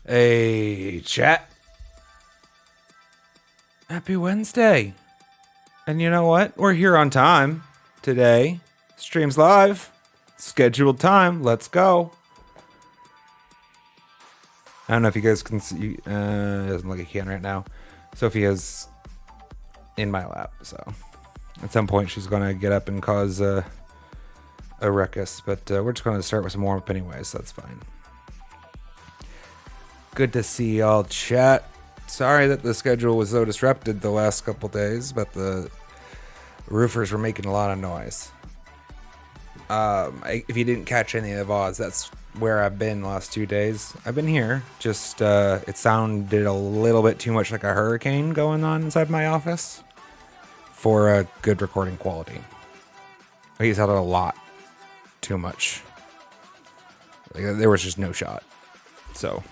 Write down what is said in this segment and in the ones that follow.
Hey, chat. Happy Wednesday. And you know what? We're here on time today. Stream's live. Scheduled time. Let's go. I don't know if you guys can see. It doesn't look like you can right now. Sophia's in my lap, so at some point she's going to get up and cause a ruckus. But we're just going to start with some warm-up anyway, so that's fine. Good to see y'all, chat. Sorry that the schedule was so disrupted the last couple days, but the roofers were making a lot of noise. If you didn't catch any of the VODs, that's where I've been the last 2 days. I've been here, just it sounded a little bit too much like a hurricane going on inside my office for a good recording quality. He sounded a lot too much. Like, there was just no shot. So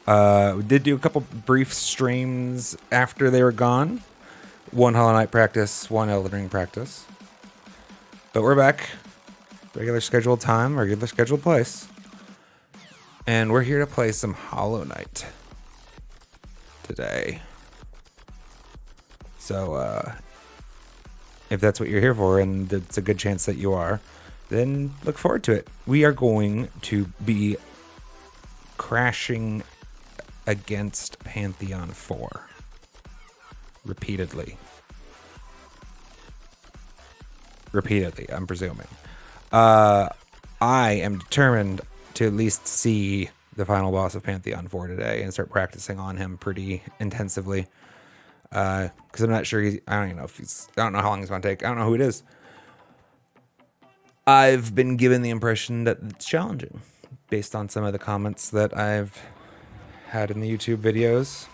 we did do a couple brief streams after they were gone. One Hollow Knight practice, one Elden Ring practice. But we're back. Regular scheduled time, regular scheduled place. And we're here to play some Hollow Knight today. So, if that's what you're here for, and it's a good chance that you are, then look forward to it. We are going to be crashing against Pantheon 4 repeatedly, I'm presuming. I am determined to at least see the final boss of Pantheon 4 today and start practicing on him pretty intensively, because I'm not sure I don't even know if I don't know how long he's going to take. I don't know who it is. I've been given the impression that it's challenging based on some of the comments that I've had in the YouTube videos.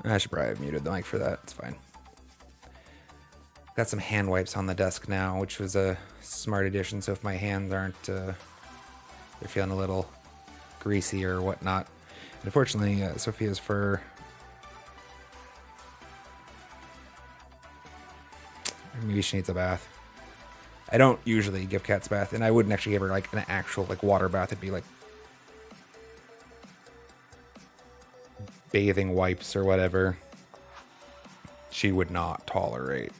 I should probably have muted the mic for that. It's fine. Got some hand wipes on the desk now, which was a smart addition. So if my hands aren't, they're feeling a little greasy or whatnot. And unfortunately, Sophia's fur, maybe she needs a bath. I don't usually give cats a bath, and I wouldn't actually give her like an actual like water bath. It'd be like bathing wipes or whatever. She would not tolerate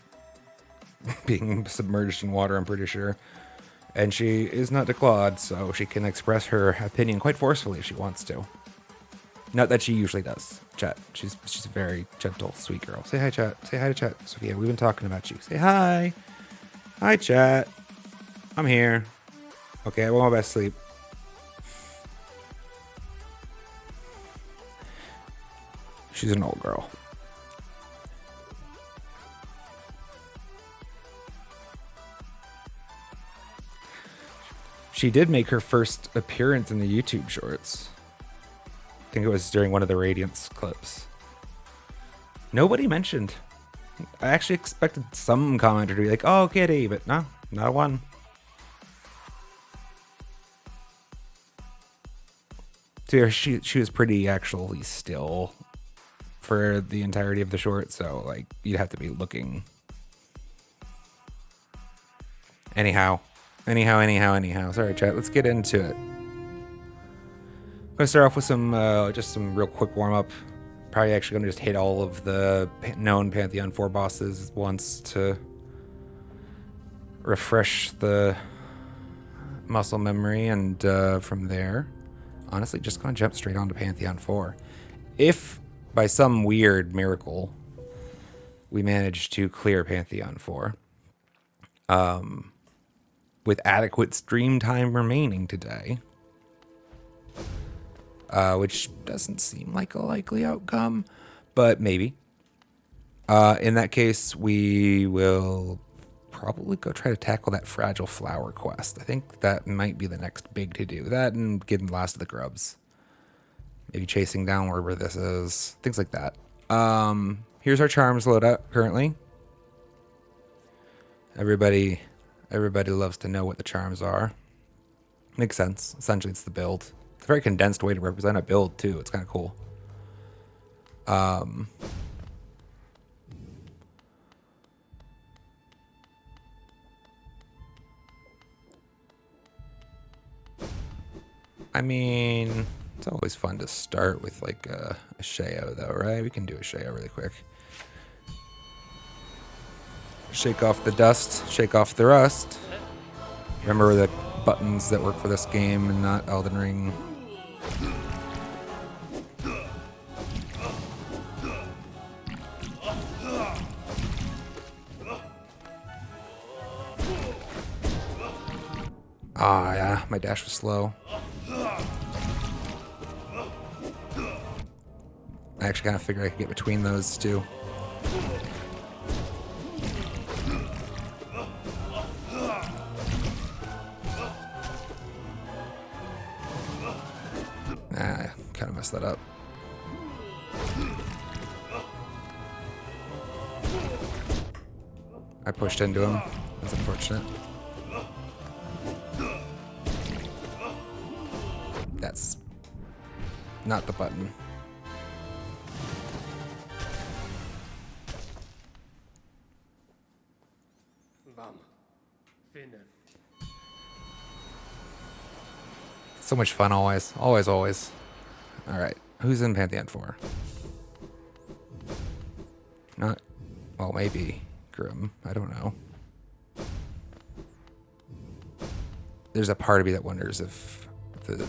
being submerged in water, I'm pretty sure. And she is not declawed, so she can express her opinion quite forcefully if she wants to. Not that she usually does. Chat. She's a very gentle, sweet girl. Say hi, chat. Say hi to chat. Sophia, we've been talking about you. Say hi. Hi, chat. I'm here. Okay, I want my best sleep. She's an old girl. She did make her first appearance in the YouTube shorts. I think it was during one of the Radiance clips. Nobody mentioned. I actually expected some commenter to be like, "Oh, kitty," but no, not one. So she was pretty actually still for the entirety of the short, so like you'd have to be looking. Anyhow. Sorry, chat. Let's get into it. I'm gonna start off with some just some real quick warm up. Probably actually gonna just hit all of the known Pantheon 4 bosses once to refresh the muscle memory, and from there, honestly, just gonna jump straight onto Pantheon 4. If by some weird miracle we manage to clear Pantheon 4, with adequate stream time remaining today, which doesn't seem like a likely outcome, but maybe. In that case, we will probably go try to tackle that Fragile Flower quest. I think that might be the next big to do. That and getting the last of the grubs. Maybe chasing down wherever this is. Things like that. Here's our charms loadout currently. Everybody loves to know what the charms are. Makes sense. Essentially, it's the build. It's a very condensed way to represent a build, too. It's kind of cool. I mean, it's always fun to start with like a Sheo though, right? We can do a Sheo really quick. Shake off the dust, shake off the rust. Remember the buttons that work for this game and not Elden Ring. Ah, yeah, my dash was slow. I actually kind of figured I could get between those two. I kind of messed that up. I pushed into him. That's unfortunate. That's not the button. So much fun always. Always, always. Alright. Who's in Pantheon 4? Not... Well, maybe Grim. I don't know. There's a part of me that wonders if the...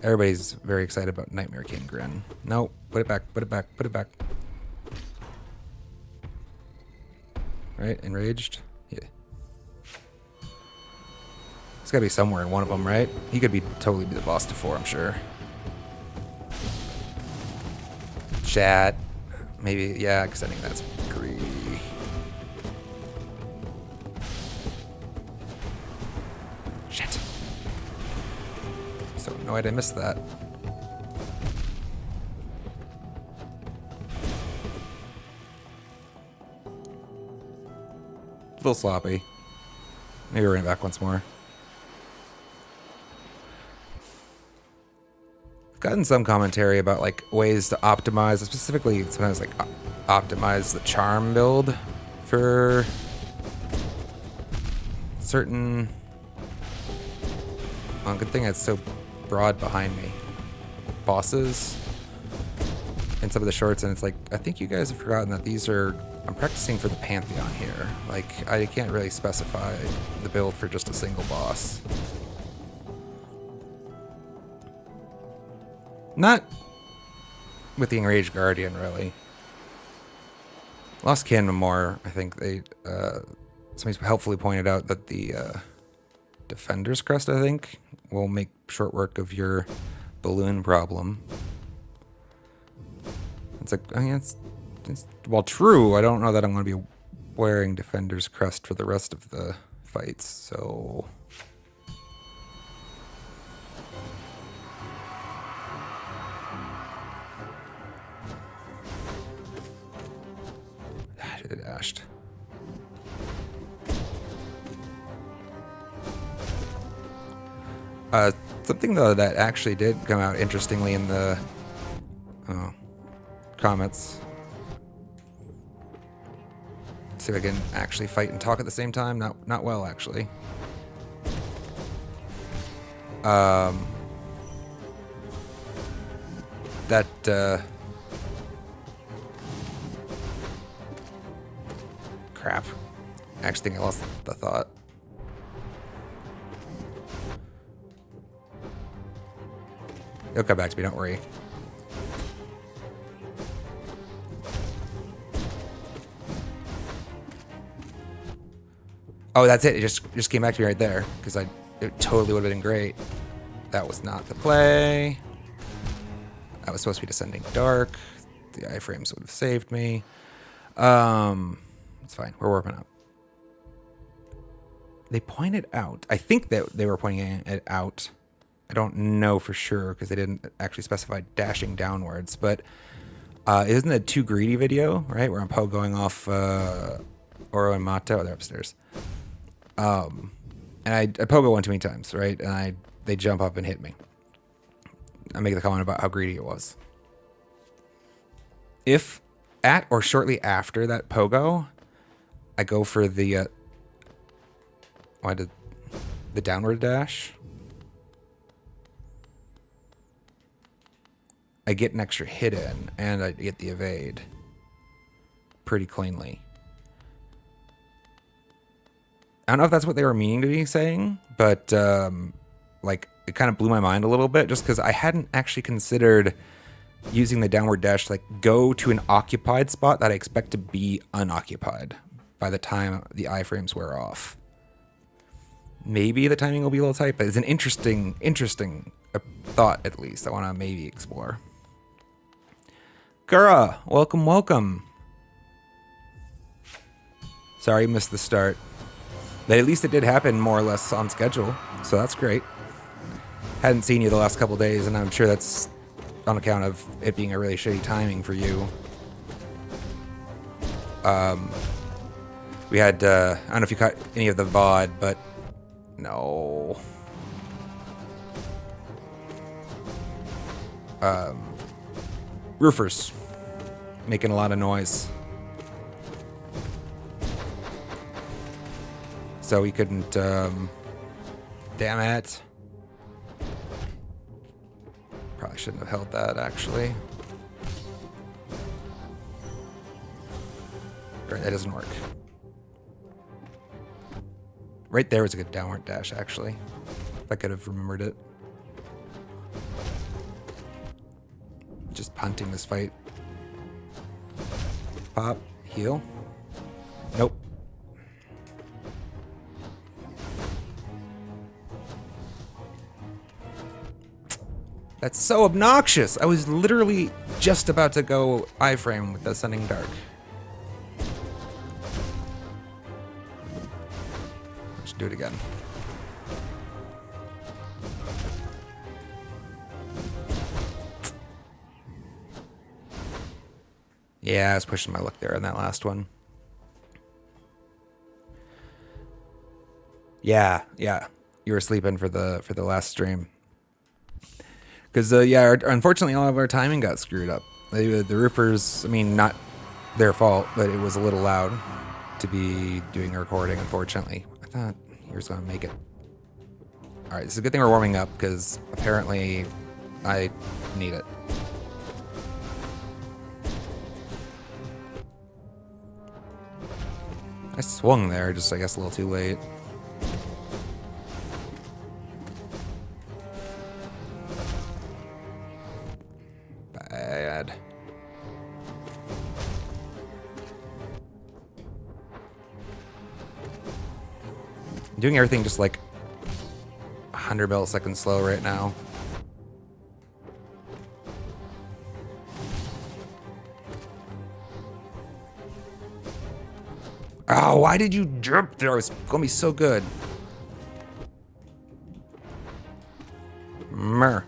Everybody's very excited about Nightmare King Grin. No, put it back, put it back, put it back. Right? Enraged? Yeah. It's gotta be somewhere in one of them, right? He could be totally be the boss to 4, I'm sure. Chat. Maybe, yeah, because I think that's greedy. Shit. So annoyed I missed that. A little sloppy. Maybe we're going back once more. I've gotten some commentary about like ways to optimize, specifically sometimes like optimize the charm build for certain. Well, good thing it's so broad behind me. Bosses in some of the shorts, and it's like I think you guys have forgotten that these are. I'm practicing for the Pantheon here. Like I can't really specify the build for just a single boss. Not with the Enraged Guardian, really. Lost Cannon more, I think they, somebody's helpfully pointed out that the Defender's Crest, I think, will make short work of your balloon problem. It's like, I mean, it's well, true, I don't know that I'm going to be wearing Defender's Crest for the rest of the fights, so... It dashed. Something though that actually did come out interestingly in the comments. Let's see if I can actually fight and talk at the same time. Not well actually. Crap. I actually think I lost the thought. It'll come back to me, don't worry. Oh, that's it. It just came back to me right there because it totally would have been great. That was not the play. That was supposed to be Descending Dark. The iframes would have saved me. It's fine. We're working up. They pointed out. I think that they were pointing it out. I don't know for sure because they didn't actually specify dashing downwards. But isn't it a Too Greedy video, right? Where I'm going off Oro and Mato. Oh, they're upstairs. And I pogo one too many times, right? And they jump up and hit me. I make the comment about how greedy it was. If at or shortly after that pogo, I go for the the downward dash. I get an extra hit in, and I get the evade pretty cleanly. I don't know if that's what they were meaning to be saying, but like it kind of blew my mind a little bit just because I hadn't actually considered using the downward dash to like go to an occupied spot that I expect to be unoccupied by the time the iframes wear off. Maybe the timing will be a little tight, but it's an interesting thought at least. I want to maybe explore. Gura, welcome. Sorry you missed the start. But at least it did happen more or less on schedule, so that's great. Hadn't seen you the last couple days, and I'm sure that's on account of it being a really shitty timing for you. We had, I don't know if you caught any of the VOD, but no. Roofers making a lot of noise. So we couldn't, damn it. Probably shouldn't have held that, actually. Right, that doesn't work. Right there was a good downward dash, actually. If I could have remembered it. Just punting this fight. Pop, heal. Nope. That's so obnoxious. I was literally just about to go iframe with the Sending Dark. Let's do it again. Yeah, I was pushing my luck there on that last one. Yeah. You were sleeping for the last stream. Because, yeah, unfortunately, all of our timing got screwed up. The roofers, I mean, not their fault, but it was a little loud to be doing a recording, unfortunately. I thought he was going to make it. All right, it's a good thing we're warming up, because apparently I need it. I swung there, just, I guess, a little too late. Bad. I'm doing everything just like 100 milliseconds slow right now. Oh, why did you jump there? It was gonna be so good. Mer.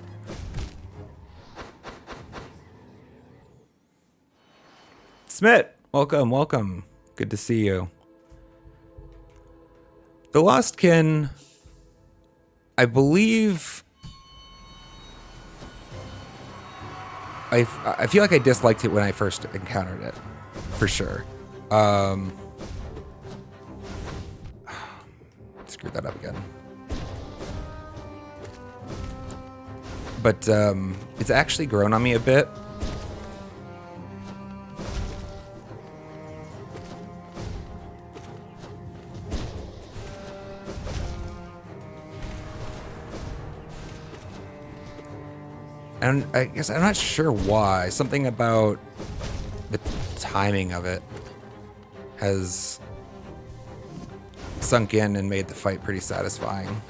Smith, welcome. Good to see you. The Lost Kin, I believe... I feel like I disliked it when I first encountered it, for sure. Screwed that up again. But it's actually grown on me a bit. And I guess I'm not sure why. Something about the timing of it has sunk in and made the fight pretty satisfying.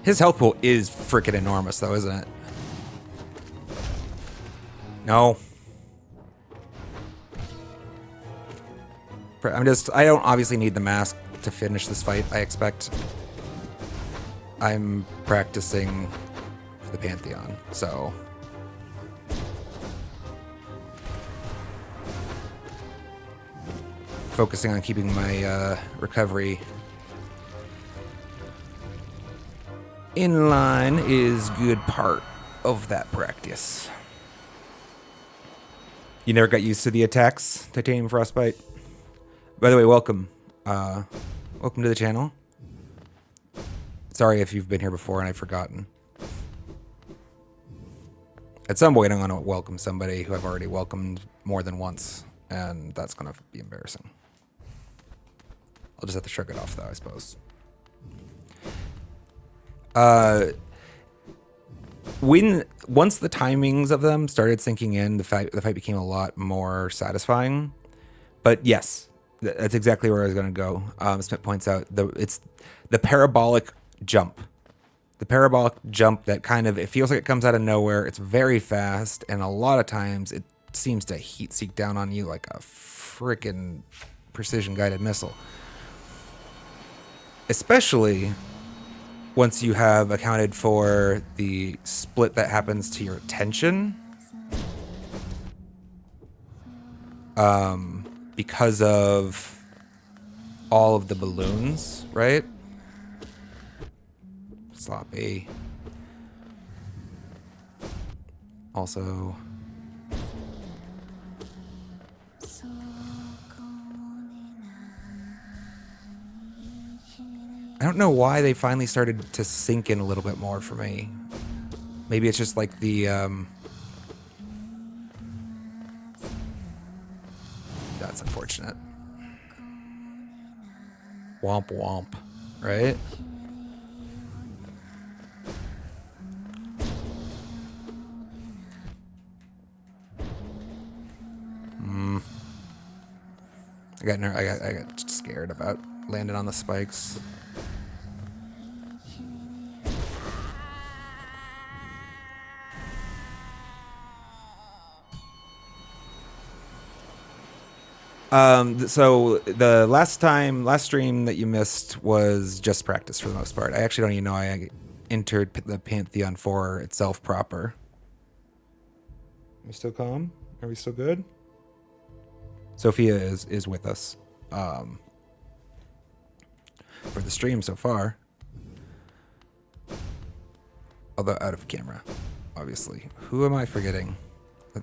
His health pool is freaking enormous, though, isn't it? No. I don't obviously need the mask to finish this fight, I expect. I'm practicing for the Pantheon, so... focusing on keeping my recovery in line is good part of that practice. You never got used to the attacks, Titanium Frostbite? By the way, welcome. Welcome to the channel. Sorry if you've been here before and I've forgotten. At some point, I'm going to welcome somebody who I've already welcomed more than once, and that's going to be embarrassing. I'll just have to shrug it off, though, I suppose. Once the timings of them started sinking in, the fight became a lot more satisfying. But yes, that's exactly where I was going to go. Smith points out it's the parabolic jump. The parabolic jump that kind of, it feels like it comes out of nowhere. It's very fast, and a lot of times it seems to heat seek down on you like a freaking precision guided missile. Especially once you have accounted for the split that happens to your attention. Because of all of the balloons, right? Sloppy. Also, I don't know why they finally started to sink in a little bit more for me. Maybe it's just like the that's unfortunate. Womp womp, right? I got scared about landing on the spikes. So the last stream that you missed was just practice for the most part. I actually don't even know I entered the Pantheon 4 itself proper. Are we still calm? Are we still good? Sophia is with us for the stream so far. Although out of camera, obviously. Who am I forgetting?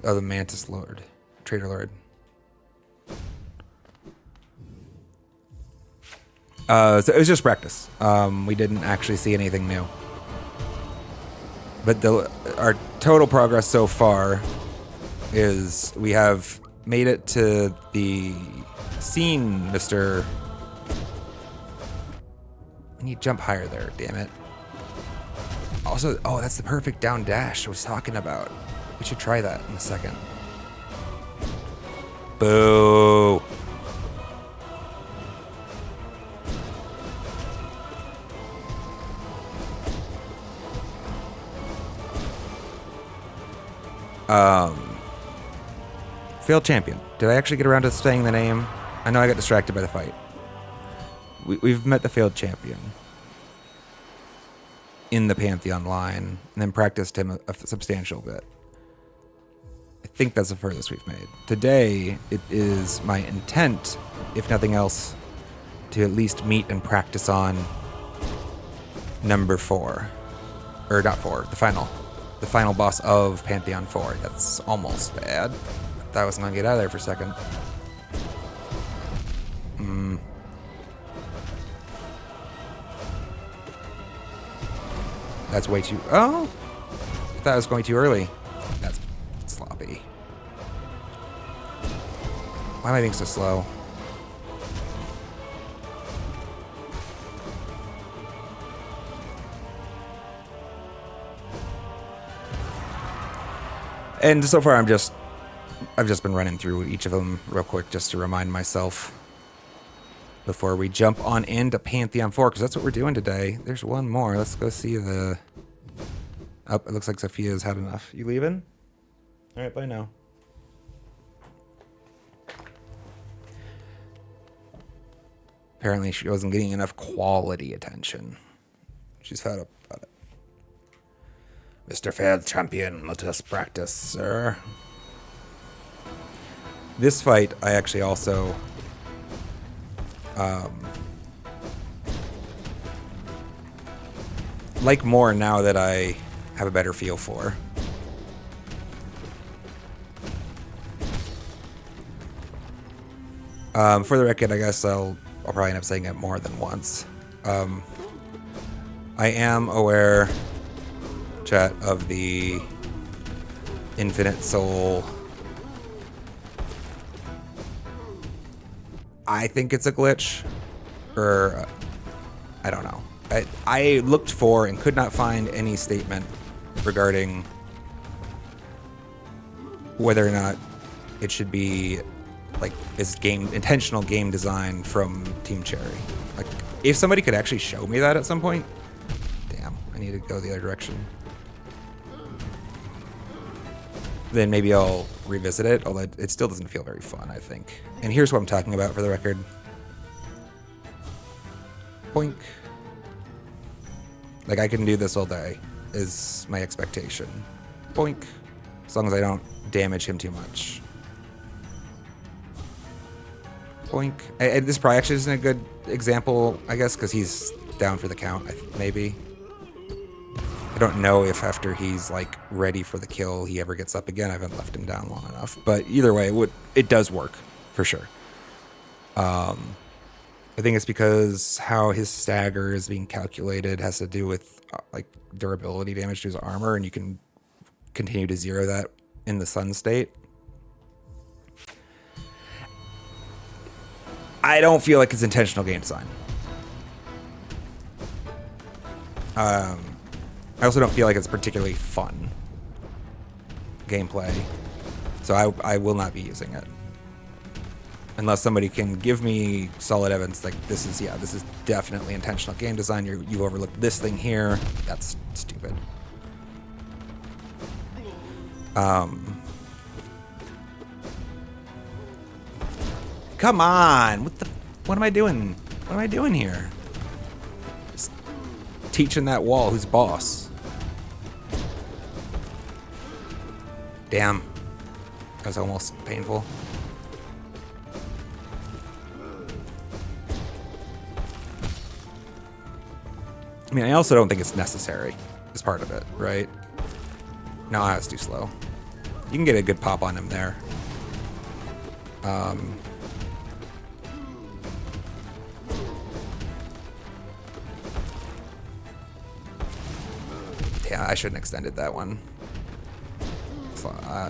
Oh, the Mantis Lord. Trader Lord. So it was just practice. We didn't actually see anything new. But our total progress so far is we have made it to the scene, Mr. I need to jump higher there, damn it. Also, oh, that's the perfect down dash I was talking about. We should try that in a second. Boo. Failed champion. Did I actually get around to saying the name? I know I got distracted by the fight. We've met the failed champion in the Pantheon line, and then practiced him a substantial bit. I think that's the furthest we've made. Today, it is my intent, if nothing else, to at least meet and practice on number 4. Or not 4, the final boss of Pantheon 4. That's almost bad. I thought I was gonna get out of there for a second. That's way too... Oh! I thought I was going too early. That's sloppy. Why am I being so slow? And so far, I've just been running through each of them real quick just to remind myself before we jump on into Pantheon 4, because that's what we're doing today. There's one more. Let's go see the... Oh, it looks like Sophia's had enough. You leaving? All right, bye now. Apparently, she wasn't getting enough quality attention. She's fed up about it. Mr. Failed Champion, let us practice, sir. This fight, I actually also... like more now that I have a better feel for. For the record, I guess I'll probably end up saying it more than once. I am aware, chat, of the Infinite Soul. I think it's a glitch, or I don't know. I looked for and could not find any statement regarding whether or not it should be like is intentional game design from Team Cherry. Like, if somebody could actually show me that at some point, damn, I need to go the other direction. Then maybe I'll revisit it, although it still doesn't feel very fun, I think. And here's what I'm talking about for the record. Boink. Like, I can do this all day, is my expectation. Boink. As long as I don't damage him too much. Boink. And this probably actually isn't a good example, I guess, because he's down for the count, maybe. I don't know if after he's, like, ready for the kill, he ever gets up again. I haven't left him down long enough. But either way, it does work, for sure. I think it's because how his stagger is being calculated has to do with, like, durability damage to his armor, and you can continue to zero that in the sun state. I don't feel like it's intentional game design. I also don't feel like it's particularly fun gameplay, so I will not be using it unless somebody can give me solid evidence like this is definitely intentional game design. You overlooked this thing here. That's stupid. Come on! What am I doing? What am I doing here? Just teaching that wall who's boss. Damn. That was almost painful. I mean, I also don't think it's necessary as part of it, right? No, I was too slow. You can get a good pop on him there. Yeah, I shouldn't have extended that one.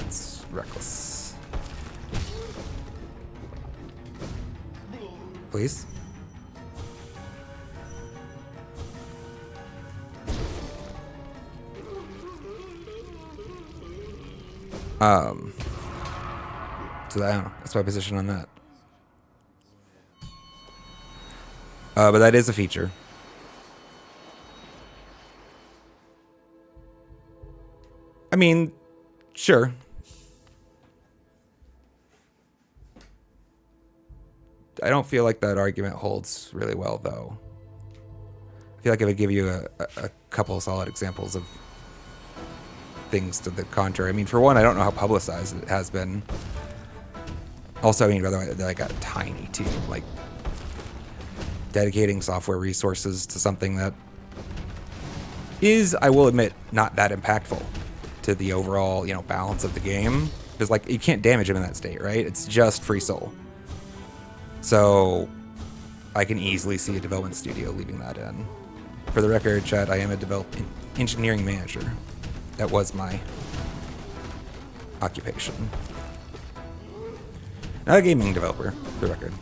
It's reckless. Please? So I don't know. That's my position on that. But that is a feature. I mean, sure. I don't feel like that argument holds really well, though. I feel like I would give you a couple solid examples of things to the contrary. I mean, for one, I don't know how publicized it has been. Also, I mean, by the way, they're like a tiny team. Like, dedicating software resources to something that is, I will admit, not that impactful to the overall, balance of the game. Because, like, you can't damage him in that state, right? It's just free soul. So, I can easily see a development studio leaving that in. For the record, chat, I am a engineering manager. That was my occupation. Not a gaming developer, for the record.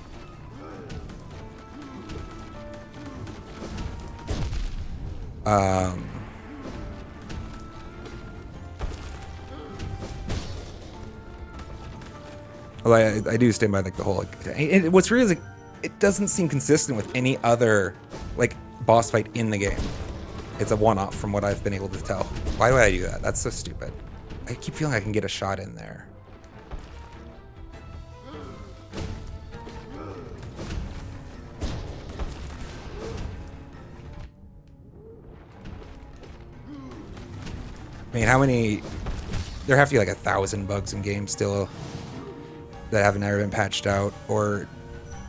Well, I do stand by like the whole. And what's weird is like, it doesn't seem consistent with any other like boss fight in the game. It's a one-off from what I've been able to tell. Why do I do that? That's so stupid. I keep feeling I can get a shot in there. I mean, how many... There have to be like 1,000 bugs in games still that haven't ever been patched out, or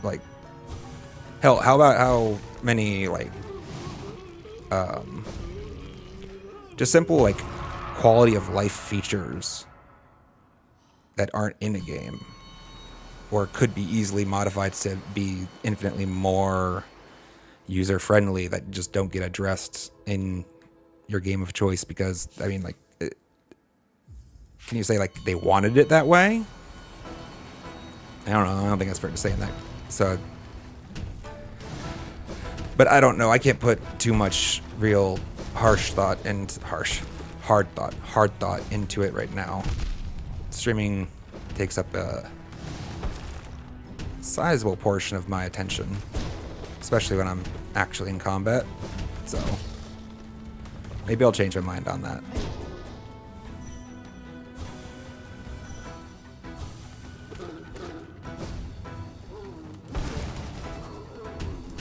like... Hell, how about how many like... just simple like quality of life features that aren't in a game or could be easily modified to be infinitely more user-friendly that just don't get addressed in your game of choice because, I mean, like, can you say, like, they wanted it that way? I don't know. I don't think that's fair to say in that. So, but I don't know. I can't put too much real hard thought into it right now. Streaming takes up a sizable portion of my attention, especially when I'm actually in combat. So maybe I'll change my mind on that.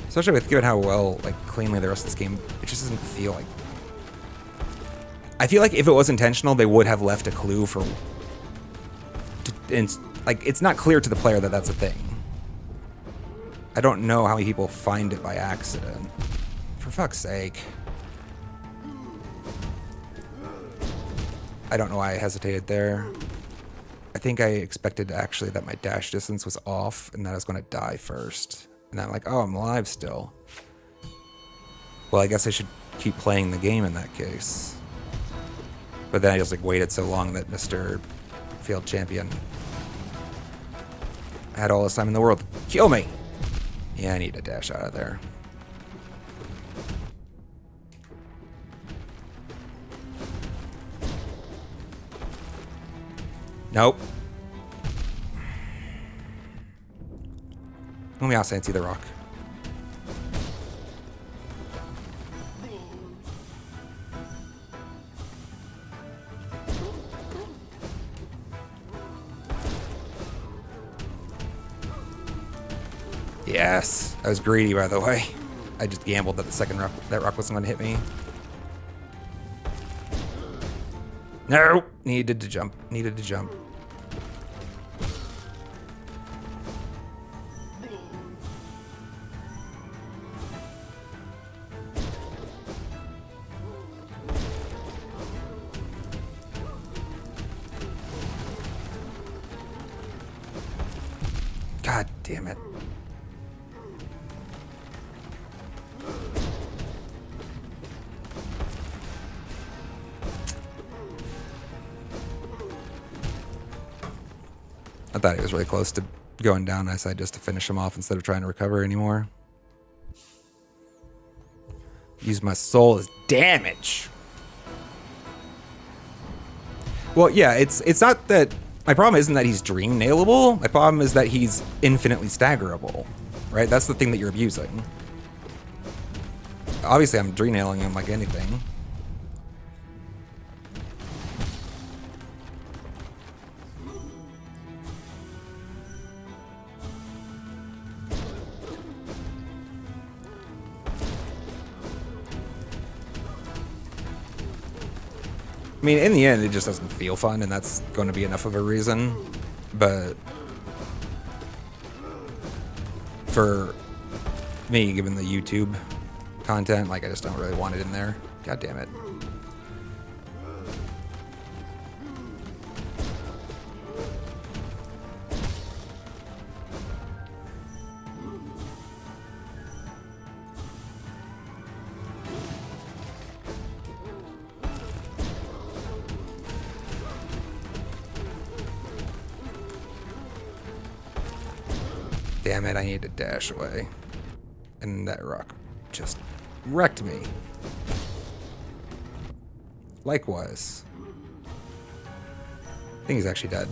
Especially with given how well, like, cleanly the rest of this game, it just doesn't feel like... I feel like if it was intentional, they would have left a clue for... like, it's not clear to the player that that's a thing. I don't know how many people find it by accident. For fuck's sake. I don't know why I hesitated there. I think I expected actually that my dash distance was off and that I was going to die first. And I'm like, oh, I'm alive still. Well, I guess I should keep playing the game in that case. But then I just, like, waited so long that Mr. Field Champion had all this time in the world. Kill me! Yeah, I need to dash out of there. Nope. Let me also see the rock. Yes, I was greedy, by the way. I just gambled that the second rock, that rock wasn't going to hit me. No, needed to jump. Needed to jump. God damn it. I thought he was really close to going down. I decided just to finish him off instead of trying to recover anymore. Use my soul as damage. Well, yeah, it's not that... My problem isn't that he's dream nailable. My problem is that he's infinitely staggerable, right? That's the thing that you're abusing. Obviously, I'm dream nailing him like anything. I mean, in the end, it just doesn't feel fun, and that's going to be enough of a reason. But for me, given the YouTube content, like, I just don't really want it in there. God damn it. Damn it, I need to dash away. And that rock just wrecked me. Likewise. I think he's actually dead.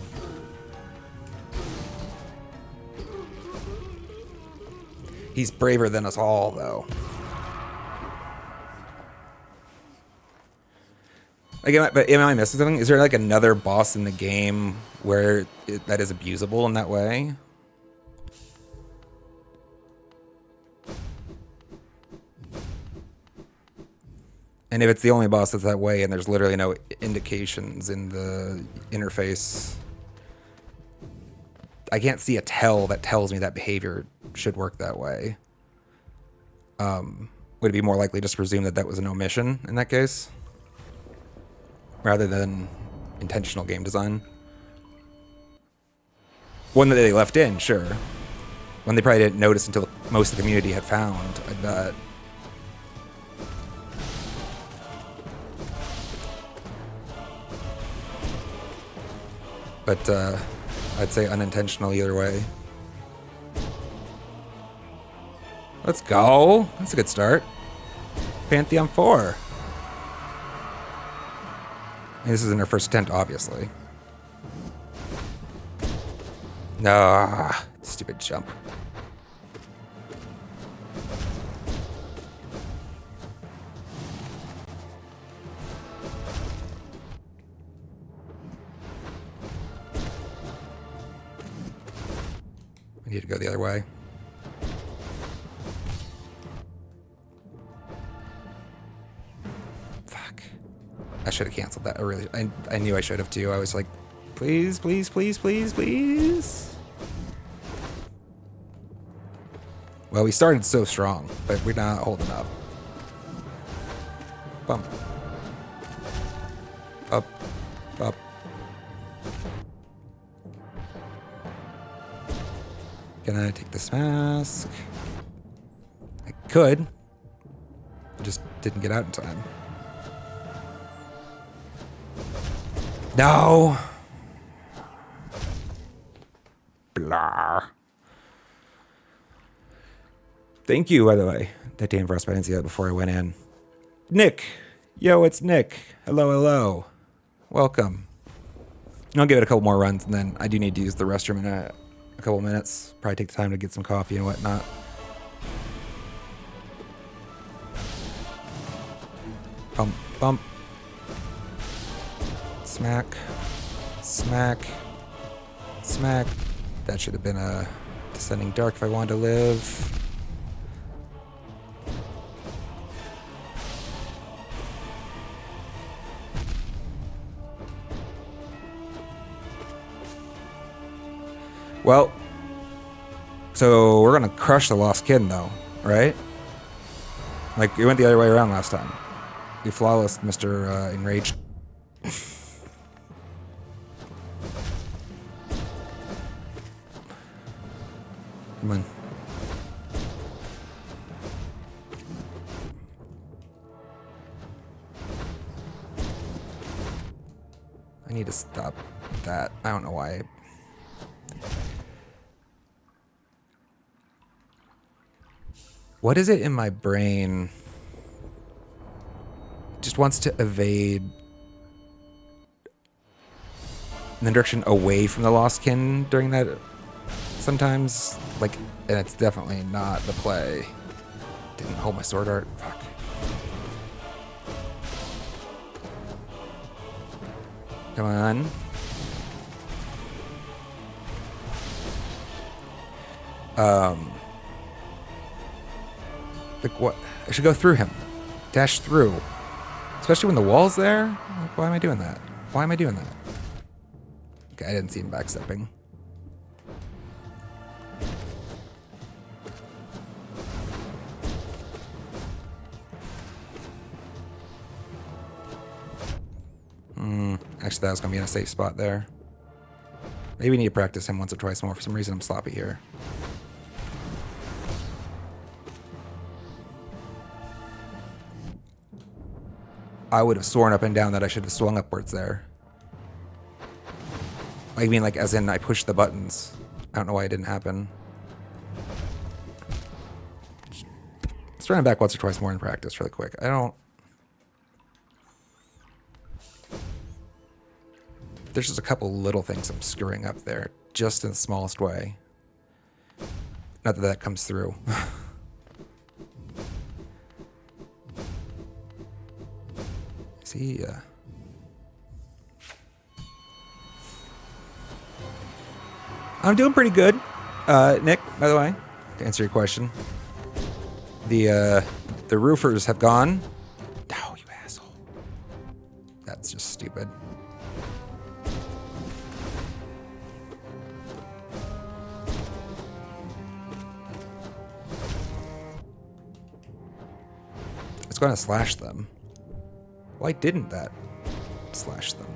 He's braver than us all, though. Like, am I missing something? Is there, like, another boss in the game where that is abusable in that way? And if it's the only boss that's that way and there's literally no indications in the interface, I can't see a tell that tells me that behavior should work that way. Would it be more likely just to presume that that was an omission in that case? Rather than intentional game design? One that they left in, sure. One they probably didn't notice until most of the community had found, I bet. But I'd say unintentional either way. Let's go. That's a good start. Pantheon 4. This isn't her first attempt, obviously. No, stupid jump. We need to go the other way. Fuck. I should have canceled that. I knew I should have too. I was like, please, please, please, please, please. Well, we started so strong, but we're not holding up. Bump. Up. Up. Can I take this mask? I could. I just didn't get out in time. No! Blah. Thank you, by the way, Titanium Frost. I didn't see that before I went in. Nick! Yo, it's Nick. Hello, hello. Welcome. I'll give it a couple more runs, and then I do need to use the restroom in a couple minutes. Probably take the time to get some coffee and whatnot. Bump, bump. Smack. Smack. Smack. That should have been a descending dark if I wanted to live. Well, so we're gonna crush the Lost Kid, though, right? Like, it went the other way around last time. We flawless Mr. Enraged. Come on. I need to stop that. I don't know why. What is it in my brain? It just wants to evade in the direction away from the Lost Kin during that sometimes. Like, and it's definitely not the play. Didn't hold my sword art. Fuck. Come on. Like what? I should go through him. Dash through. Especially when the wall's there. Like, why am I doing that? Why am I doing that? Okay, I didn't see him backstepping. Actually, that was going to be in a safe spot there. Maybe we need to practice him once or twice more. For some reason, I'm sloppy here. I would have sworn up and down that I should have swung upwards there. I mean, like, as in I pushed the buttons. I don't know why it didn't happen. Let's run it back once or twice more in practice really quick. I don't... There's just a couple little things I'm screwing up there, just in the smallest way. Not that that comes through. See, I'm doing pretty good, Nick. By the way, to answer your question, the roofers have gone. Oh, you asshole! That's just stupid. It's going to slash them. Why didn't that slash them?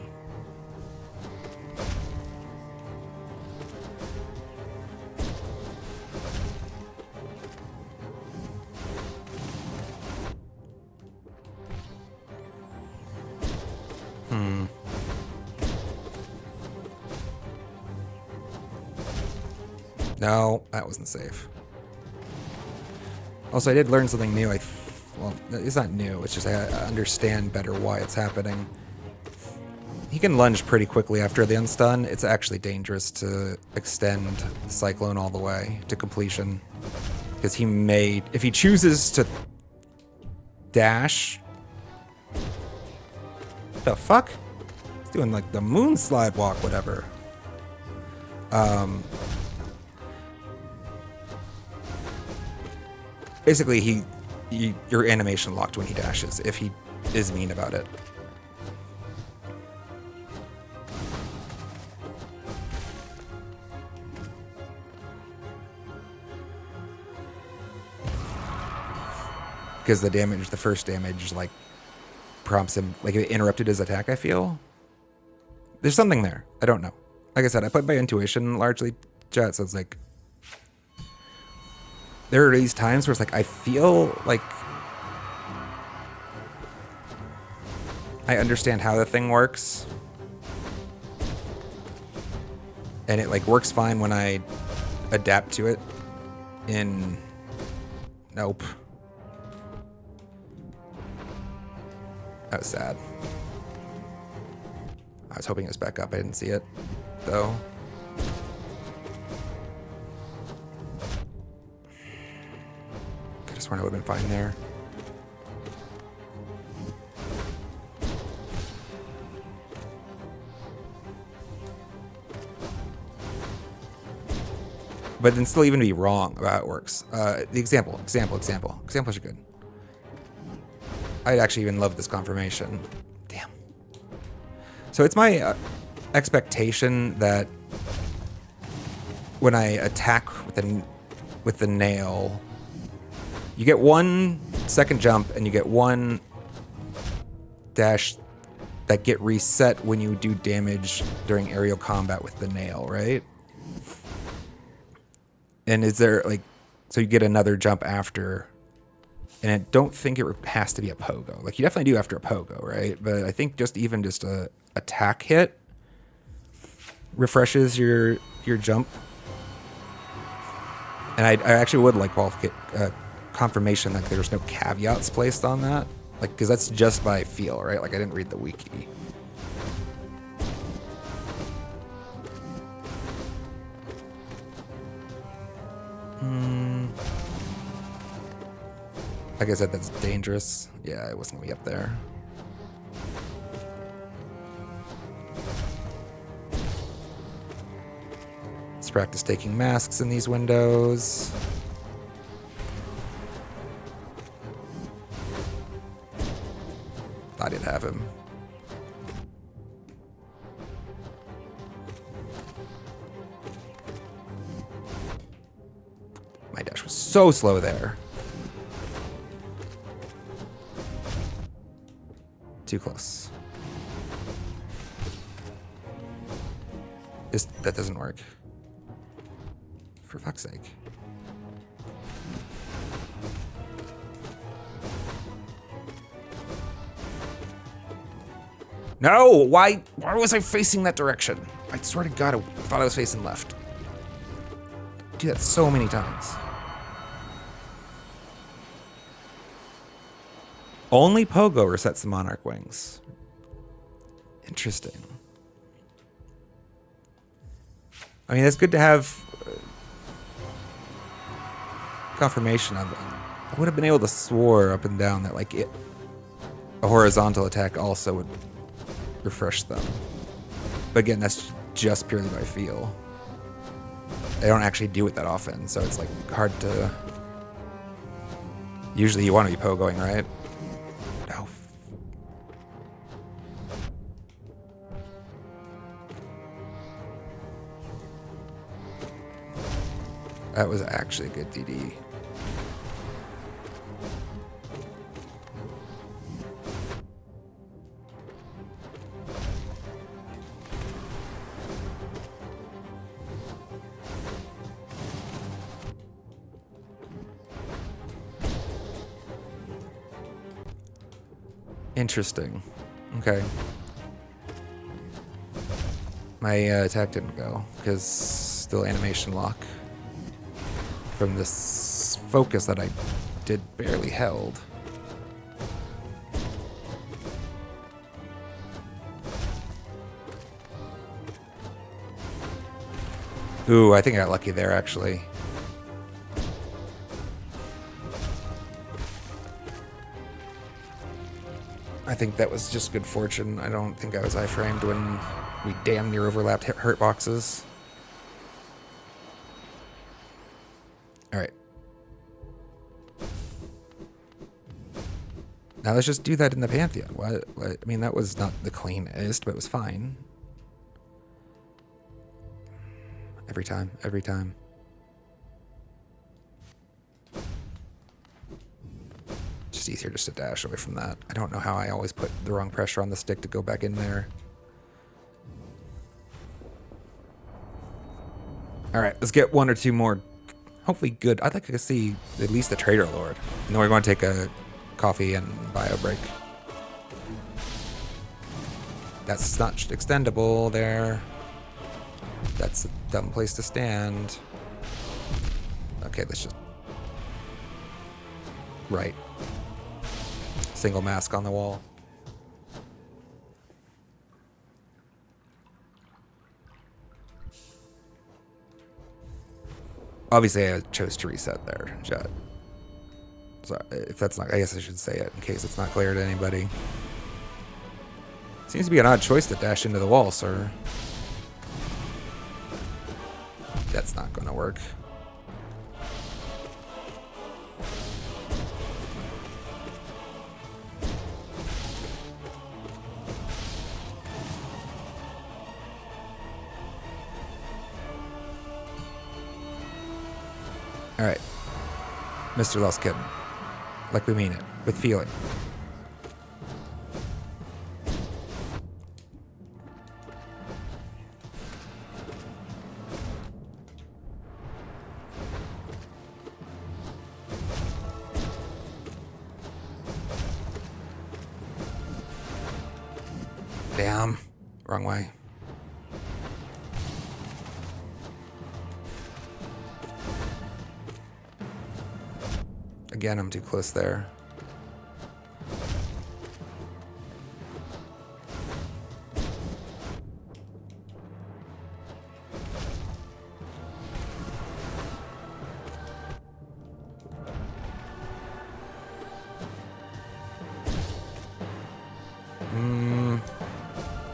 No, that wasn't safe. Also, I did learn something new. Well, it's not new. It's just I understand better why it's happening. He can lunge pretty quickly after the unstun. It's actually dangerous to extend the Cyclone all the way to completion. Because he may... If he chooses to dash... What the fuck? He's doing like the moon slide walk, whatever. Basically, your animation locked when he dashes, if he is mean about it. Because the first damage, like, prompts him, like, it interrupted his attack, I feel. There's something there. I don't know. Like I said, I put my intuition largely, chat, so it's like... There are these times where it's like, I feel like I understand how the thing works. And it like works fine when I adapt to it in... Nope. That was sad. I was hoping it was back up. I didn't see it, though. I would have been fine there. But then still even be wrong about how it works. The examples are good. I'd actually even love this confirmation. Damn. So it's my expectation that when I attack with the nail, you get 1 second jump and you get 1 dash that get reset when you do damage during aerial combat with the nail, right? And is there like, so you get another jump after, and I don't think it has to be a pogo. Like you definitely do after a pogo, right? But I think just a attack hit refreshes your jump. And I actually would like confirmation that there's no caveats placed on that, like, because that's just by feel, right? Like I didn't read the wiki. Like I said, that's dangerous. Yeah, it wasn't gonna be up there. Let's practice taking masks in these windows. I did have him. My dash was so slow there. Too close. That doesn't work. For fuck's sake. No! Why was I facing that direction? I swear to God, I thought I was facing left. I do that so many times. Only Pogo resets the Monarch Wings. Interesting. I mean, it's good to have confirmation of it. I would have been able to swore up and down that like a horizontal attack also would refresh them. But again, that's just purely by feel. I don't actually do it that often, so it's like hard to... Usually you want to be pogoing, right? No. That was actually a good DD. Interesting. Okay. My attack didn't go because still animation lock from this focus that I did barely held. Ooh, I think I got lucky there, actually. I think that was just good fortune. I don't think I was iframed when we damn near overlapped hurt boxes. Alright. Now let's just do that in the Pantheon. What? I mean, that was not the cleanest, but it was fine. Every time, every time. Just easier just to dash away from that. I don't know how I always put the wrong pressure on the stick to go back in there. Alright, let's get one or two more. Hopefully good. I'd like to see at least the Trader Lord. And then we're going to take a coffee and bio break. That's not extendable there. That's a dumb place to stand. Okay, let's just... Right. Single mask on the wall. Obviously, I chose to reset there, Jet. So if that's not... I guess I should say it in case it's not clear to anybody. Seems to be an odd choice to dash into the wall, sir. That's not gonna work. Alright. Mr. Lost Kitten. Like we mean it. With feeling. Damn. Wrong way. Again, I'm too close there.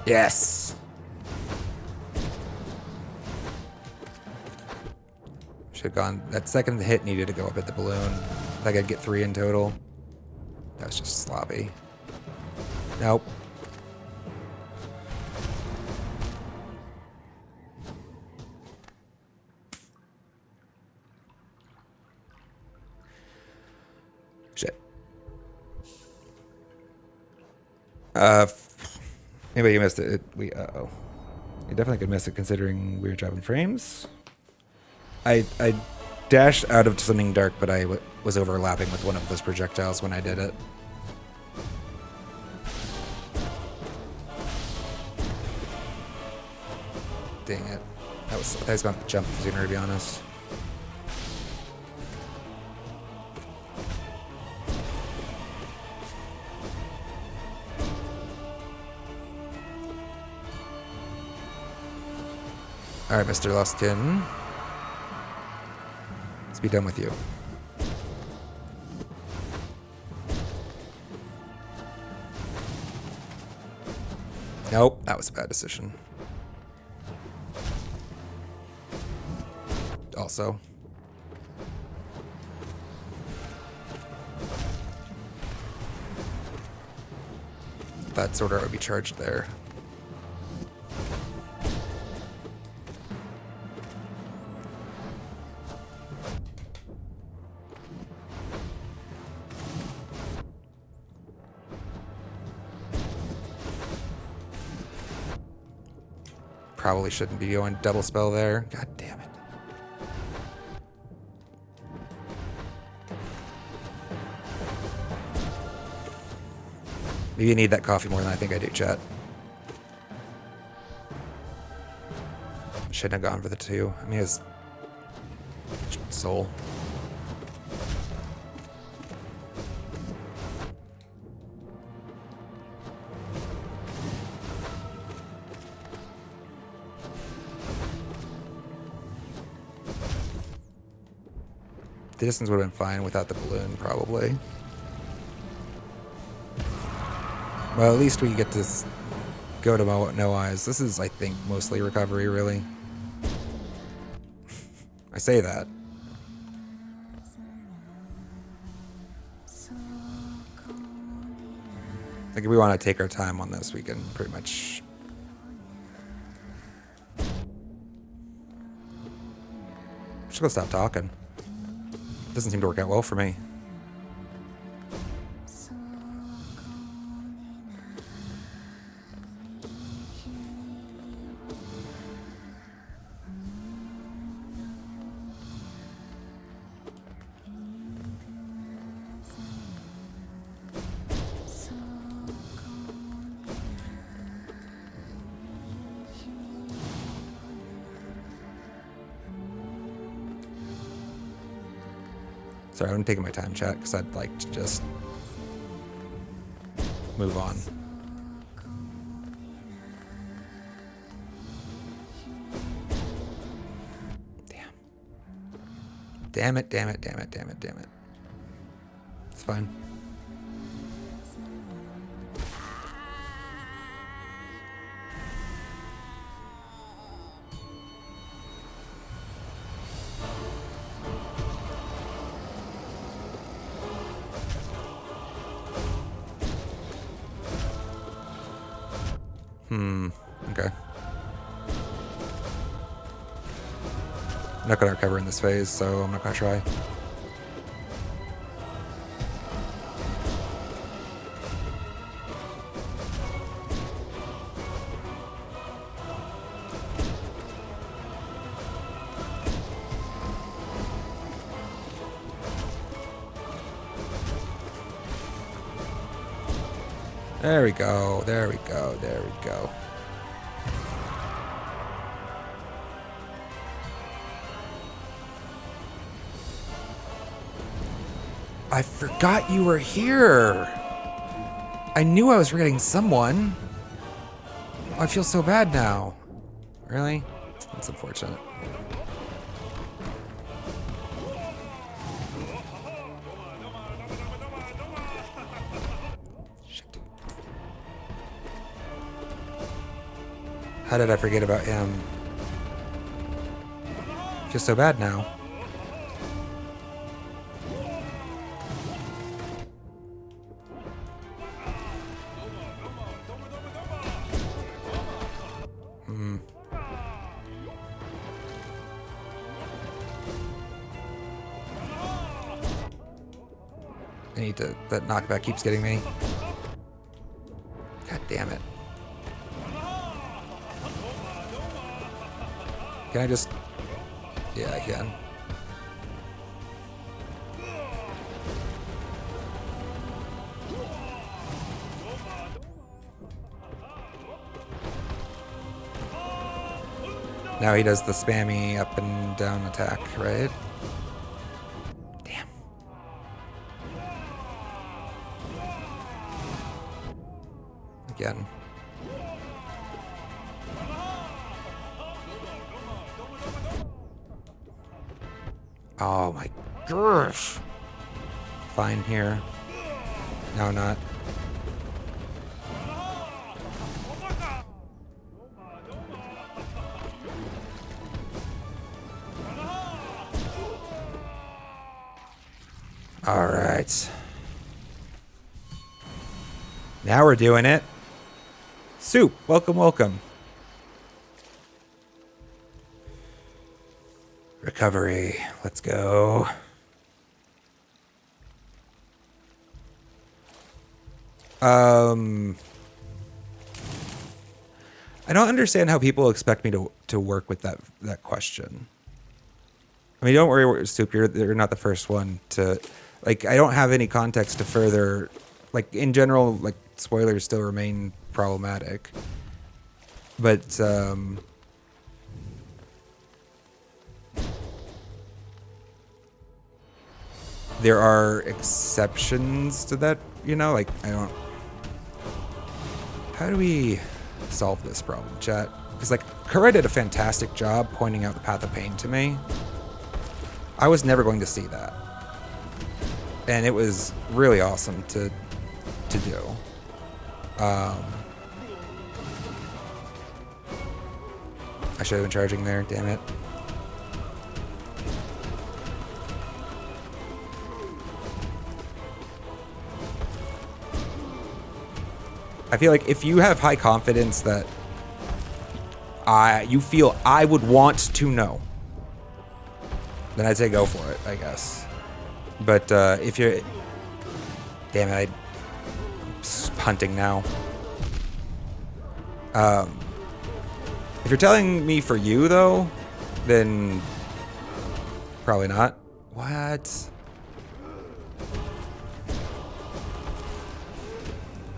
Yes. Should have gone. That second hit needed to go up at the balloon. I think I'd get 3 in total. That was just sloppy. Nope. Shit. Maybe you missed it. We uh-oh. You definitely could miss it considering we were dropping frames. I dashed out of something dark, but I was overlapping with one of those projectiles when I did it. Dang it. I was going to jump sooner, to be honest. Alright, Mr. Lostkin. Let's be done with you. Nope, that was a bad decision. Also. That sword art would be charged there. Probably shouldn't be going double spell there. God damn it. Maybe you need that coffee more than I think I do, chat. Shouldn't have gone for the 2. I mean, he has soul. The distance would have been fine without the balloon, probably. Well, at least we get to go to no eyes. This is, I think, mostly recovery, really. I say that. Like, if we want to take our time on this, we can pretty much... Just go stop talking. Doesn't seem to work out well for me. Sorry, I'm taking my time, chat, because I'd like to just move on. Damn. Damn it, damn it, damn it, damn it, damn it. It's fine. Okay. I'm not gonna recover in this phase, so I'm not gonna try. There we go, there we go, there we go. I forgot you were here. I knew I was forgetting someone. Oh, I feel so bad now. Really? That's unfortunate. Shit. How did I forget about him? I feel so bad now. I need to... That knockback keeps getting me. God damn it. Can I just... Yeah, I can. Now he does the spammy up and down attack, right? Damn. Again. Oh my gosh. Fine here. No, not. All right. Now we're doing it. Soup, welcome, welcome. Recovery, let's go. I don't understand how people expect me to work with that question. I mean, don't worry, Soup, you're not the first one to... Like, I don't have any context to further... Like, in general, like, spoilers still remain problematic. But, there are exceptions to that, you know? Like, I don't... How do we solve this problem, chat? Because, like, Kura did a fantastic job pointing out the path of pain to me. I was never going to see that. And it was really awesome to do. I should have been charging there, damn it. I feel like if you have high confidence that you feel I would want to know, then I'd say go for it, I guess. But if you're... Damn it, I'm punting now. If you're telling me for you, though, then probably not. What?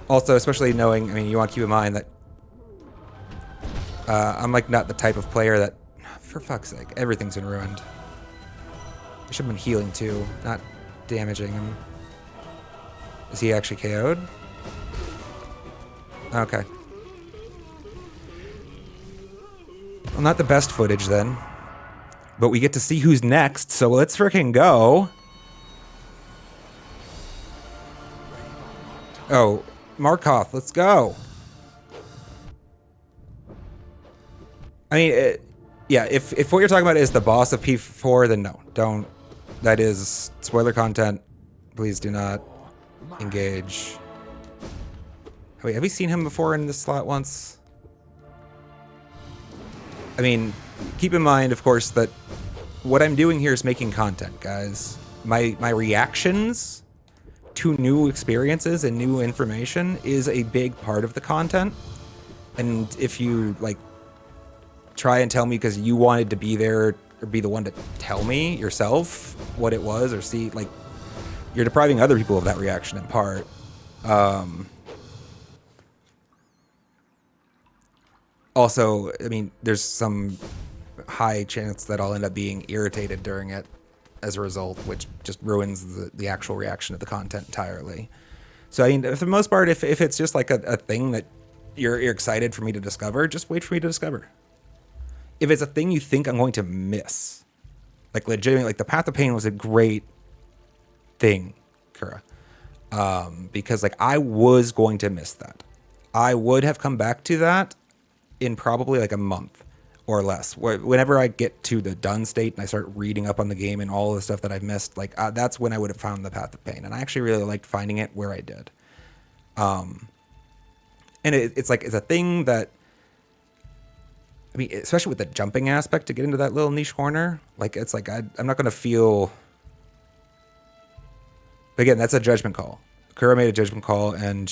Also, especially knowing, I mean, you want to keep in mind that I'm like not the type of player that, for fuck's sake, everything's been ruined. I should have been healing too, not damaging him. Is he actually KO'd? Okay. Well, not the best footage then. But we get to see who's next, so let's freaking go. Oh, Markov, let's go. I mean, yeah, if what you're talking about is the boss of P4, then no, don't. That is spoiler content. Please do not engage. Wait, have we seen him before in this slot once? I mean, keep in mind, of course, that what I'm doing here is making content, guys. My reactions to new experiences and new information is a big part of the content. And if you, like, try and tell me because you wanted to be there or be the one to tell me yourself what it was or see, like, you're depriving other people of that reaction in part. Also, I mean, there's some high chance that I'll end up being irritated during it as a result, which just ruins the actual reaction to the content entirely. So, I mean, for the most part, if it's just like a thing that you're excited for me to discover, just wait for me to discover. If it's a thing you think I'm going to miss, like legitimately, like the Path of Pain was a great thing, Kura. Because like I was going to miss that. I would have come back to that in probably like a month or less. Whenever I get to the done state and I start reading up on the game and all the stuff that I've missed, like that's when I would have found the Path of Pain. And I actually really liked finding it where I did. And it's like, it's a thing that, I mean, especially with the jumping aspect to get into that little niche corner, like it's like, I'm not going to feel, but again, that's a judgment call. Kura made a judgment call and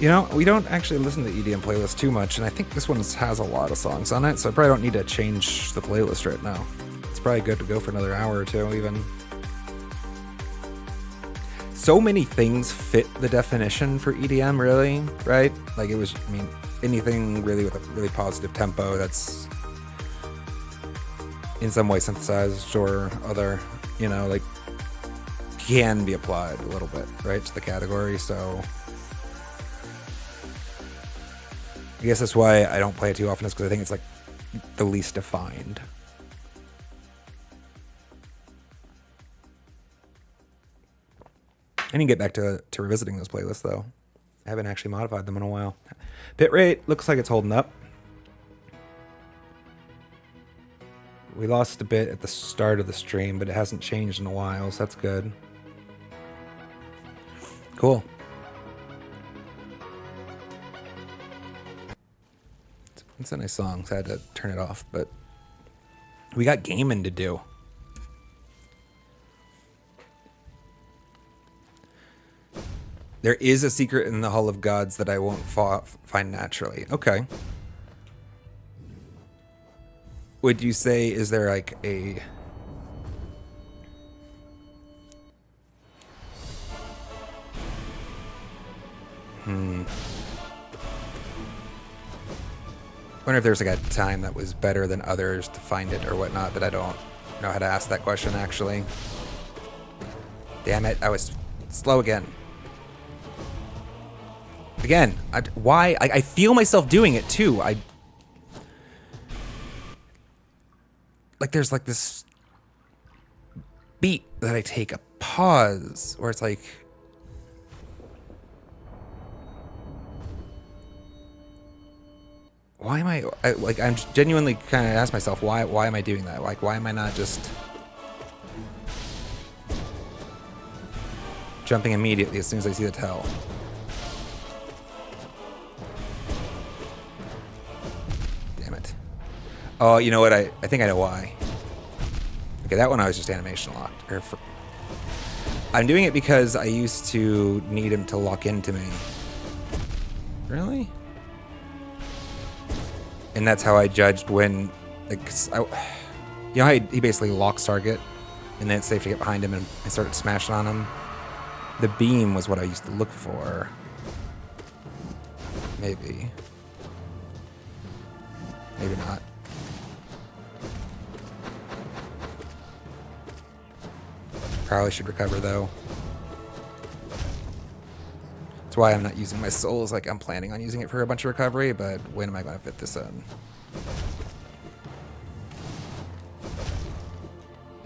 You know, we don't actually listen to the EDM playlist too much, and I think this one has a lot of songs on it, so I probably don't need to change the playlist right now. It's probably good to go for another hour or two, even. So many things fit the definition for EDM, really, right? Like, it was, I mean, anything really with a really positive tempo that's in some way synthesized or other, you know, like, can be applied a little bit, right, to the category, so I guess that's why I don't play it too often, is because I think it's like the least defined. I need to get back to revisiting those playlists, though. I haven't actually modified them in a while. Bitrate looks like it's holding up. We lost a bit at the start of the stream, but it hasn't changed in a while, so that's good. Cool. It's a nice song, so I had to turn it off, but we got gaming to do. There is a secret in the Hall of Gods that I won't find naturally. Okay. Would you say, is there like a... I wonder if there's like a time that was better than others to find it or whatnot, but I don't know how to ask that question, actually. Damn it, I was slow again. Again, why? I feel myself doing it, too. Like, there's like this beat that I take a pause, where it's like... Why am I'm genuinely kind of ask myself, why am I doing that? Like, why am I not just jumping immediately as soon as I see the tell? Damn it. Oh, you know what? I think I know why. Okay, that one I was just animation locked. I'm doing it because I used to need him to lock into me. Really? And that's how I judged when, like, you know how he basically locks target, and then it's safe to get behind him, and I started smashing on him. The beam was what I used to look for. Maybe. Maybe not. Probably should recover, though. That's why I'm not using my souls. Like, I'm planning on using it for a bunch of recovery, but when am I going to fit this in?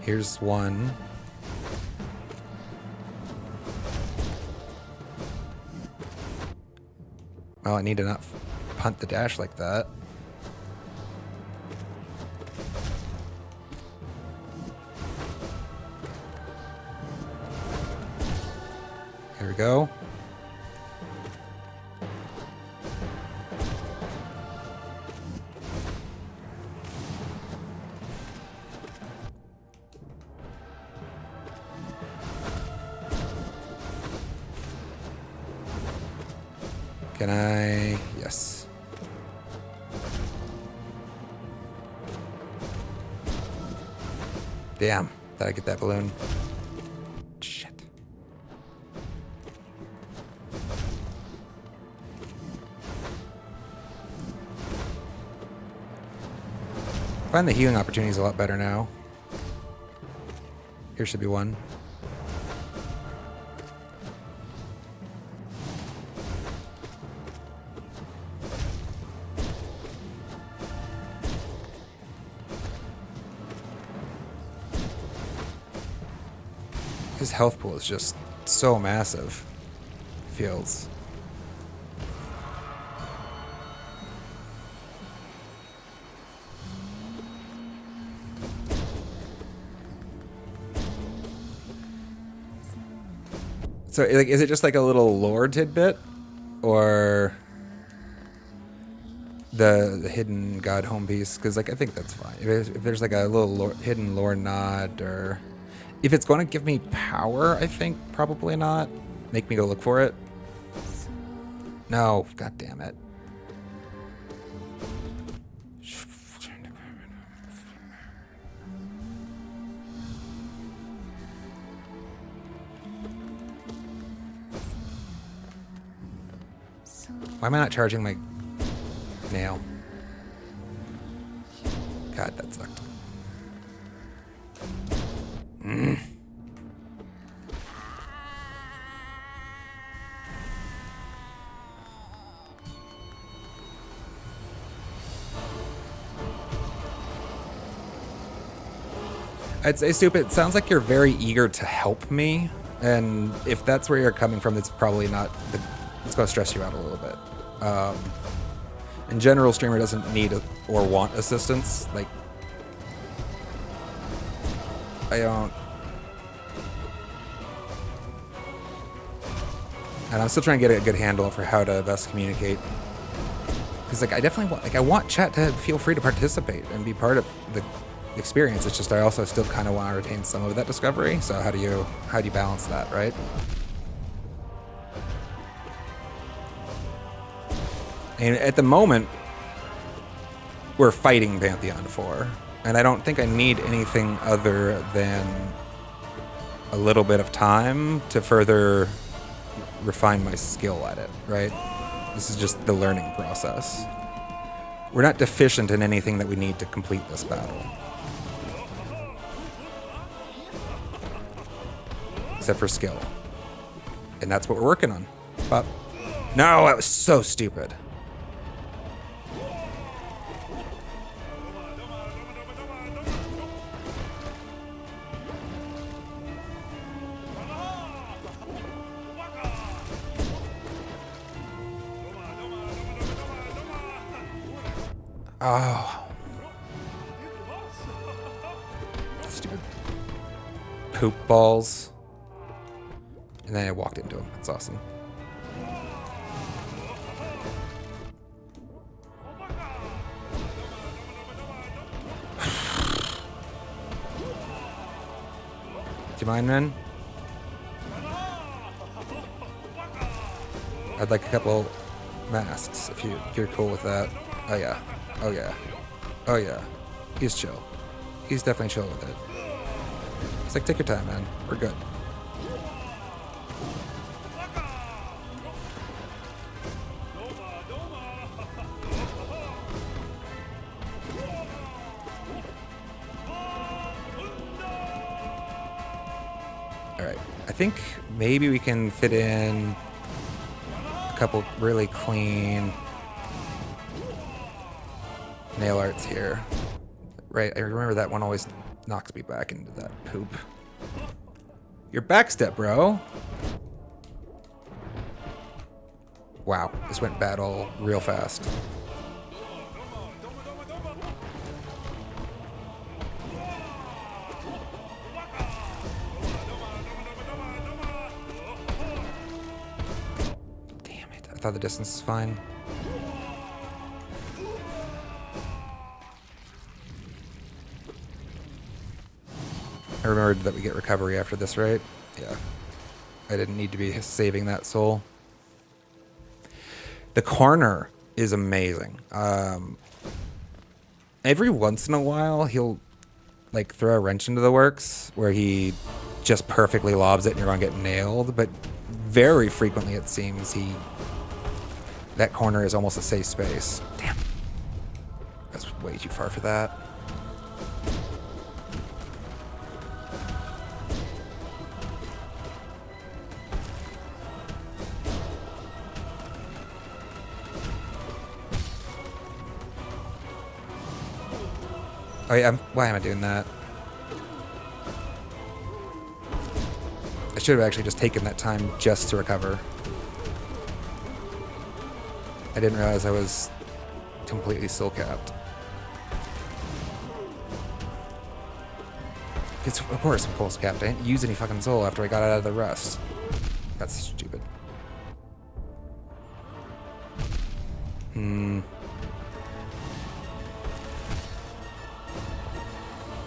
Here's one. Well, I need to not punt the dash like that. Here we go. Can I? Yes. Damn. Did I get that balloon? Shit. I find the healing opportunities a lot better now. Here should be one. His health pool is just so massive. Feels. So, like, is it just like a little lore tidbit, or the hidden Godhome piece? Because, like, I think that's fine. If there's like a little hidden lore nod, or if it's going to give me power, I think probably not. Make me go look for it. No, god damn it. Why am I not charging my nail? God, that sucked. I'd say, stupid. It sounds like you're very eager to help me, and if that's where you're coming from, it's probably not. It's going to stress you out a little bit. In general, streamer doesn't need or want assistance. Like, I don't. And I'm still trying to get a good handle for how to best communicate. Because, like, I definitely want, like, I want chat to feel free to participate and be part of the experience. It's just I also still kind of want to retain some of that discovery. So how do you balance that, right? And at the moment, we're fighting Pantheon 4, and I don't think I need anything other than a little bit of time to further refine my skill at it, right? This is just the learning process. We're not deficient in anything that we need to complete this battle. Except for skill. And that's what we're working on. But no, that was so stupid. Oh. Stupid poop balls. And then I walked into him. That's awesome. Do you mind, man? I'd like a couple masks if you're cool with that. Oh yeah. Oh yeah. Oh yeah. He's chill. He's definitely chill with it. It's like, take your time, man. We're good. Alright. I think maybe we can fit in a couple really clean nail arts here. Right, I remember that one always knocks me back into that poop. Your backstep, bro. Wow, this went battle real fast. Damn it, I thought the distance was fine. I remembered that we get recovery after this, right? Yeah. I didn't need to be saving that soul. The corner is amazing. Every once in a while, he'll like throw a wrench into the works where he just perfectly lobs it and you're gonna get nailed. But very frequently, it seems, that corner is almost a safe space. Damn. That's way too far for that. Oh yeah, why am I doing that? I should have actually just taken that time just to recover. I didn't realize I was completely soul capped. It's, of course I'm soul capped. I didn't use any fucking soul after I got out of the rust. That's stupid.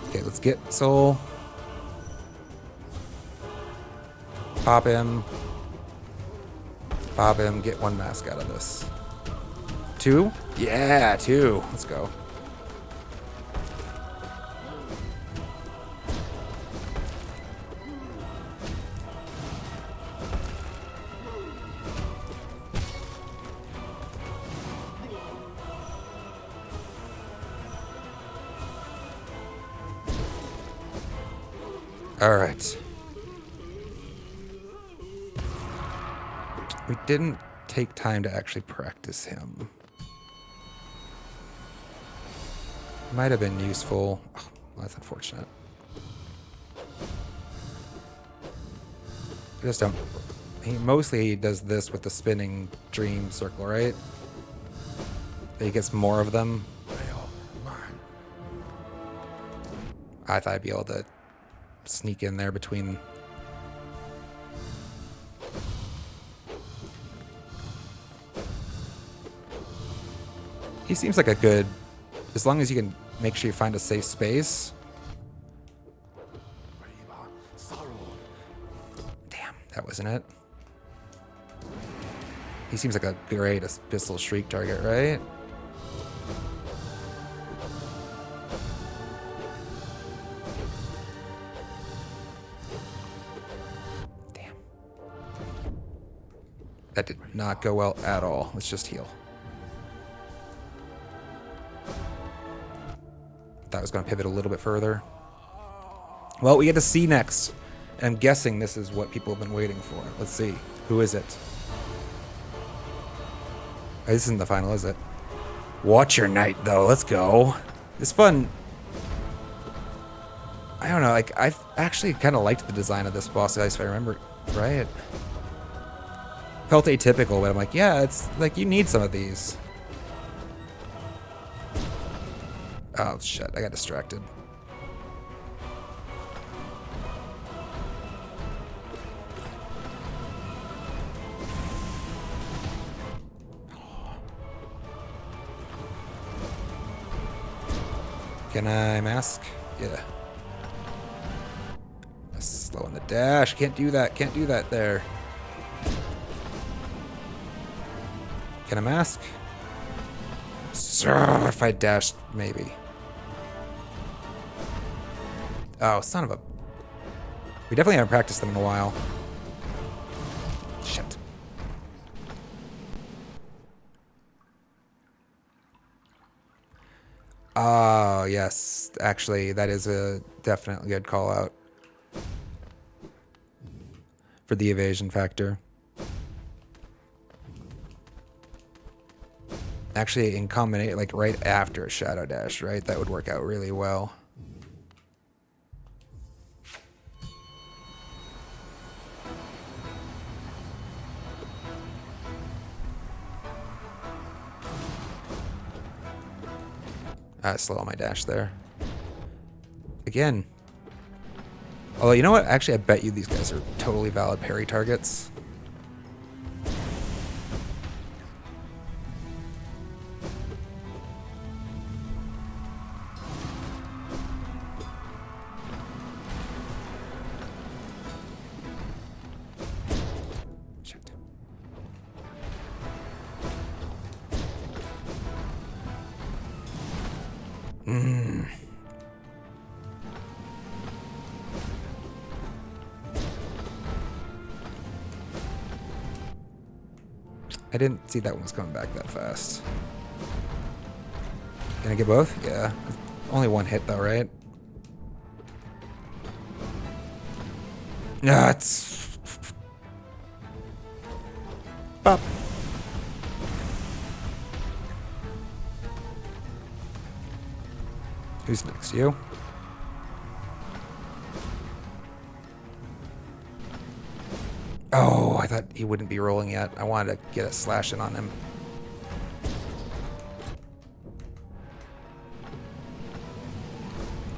Okay, let's get soul. Pop him. Bob him, get one mask out of this. 2? Yeah, 2. Let's go. All right. We didn't take time to actually practice him. Might have been useful. Oh, well, that's unfortunate. I just don't. Mostly he does this with the spinning dream circle, right? He gets more of them. I thought I'd be able to sneak in there between. He seems like a good, as long as you can make sure you find a safe space. Damn, that wasn't it. He seems like a great pistol shriek target, right? Damn. That did not go well at all. Let's just heal. Thought I was going to pivot a little bit further. Well, we get to see next. And I'm guessing this is what people have been waiting for. Let's see. Who is it? Oh, this isn't the final, is it? Watch your night, though. Let's go. It's fun. I don't know. Like, I actually kind of liked the design of this boss, guys, if I remember right. Felt atypical, but I'm like, yeah, it's like you need some of these. Oh, shit. I got distracted. Can I mask? Yeah. Slowing the dash. Can't do that. Can't do that there. Can I mask? Sir, if I dashed, maybe. Oh, son of a... We definitely haven't practiced them in a while. Shit. Oh, yes. Actually, that is a definitely good call out for the evasion factor. Actually, in combination, like right after a shadow dash, right? That would work out really well. Slow on my dash there. Again. Although, you know what? Actually, I bet you these guys are totally valid parry targets. I didn't see that one was coming back that fast. Can I get both? Yeah. Only one hit though, right? Nah, it's... Bop. Who's next? You? Oh, I thought he wouldn't be rolling yet. I wanted to get a slash in on him.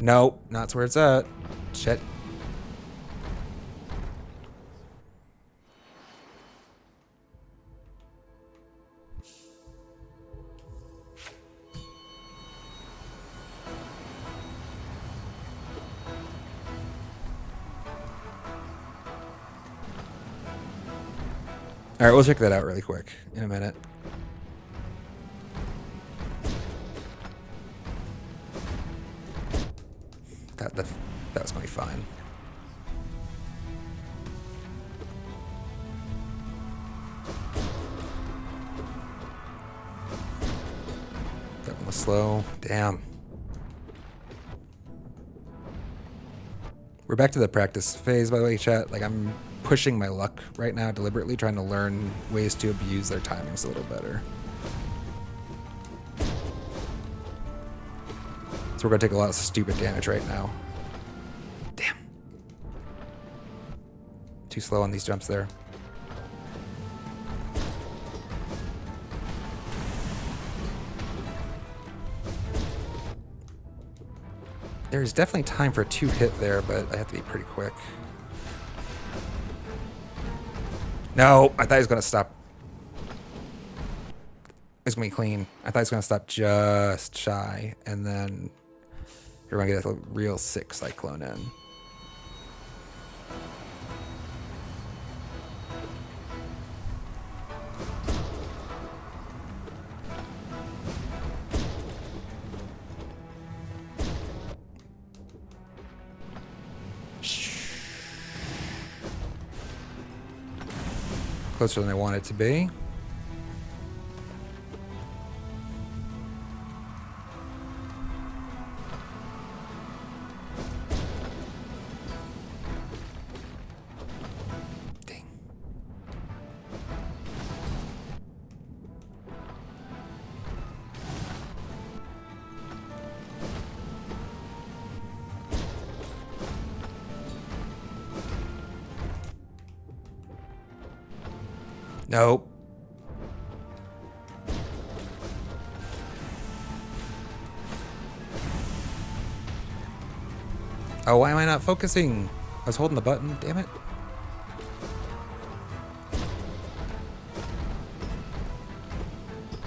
Nope, not where it's at. Shit. All right, we'll check that out really quick in a minute. That was gonna be fine. That one was slow. Damn. We're back to the practice phase, by the way, chat. Like, I'm pushing my luck right now, deliberately trying to learn ways to abuse their timings a little better. So we're gonna take a lot of stupid damage right now. Damn. Too slow on these jumps there. There's definitely time for a 2-hit there, but I have to be pretty quick. No, I thought he was going to stop. It's going to be clean. I thought he was going to stop just shy, and then you're going to get a real sick cyclone in. Closer than I want it to be. Dang. Nope. Oh, why am I not focusing? I was holding the button, damn it.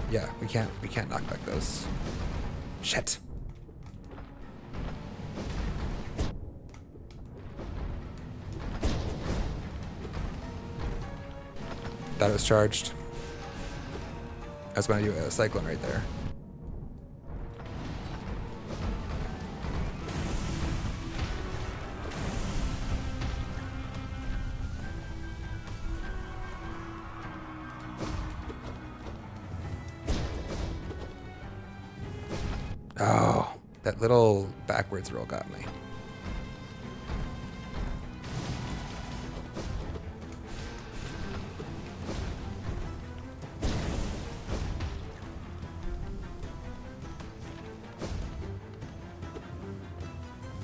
Yeah, we can't knock back those. Shit. Thought it was charged. I was going to do a cyclone right there. Oh, that little backwards roll got me.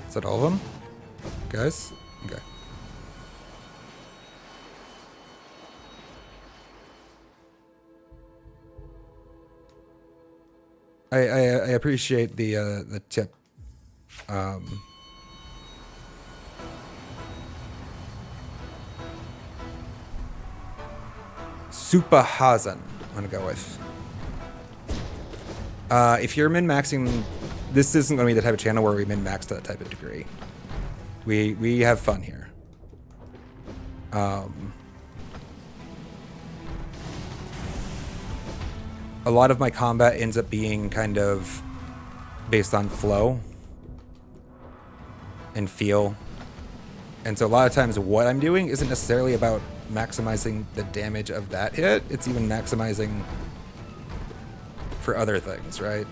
Is that all of them? Guys? Okay. I appreciate the tip. Superhazen, I'm gonna go with. If you're min-maxing, this isn't gonna be the type of channel where we min-max to that type of degree. We have fun here. A lot of my combat ends up being kind of based on flow and feel. And so a lot of times what I'm doing isn't necessarily about maximizing the damage of that hit. It's even maximizing for other things, right?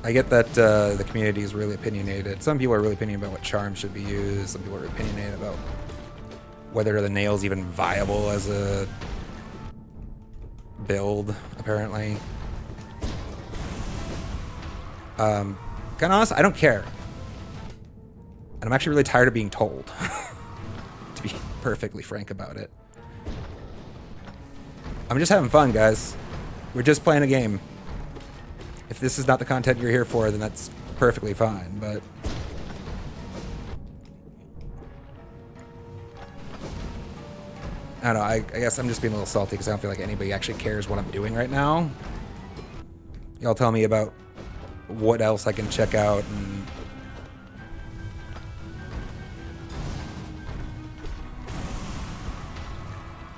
I get that the community is really opinionated. Some people are really opinionated about what charms should be used. Some people are opinionated about whether the nail's even viable as a build, apparently. Kind of honest, I don't care. And I'm actually really tired of being told, to be perfectly frank about it. I'm just having fun, guys. We're just playing a game. If this is not the content you're here for, then that's perfectly fine, but... I don't know, I guess I'm just being a little salty because I don't feel like anybody actually cares what I'm doing right now. Y'all tell me about what else I can check out and...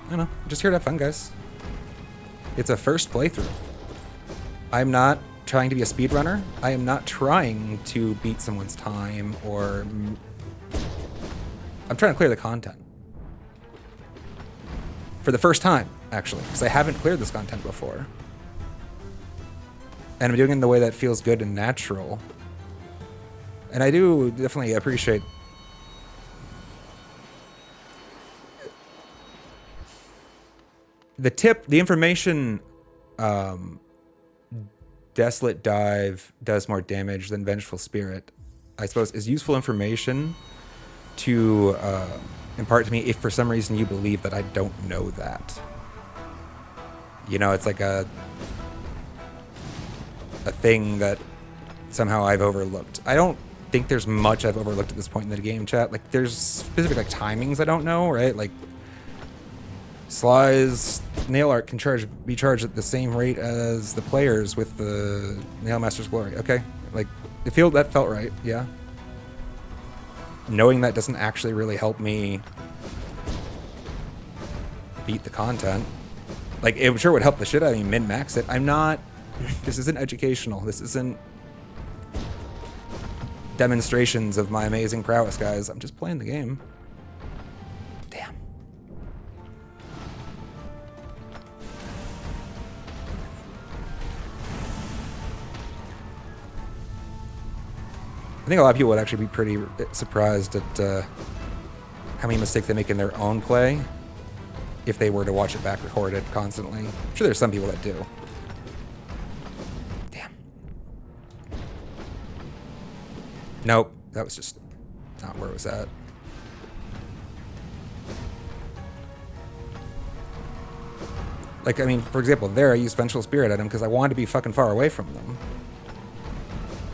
I don't know. I'm just here to have fun, guys. It's a first playthrough. I'm not trying to be a speedrunner. I am not trying to beat someone's time or... I'm trying to clear the content. For the first time, actually, because I haven't cleared this content before. And I'm doing it in the way that feels good and natural. And I do definitely appreciate the information. Desolate Dive does more damage than Vengeful Spirit, I suppose, is useful information to impart to me if for some reason you believe that I don't know that. You know, it's like a thing that somehow I've overlooked. I don't think there's much I've overlooked at this point in the game, chat. Like, there's specific like timings I don't know, right? Like, Sly's nail art can be charged at the same rate as the players with the Nail Master's Glory. Okay, like that felt right, yeah. Knowing that doesn't actually really help me beat the content. Like, it sure would help the shit out of me min-max it. I'm not... This isn't educational. This isn't demonstrations of my amazing prowess, guys. I'm just playing the game. Damn. I think a lot of people would actually be pretty surprised at how many mistakes they make in their own play if they were to watch it back recorded constantly. I'm sure there's some people that do. Damn. Nope, that was just not where it was at. Like, I mean, for example, there I used Vengeful Spirit at him because I wanted to be fucking far away from them.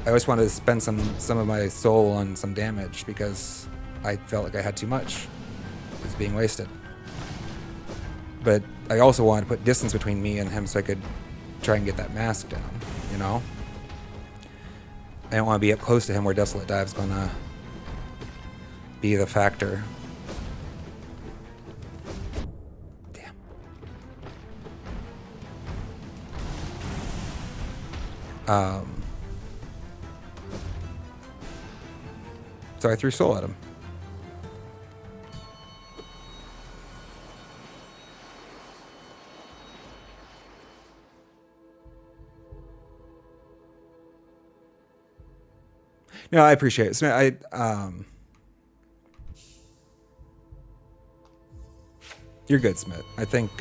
I always wanted to spend some of my soul on some damage because I felt like I had too much. It was being wasted. But I also wanted to put distance between me and him so I could try and get that mask down, you know? I don't want to be up close to him where Desolate Dive's gonna be the factor. Damn. So I threw soul at him. No, I appreciate it. So you're good, Smith. I think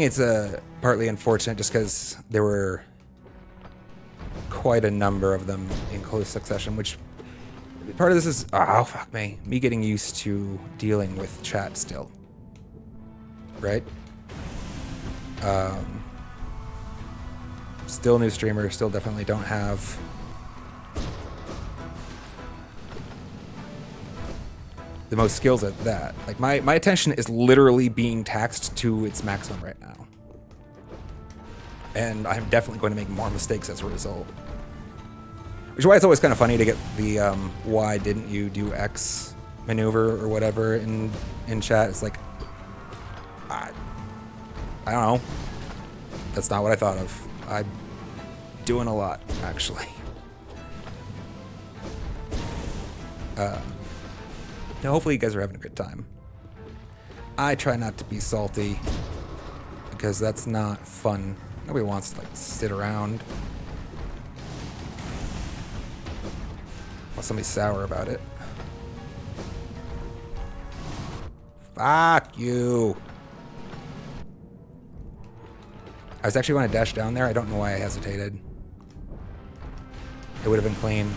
it's partly unfortunate just because there were quite a number of them in close succession, which part of this is, oh, fuck me getting used to dealing with chat still. Right? Still new streamer, still definitely don't have the most skills at that. Like, my attention is literally being taxed to its maximum right now. And I'm definitely going to make more mistakes as a result. Which is why it's always kind of funny to get the why didn't you do X maneuver or whatever in chat. It's like, I don't know. That's not what I thought of. I'm doing a lot, actually. Now, hopefully you guys are having a good time. I try not to be salty because that's not fun. Nobody wants to like sit around while somebody's sour about it. Fuck you. I was actually going to dash down there. I don't know why I hesitated. It would have been clean.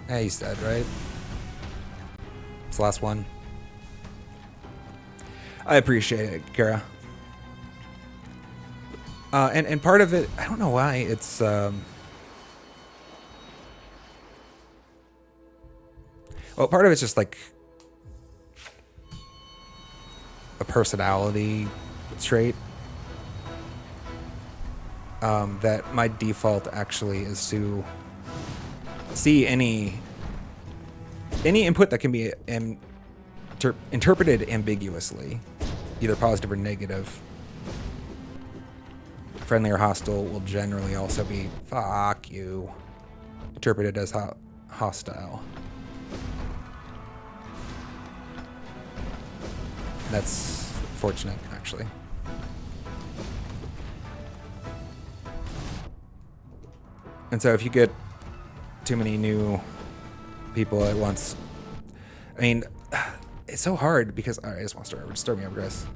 Hey, he's dead, right? It's the last one. I appreciate it, Kara. And part of it, I don't know why, it's... well, part of it's just like a personality trait. That my default actually is to see any input that can be interpreted ambiguously, either positive or negative. Friendly or hostile will generally also be fuck you, interpreted as hostile. That's fortunate, actually. And so if you get too many new people at once, I mean, it's so hard because all right, I just want to start over. Just start me over, guys.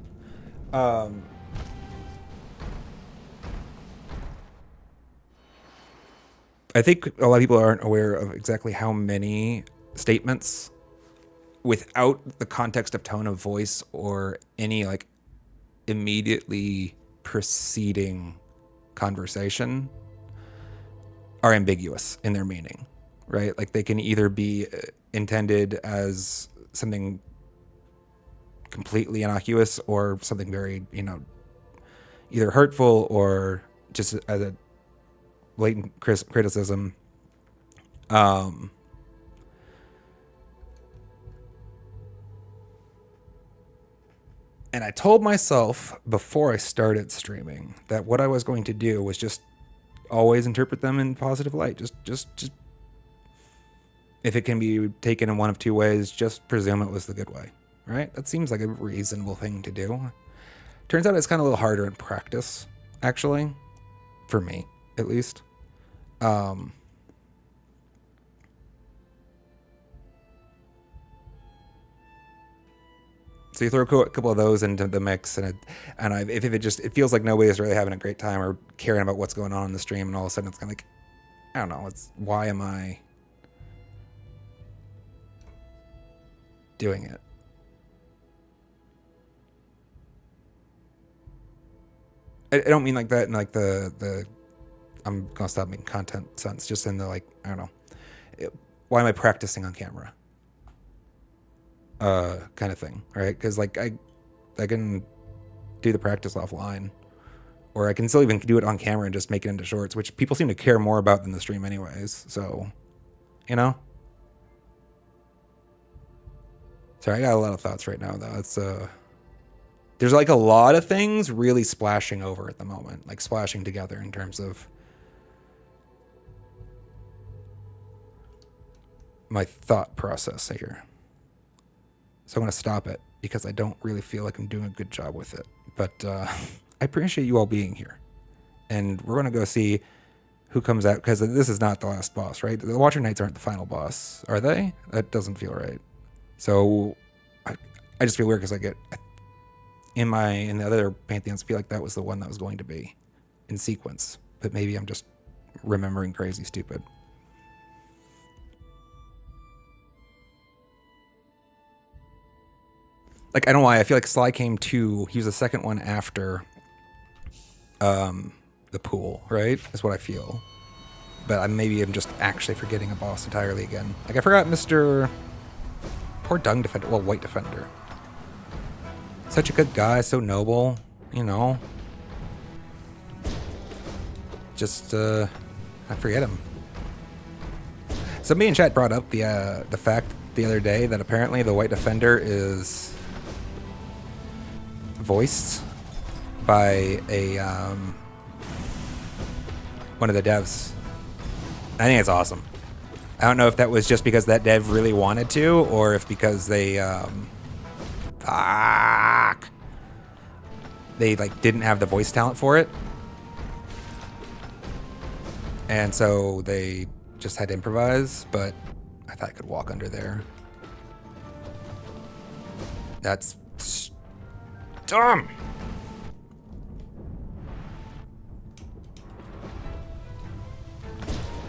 I think a lot of people aren't aware of exactly how many statements without the context of tone of voice or any like immediately preceding conversation are ambiguous in their meaning, right? Like they can either be intended as something completely innocuous or something very, either hurtful or just as a blatant criticism. And I told myself before I started streaming that what I was going to do was just always interpret them in positive light. Just if it can be taken in one of two ways, just presume it was the good way, right? That seems like a reasonable thing to do. Turns out it's kind of a little harder in practice, actually, for me, at least. So you throw a couple of those into the mix, and if it feels like nobody's really having a great time or caring about what's going on in the stream, and all of a sudden it's kind of like, I don't know, why am I doing it? I don't mean like that in like the I'm gonna stop making content sense, just in the like, I don't know, why am I practicing on camera? Kind of thing, right? Because like I can do the practice offline, or I can still even do it on camera and just make it into shorts, which people seem to care more about than the stream anyways. So, sorry, I got a lot of thoughts right now though. It's there's like a lot of things really splashing over at the moment, like splashing together in terms of my thought process here. So I'm going to stop it because I don't really feel like I'm doing a good job with it. But I appreciate you all being here. And we're going to go see who comes out, because this is not the last boss, right? The Watcher Knights aren't the final boss, are they? That doesn't feel right. So I just feel weird because I get in the other Pantheons, I feel like that was the one that was going to be in sequence. But maybe I'm just remembering crazy stupid. Like, I don't know why. I feel like Sly came he was the second one after the pool, right? Is what I feel. But maybe I'm just actually forgetting a boss entirely again. Like, I forgot Mr. Poor Dung Defender. Well, White Defender. Such a good guy, so noble, Just, I forget him. Somebody in chat brought up the fact the other day that apparently the White Defender is voiced by one of the devs. I think it's awesome. I don't know if that was just because that dev really wanted to, or if because they like didn't have the voice talent for it, and so they just had to improvise. But I thought I could walk under there. That's dumb.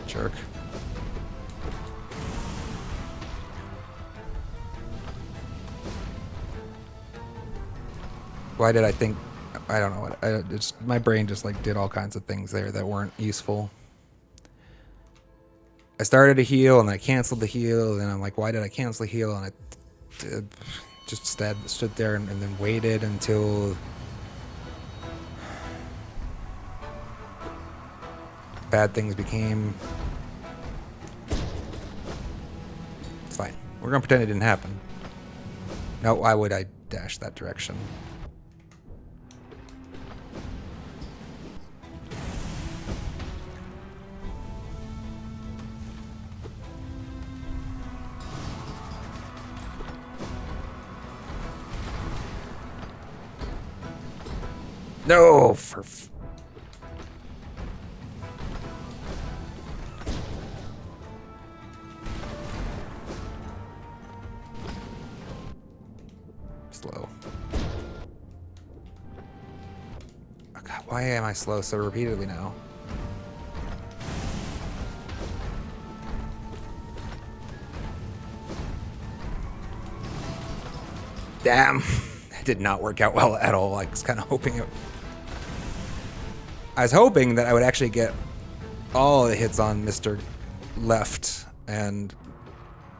Jerk. Why did I think? I don't know what. My brain just like did all kinds of things there that weren't useful. I started to heal and I canceled the heal, and I'm like, why did I cancel the heal? And I just stood there and then waited until bad things became. It's fine. We're gonna pretend it didn't happen. No, why would I dash that direction? No, for slow. Oh God, why am I slow so repeatedly now? Damn, that did not work out well at all. I was kind of hoping it. I was hoping that I would actually get all the hits on Mr. Left and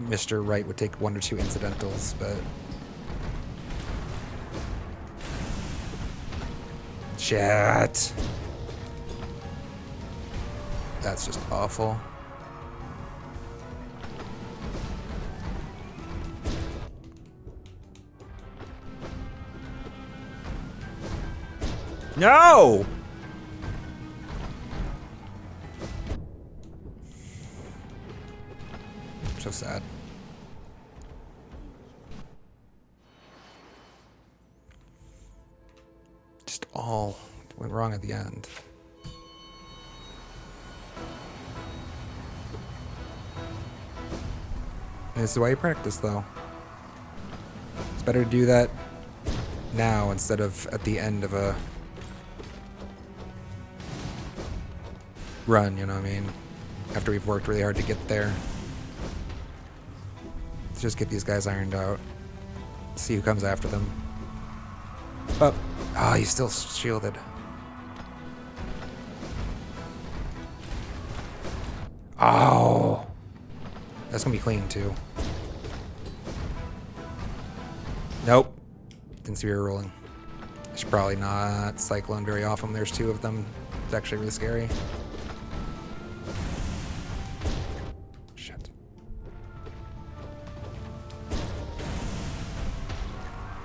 Mr. Right would take 1 or 2 incidentals, but shit. That's just awful. No! So sad. Just all went wrong at the end. And this is why you practice, though. It's better to do that now instead of at the end of a run, you know what I mean? After we've worked really hard to get there. Let's just get these guys ironed out. See who comes after them. Oh, he's still shielded. Oh. That's gonna be clean too. Nope. Didn't see we were rolling. I should probably not cyclone very often. There's 2 of them. It's actually really scary. Shit.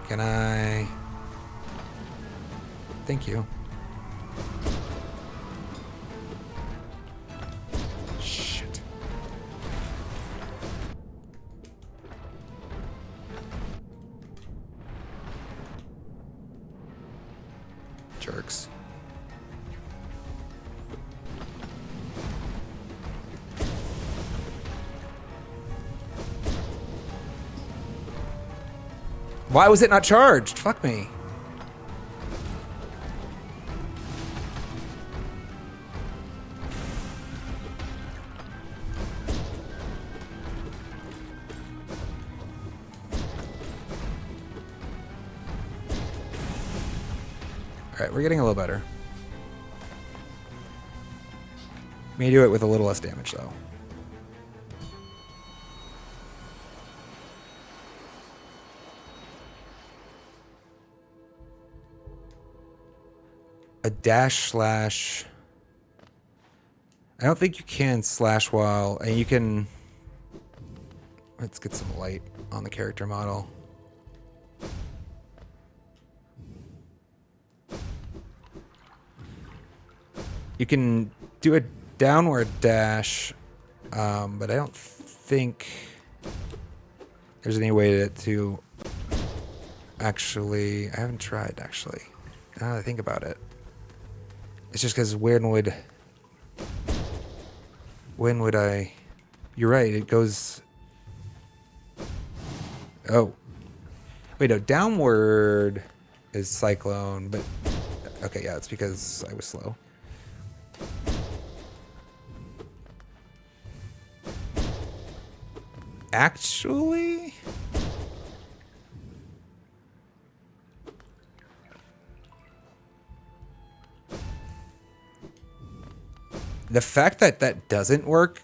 Can I? Thank you. Shit. Jerks. Why was it not charged? Fuck me. Alright, we're getting a little better. May do it with a little less damage, though. A dash slash. I don't think you can slash while, and you can. Let's get some light on the character model. You can do a downward dash, but I don't think there's any way to actually. I haven't tried actually. Now that I think about it. It's just because when would I? You're right. It goes. Oh, wait. No, downward is cyclone, but okay, yeah, it's because I was slow. Actually. The fact that that doesn't work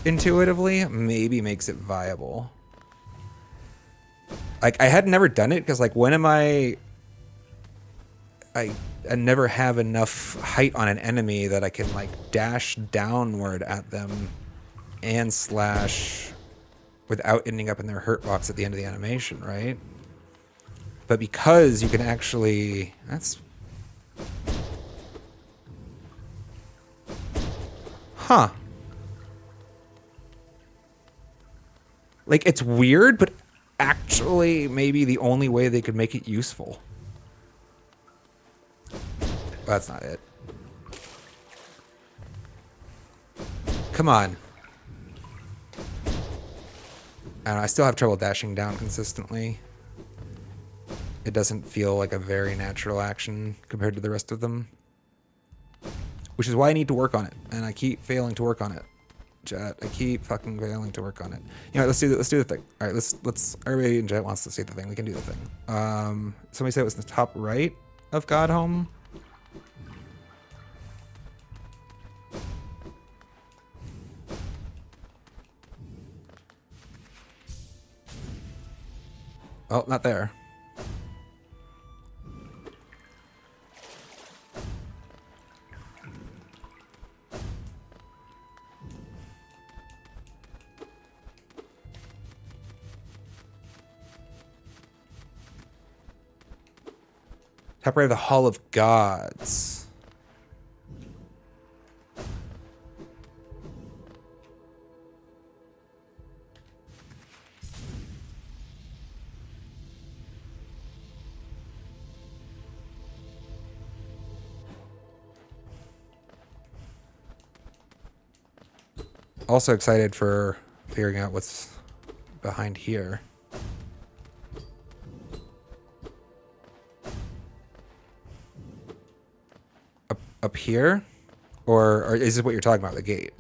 intuitively maybe makes it viable. Like, I had never done it because, like, when am I never have enough height on an enemy that I can like dash downward at them and slash without ending up in their hurt box at the end of the animation, right? But because you can actually... That's... Huh. Like, it's weird, but actually maybe the only way they could make it useful. Well, that's not it. Come on. I don't know, I still have trouble dashing down consistently. It doesn't feel like a very natural action compared to the rest of them. Which is why I need to work on it. And I keep failing to work on it. Chat, I keep fucking failing to work on it. You know, let's do the thing. Alright, let's everybody in chat wants to see the thing. We can do the thing. Somebody said it was the top right of Godhome. Oh, not there. Top right of the Hall of Gods. Also excited for figuring out what's behind here. Up here? Or is this what you're talking about, the gate?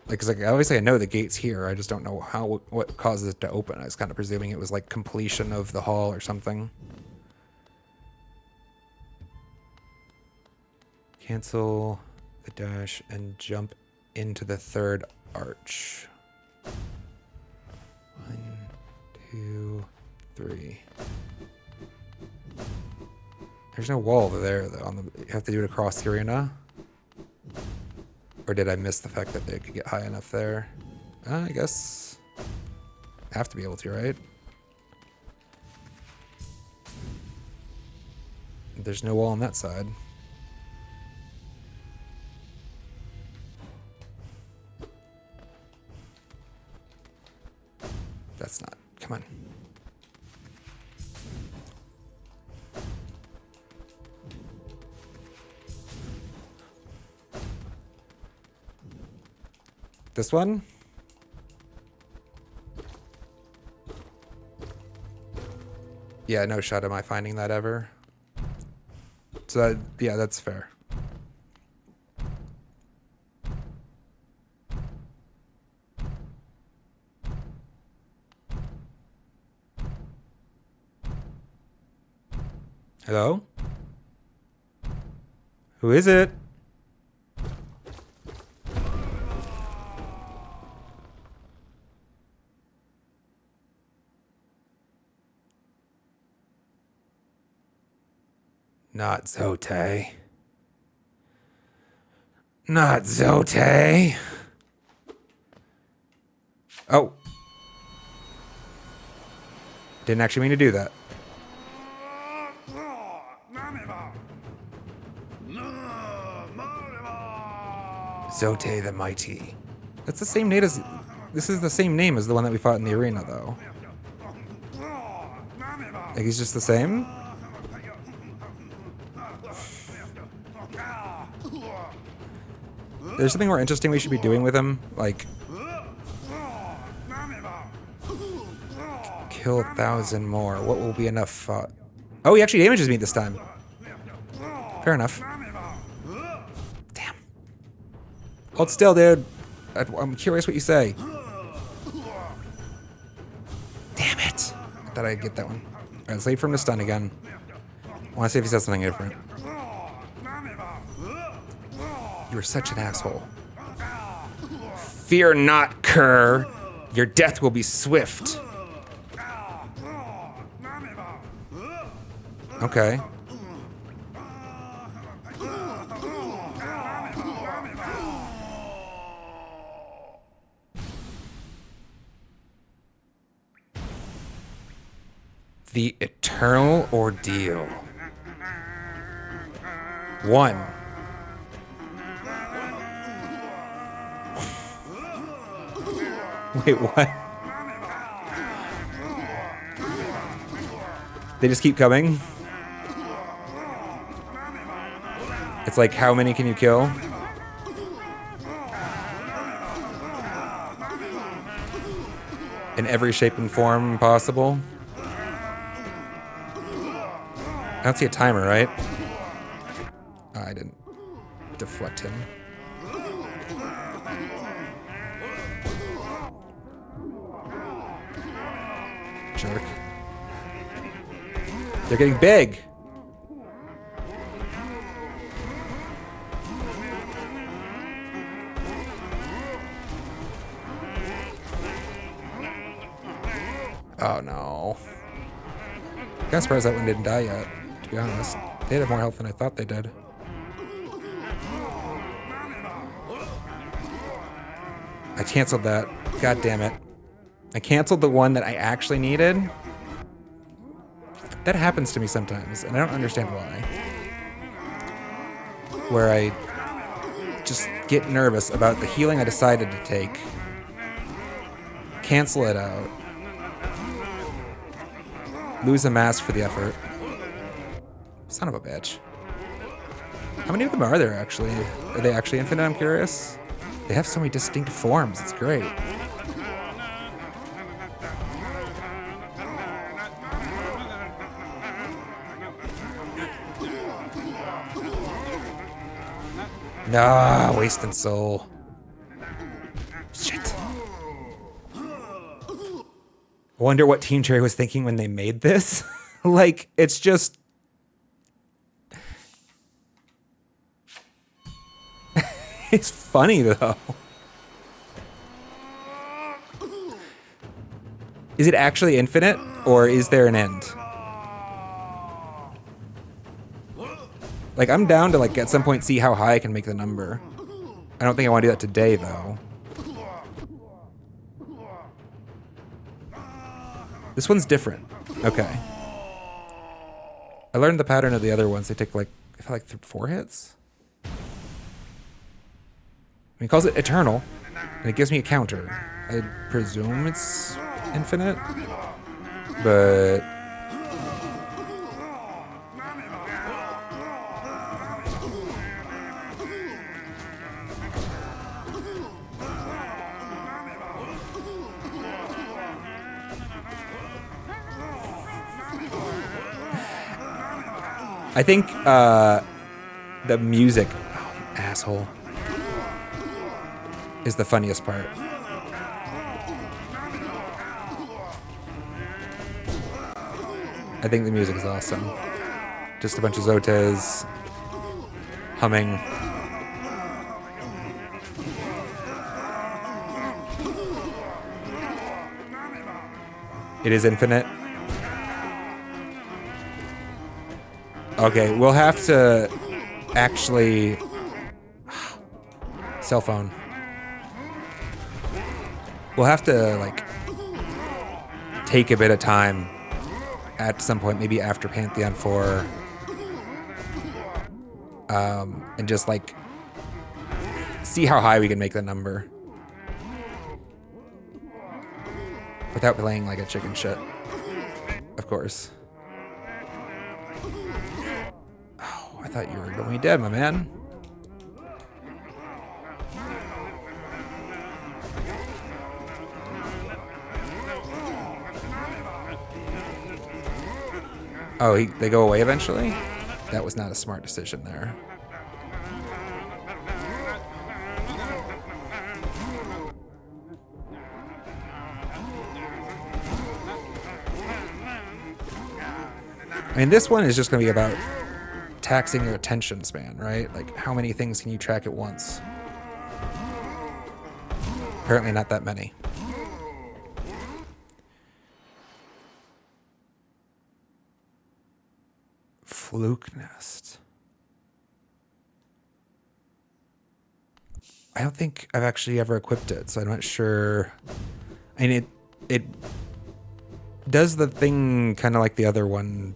Like, cause like, obviously I know the gate's here. I just don't know what causes it to open. I was kind of presuming it was like completion of the hall or something. Cancel the dash and jump into the third arch. 1, 2, 3. There's no wall over there, though. You have to do it across the arena. Or did I miss the fact that they could get high enough there? I guess... I have to be able to, right? There's no wall on that side. That's not... Come on. This one? Yeah, no shot am I finding that ever. So, yeah, that's fair. Hello? Who is it? Not Zote. Not Zote. Oh. Didn't actually mean to do that. Zote the Mighty. That's the same name as... This is the same name as the one that we fought in the arena, though. Like, he's just the same? There's something more interesting we should be doing with him, like... Kill 1,000 more. What will be enough? Oh, he actually damages me this time. Fair enough. Damn. Hold still, dude. I'm curious what you say. Damn it. I thought I'd get that one. Alright, let's wait for him to stun again. I want to see if he says something different. You are such an asshole. Fear not, cur. Your death will be swift. Okay. The eternal ordeal. 1. Wait, what? They just keep coming? It's like, how many can you kill? In every shape and form possible? I don't see a timer, right? Oh, I didn't deflect him. Jerk. They're getting big! Oh no. Kind of surprised that one didn't die yet, to be honest. They had more health than I thought they did. I canceled that. God damn it. I canceled the one that I actually needed. That happens to me sometimes, and I don't understand why. Where I just get nervous about the healing I decided to take. Cancel it out. Lose a mask for the effort. Son of a bitch. How many of them are there, actually? Are they actually infinite? I'm curious. They have so many distinct forms. It's great. Nah, wasting soul. Shit. I wonder what Team Cherry was thinking when they made this. Like, it's just... It's funny, though. Is it actually infinite, or is there an end? Like, I'm down to, like, at some point see how high I can make the number. I don't think I want to do that today, though. This one's different. Okay. I learned the pattern of the other ones. They take, like, I feel like 4 hits? I mean, he calls it eternal, and it gives me a counter. I presume it's infinite, but... I think the music, oh, asshole, is the funniest part. I think the music is awesome. Just a bunch of Zotes humming. It is infinite. Okay, we'll have to actually... Cell phone. We'll have to, like, take a bit of time at some point, maybe after Pantheon 4, and just, like, see how high we can make the number. Without playing like a chicken shit. Of course. Oh, I thought you were going to be dead, my man. Oh, they go away eventually? That was not a smart decision there. I mean, this one is just going to be about taxing your attention span, right? Like, how many things can you track at once? Apparently not that many. Fluke Nest. I don't think I've actually ever equipped it, so I'm not sure. I mean, it does the thing kind of like the other one.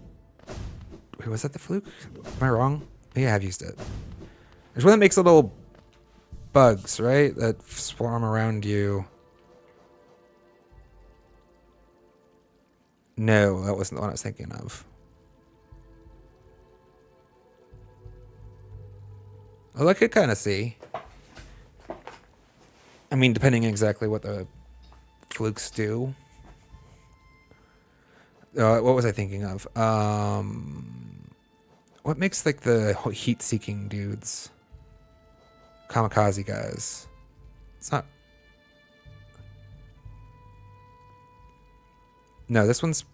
Wait, was that the fluke? Am I wrong? Yeah, I've used it. There's one that makes little bugs, right? That swarm around you. No, that wasn't the one I was thinking of. Well, I could kind of see. I mean, depending exactly what the flukes do. What was I thinking of? What makes like the heat-seeking dudes? Kamikaze guys. It's not. No, this one's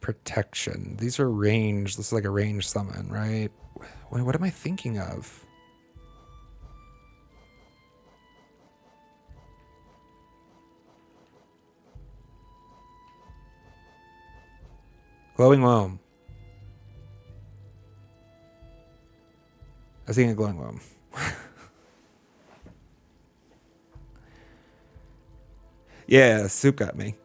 protection. These are range. This is like a range summon, right? Wait, what am I thinking of? Glowing Loam. I was thinking of Glowing Loam. Yeah, Soup got me.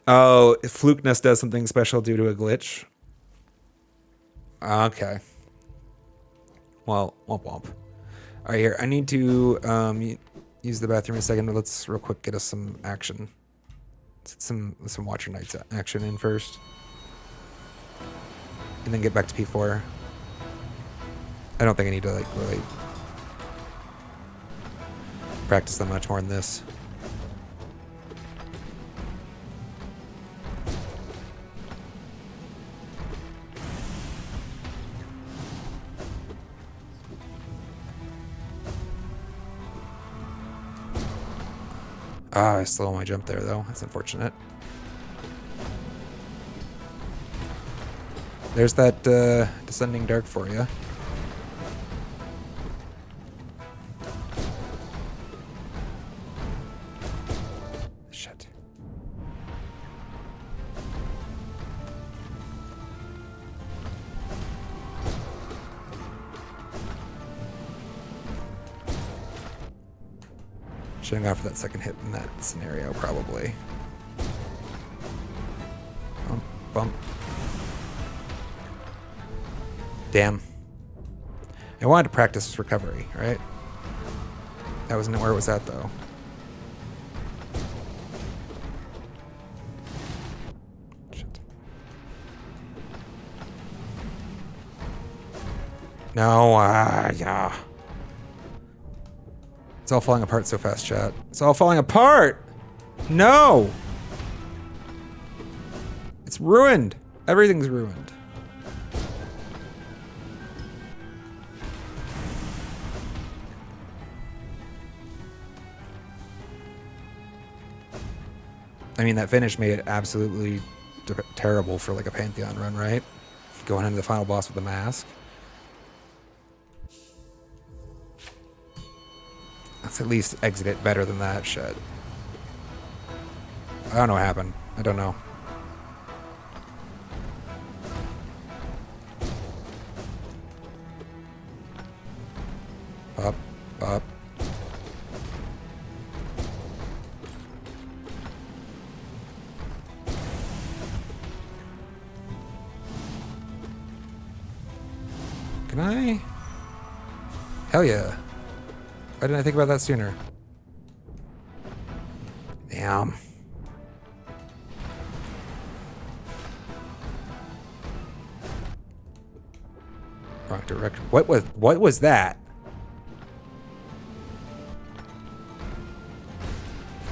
Oh, if Flukeness does something special due to a glitch. Okay. Well, womp womp. All right, here. I need to use the bathroom in a second, but let's real quick get us some action. Let's get some Watcher Knights action in first. And then get back to P4. I don't think I need to, like, really practice that much more than this. Ah, I slow my jump there, though. That's unfortunate. There's that Descending Dark for you. Shit. Should have gone for that second hit in that scenario, probably. Bump, bump. Damn. I wanted to practice recovery, right? That wasn't where it was at, though. Shit. No, yeah. It's all falling apart so fast, chat. It's all falling apart! No! It's ruined. Everything's ruined. I mean, that finish made it absolutely terrible for like a Pantheon run, right? Going into the final boss with the mask. Let's at least exit it better than that shit. I don't know what happened. I don't know. Up, up. Can I? Hell yeah. Why didn't I think about that sooner? Damn. Wrong direction. What was that?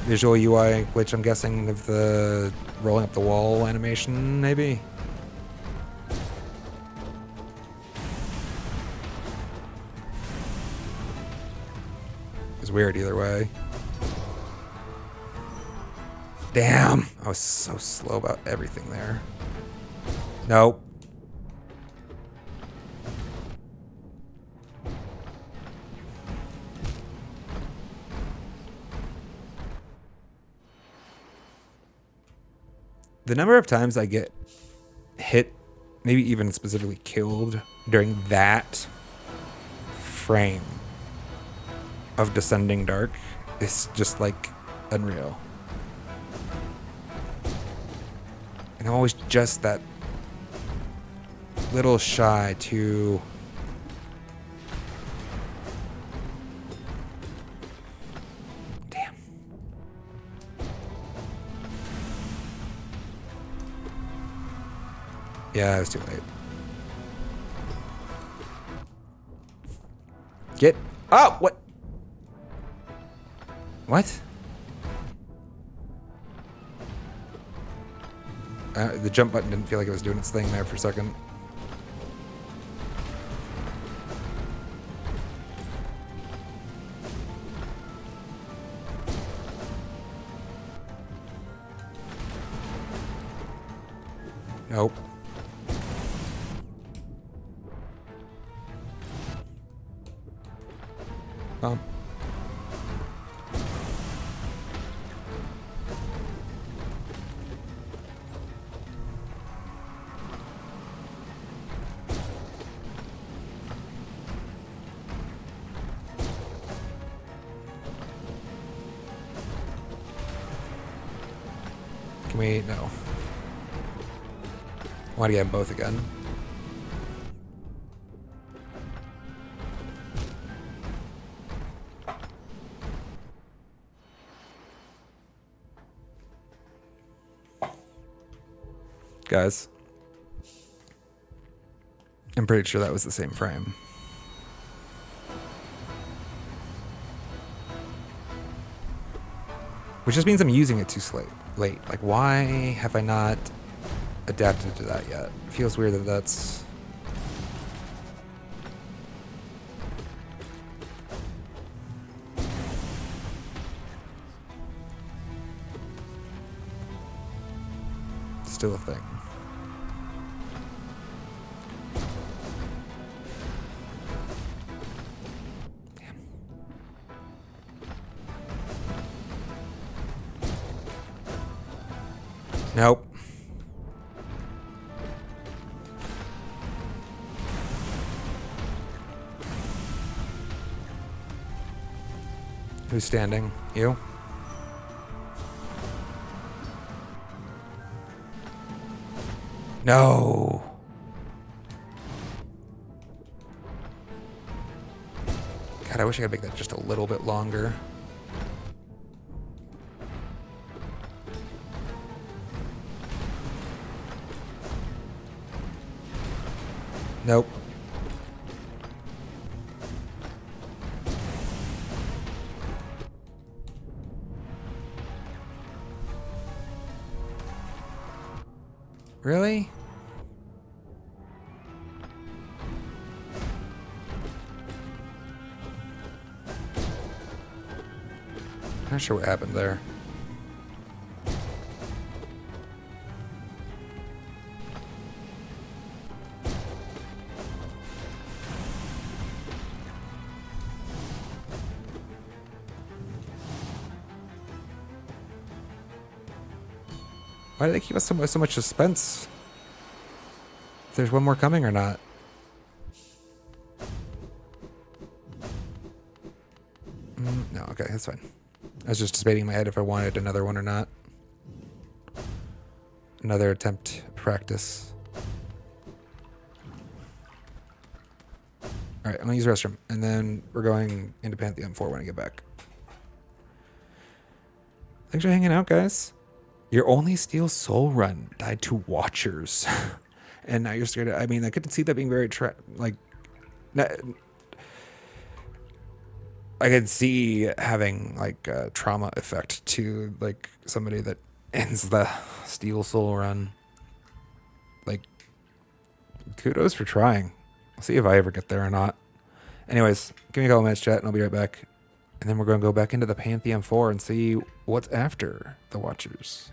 Visual UI glitch, I'm guessing, of the rolling up the wall animation, maybe? It's weird either way. Damn! I was so slow about everything there. Nope. The number of times I get hit, maybe even specifically killed, during that frame of Descending Dark is just like unreal. And I'm always just that little shy to... Damn. Yeah, it was too late. Get... Oh, what? What? The jump button didn't feel like it was doing its thing there for a second. Nope. Bump. Can we? No. I want to get them both again. Guys, I'm pretty sure that was the same frame. Which just means I'm using it too late. Like, why have I not adapted to that yet? It feels weird that that's... still a thing. Damn. Nope. Who's standing? You? No. God, I wish I could make that just a little bit longer. Nope. Really? Not sure what happened there. Why do they keep us so much suspense? If there's one more coming or not. No, okay, that's fine. I was just debating in my head if I wanted another one or not. Another attempt practice. Alright, I'm gonna use the restroom. And then we're going into Pantheon 4 when I get back. Thanks for hanging out, guys. Your only Steel Soul run died to Watchers. And now you're scared of, I mean, I could see that being very, I could see having, like, a trauma effect to, like, somebody that ends the Steel Soul run. Like, kudos for trying. I'll see if I ever get there or not. Anyways, give me a couple minutes, chat, and I'll be right back. And then we're going to go back into the Pantheon 4 and see what's after the Watchers.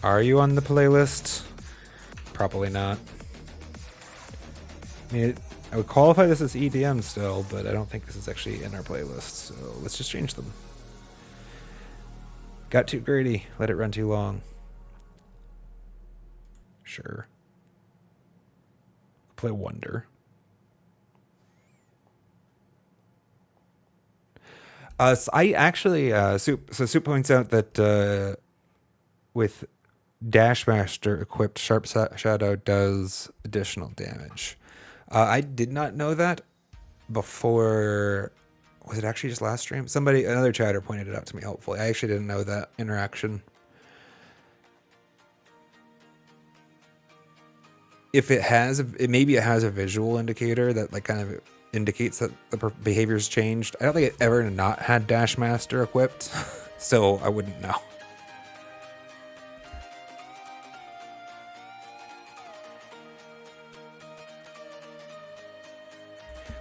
Are you on the playlist? Probably not. I mean, I would qualify this as EDM still, but I don't think this is actually in our playlist, so let's just change them. Got too greedy. Let it run too long. Sure. Play Wonder. So I actually, Soup points out that with Dashmaster equipped, Sharp Shadow does additional damage. I did not know that before. Was it actually just last stream? Another chatter pointed it out to me, hopefully. I actually didn't know that interaction. If it has, maybe it has a visual indicator that like kind of indicates that the behavior's changed. I don't think it ever not had Dashmaster equipped, so I wouldn't know.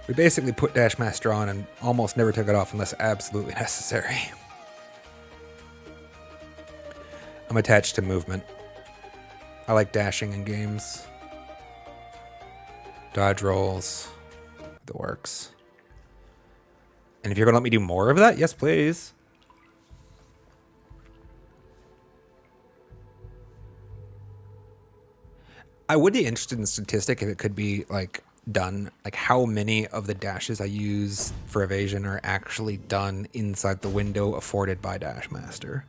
We basically put Dashmaster on and almost never took it off unless absolutely necessary. I'm attached to movement. I like dashing in games. Dodge rolls. The works. And if you're going to let me do more of that, yes, please. I would be interested in statistic if it could be like done, like how many of the dashes I use for evasion are actually done inside the window afforded by Dashmaster.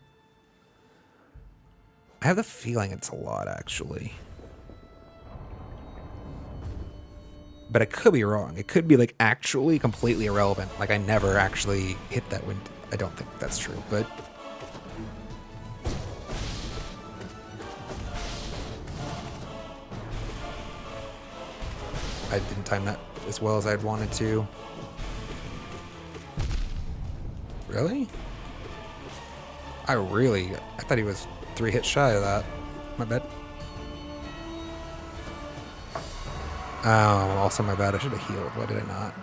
I have the feeling it's a lot, actually. But I could be wrong. It could be like actually completely irrelevant. Like I never actually hit that window. I don't think that's true, but I didn't time that as well as I'd wanted to. Really? I thought he was 3 hits shy of that. My bad. Oh, also my bad. I should have healed. Why did I not?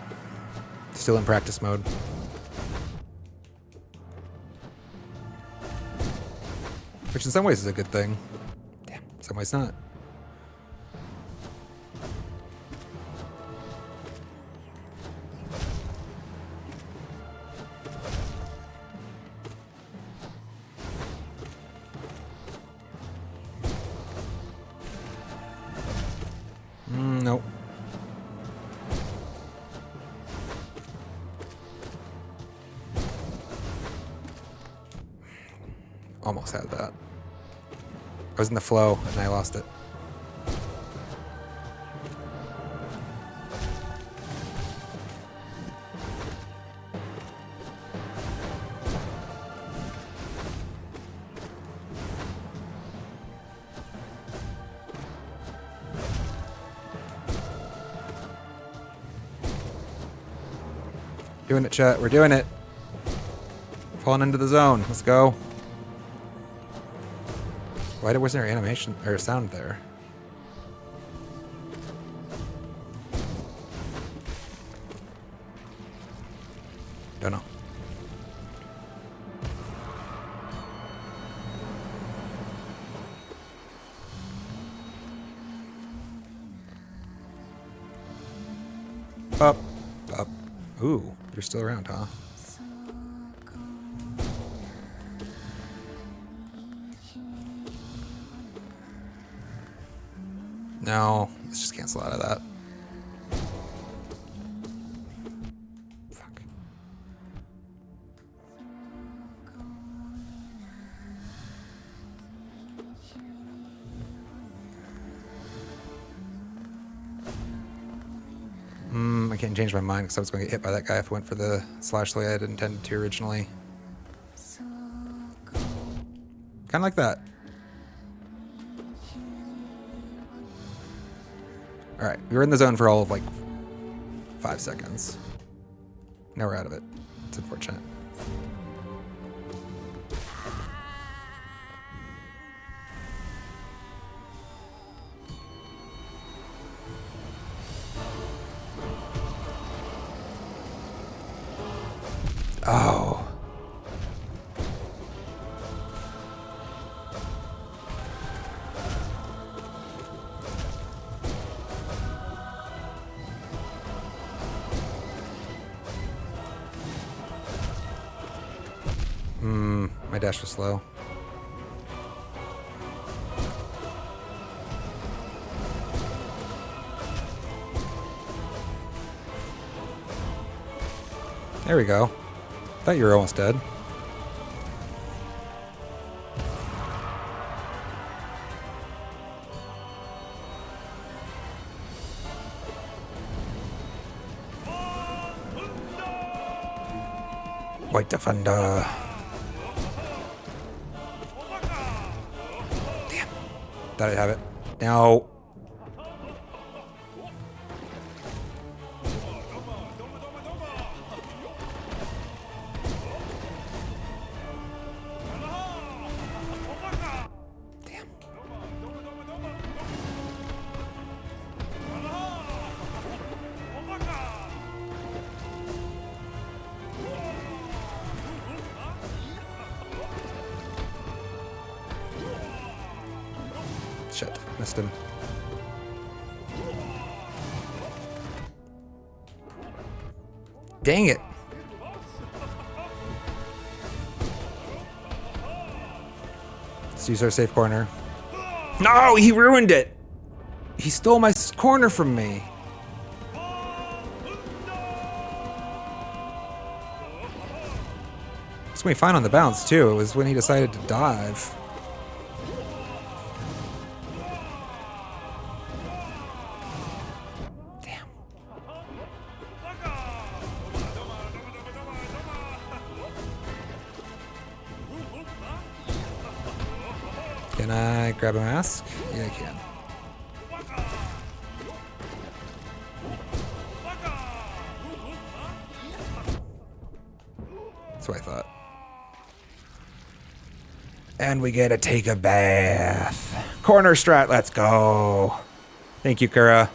Still in practice mode. Which in some ways is a good thing. Damn, in some ways not. Nope. Almost had that. I was in the flow and I lost it. Doing it, chat. We're doing it. Falling into the zone. Let's go. Why wasn't there animation or sound there? Don't know. Up. Up. Ooh, you're still around, huh? No, let's just cancel out of that. Fuck. I can't change my mind because I was going to get hit by that guy if I went for the slash the way I had intended to originally. Kind of like that. Alright, we were in the zone for all of like 5 seconds. Now we're out of it. It's unfortunate. Oh. dash was slow. There we go. Thought you were almost dead. White defender. Damn. Thought I'd have it. No. Shit, missed him. Dang it. Let's use our safe corner. No, he ruined it. He stole my corner from me. It's gonna be fine on the bounce too. It was when he decided to dive. Can I grab a mask? Yeah, I can. That's what I thought. And we get to take a bath. Corner strat, let's go. Thank you, Kura.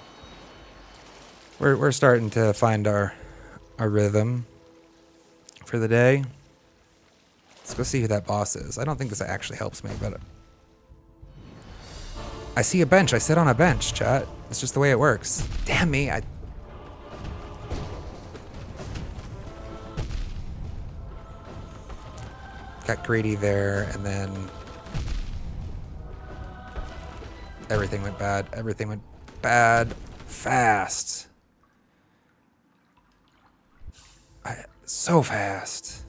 We're starting to find our rhythm for the day. Let's go see who that boss is. I don't think this actually helps me, but I see a bench. I sit on a bench, chat. It's just the way it works. Damn me. Got greedy there, and then everything went bad. Everything went bad fast. So fast.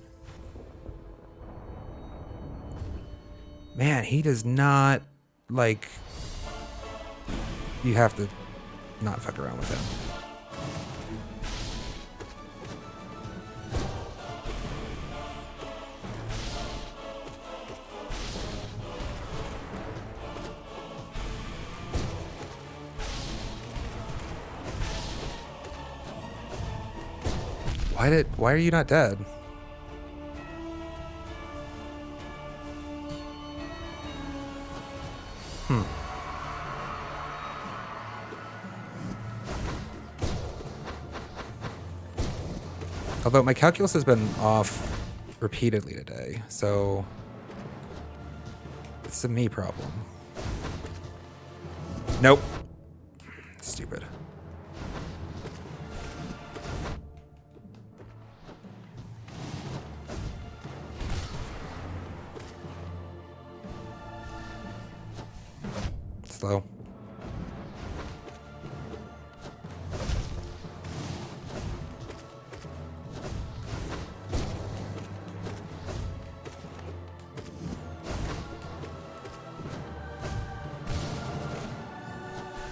Man, he does not, like... You have to not fuck around with him. Why are you not dead? Although my calculus has been off repeatedly today, so it's a me problem. Nope. Stupid. Slow.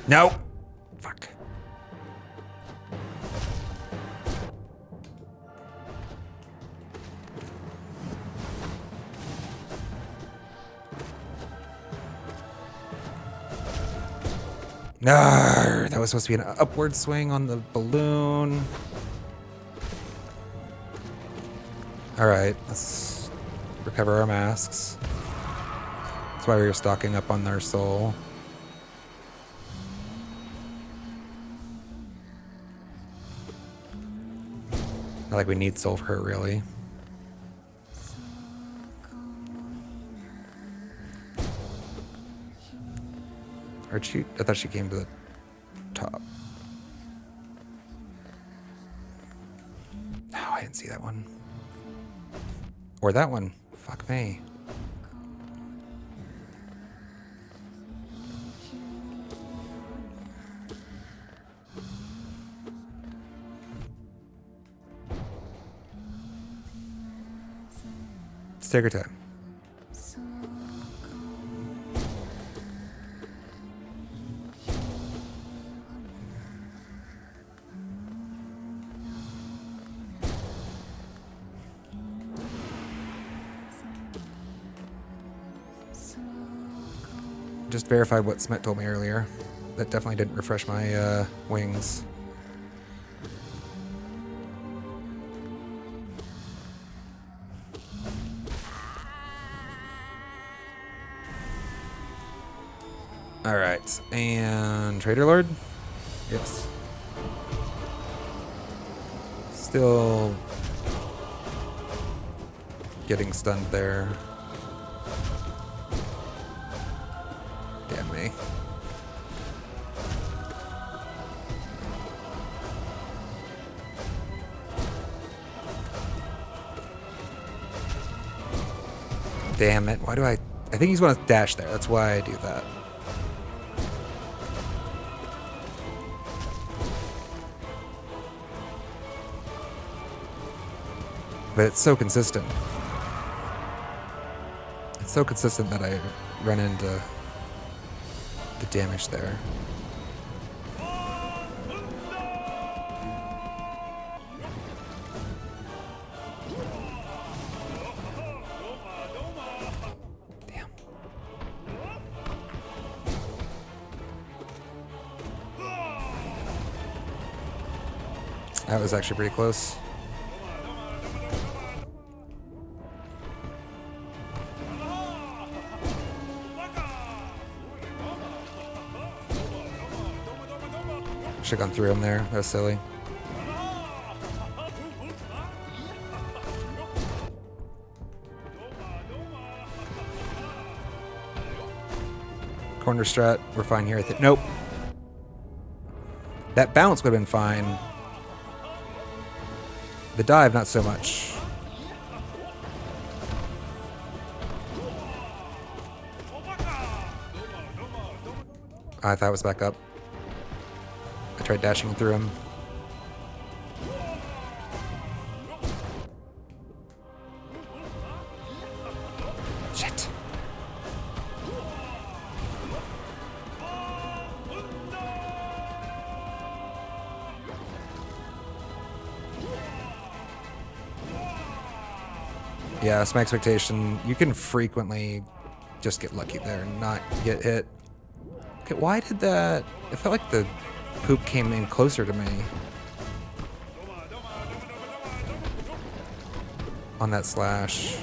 No. Fuck. No, that was supposed to be an upward swing on the balloon. All right, let's recover our masks. That's why we were stocking up on our soul. Not like we need soul for her, really. Or I thought she came to the top. No, I didn't see that one. Or that one. Fuck me. Just take your time. Just verified what Smet told me earlier. That definitely didn't refresh my wings. Alright, and Trader Lord? Yes. Still getting stunned there. Damn me. Damn it. Why do I think he's going to dash there. That's why I do that. But it's so consistent. It's so consistent that I run into the damage there. Damn. That was actually pretty close. Should have gone through him there. That was silly. Corner strat. We're fine here, I think. Nope. That bounce would have been fine. The dive, not so much. I thought it was back up. I tried dashing through him. Shit. Yeah, that's my expectation. You can frequently just get lucky there and not get hit. Okay, why did that... It felt like the poop came in closer to me on that slash.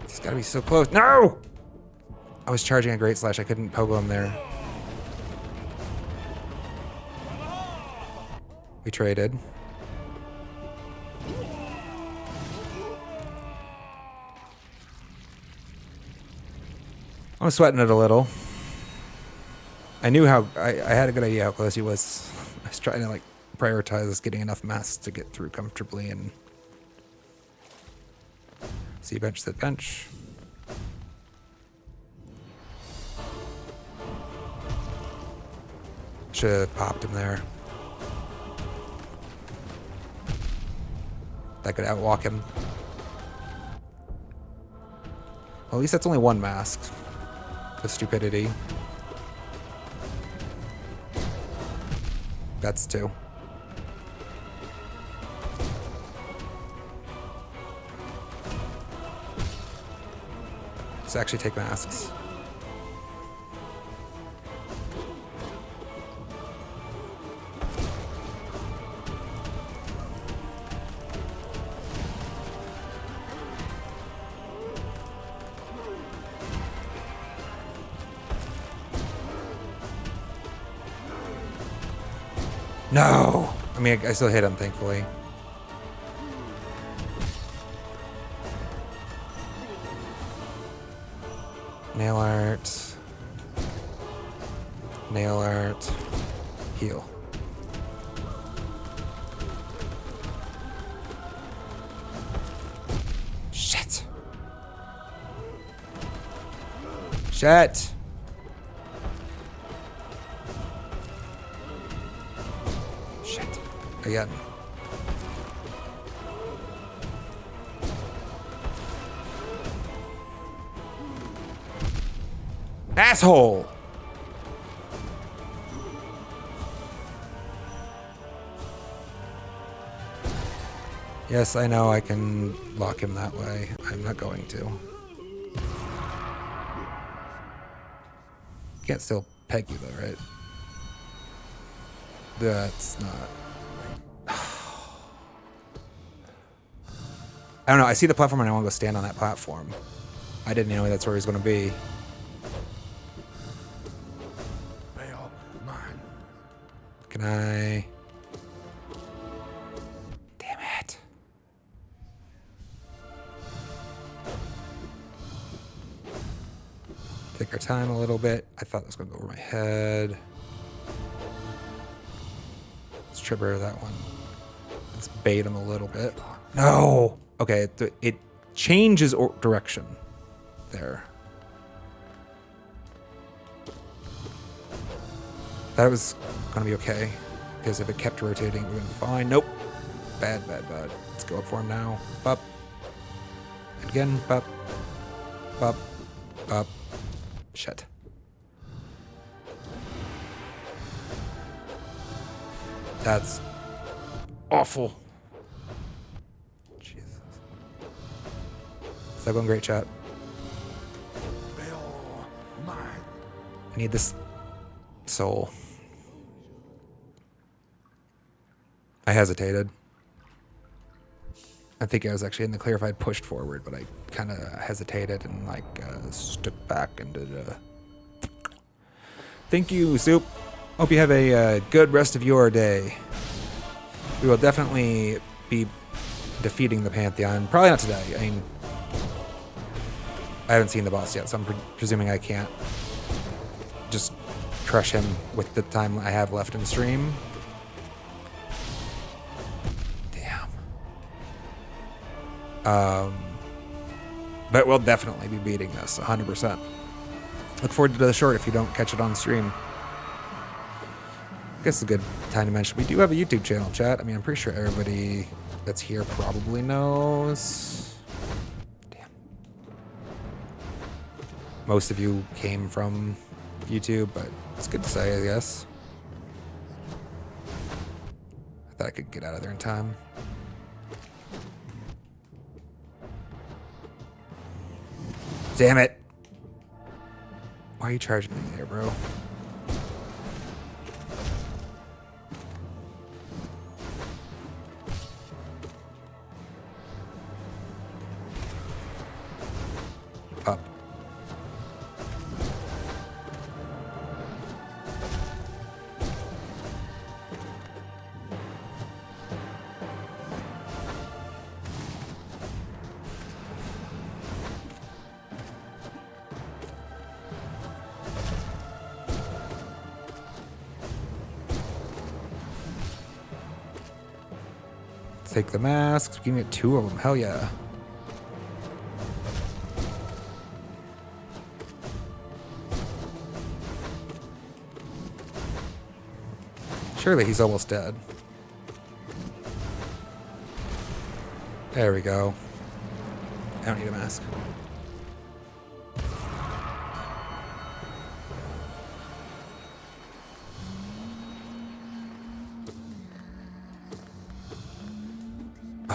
It's gotta be so close. No! I was charging a great slash. I couldn't pogo him there. We traded. I'm sweating it a little. I knew how... I had a good idea how close he was. I was trying to, like, prioritize getting enough mass to get through comfortably and... See bench, sit bench. Should have popped him there. That could outwalk him. Well, at least that's only one mask. The stupidity. That's two. Let's actually take masks. No! I mean, I still hit him, thankfully. Nail art. Nail art. Heal. Shit! Shit! again. Asshole! Yes, I know I can lock him that way. I'm not going to. Can't still peg you though, right? That's not... I don't know, I see the platform and I want to go stand on that platform. I didn't know that's where he was going to be. Can I... Damn it. Take our time a little bit. I thought that was going to go over my head. Let's trigger that one. Let's bait him a little bit. No! Okay, it changes direction there. That was gonna be okay, because if it kept rotating, it would have been fine. Nope. Bad, bad, bad. Let's go up for him now. Up. And again. Up. Up. Up. Shit. That's awful. Jesus. Is that going great, chat? I need this soul. I hesitated. I think I was actually in the clear if I'd pushed forward, but I kind of hesitated and like stood back and did a... Thank you, Soup. Hope you have a good rest of your day. We will definitely be defeating the Pantheon. Probably not today. I mean, I haven't seen the boss yet, so I'm presuming I can't just crush him with the time I have left in the stream. But we'll definitely be beating this 100%. Look forward to the short if you don't catch it on stream. I guess it's a good time to mention we do have a YouTube channel, chat. I mean, I'm pretty sure everybody that's here probably knows. Damn. Most of you came from YouTube, but it's good to say, I guess. I thought I could get out of there in time. Damn it. Why are you charging me there, bro? Up. Take the masks. Give me 2 of them. Hell yeah. Surely he's almost dead. There we go. I don't need a mask.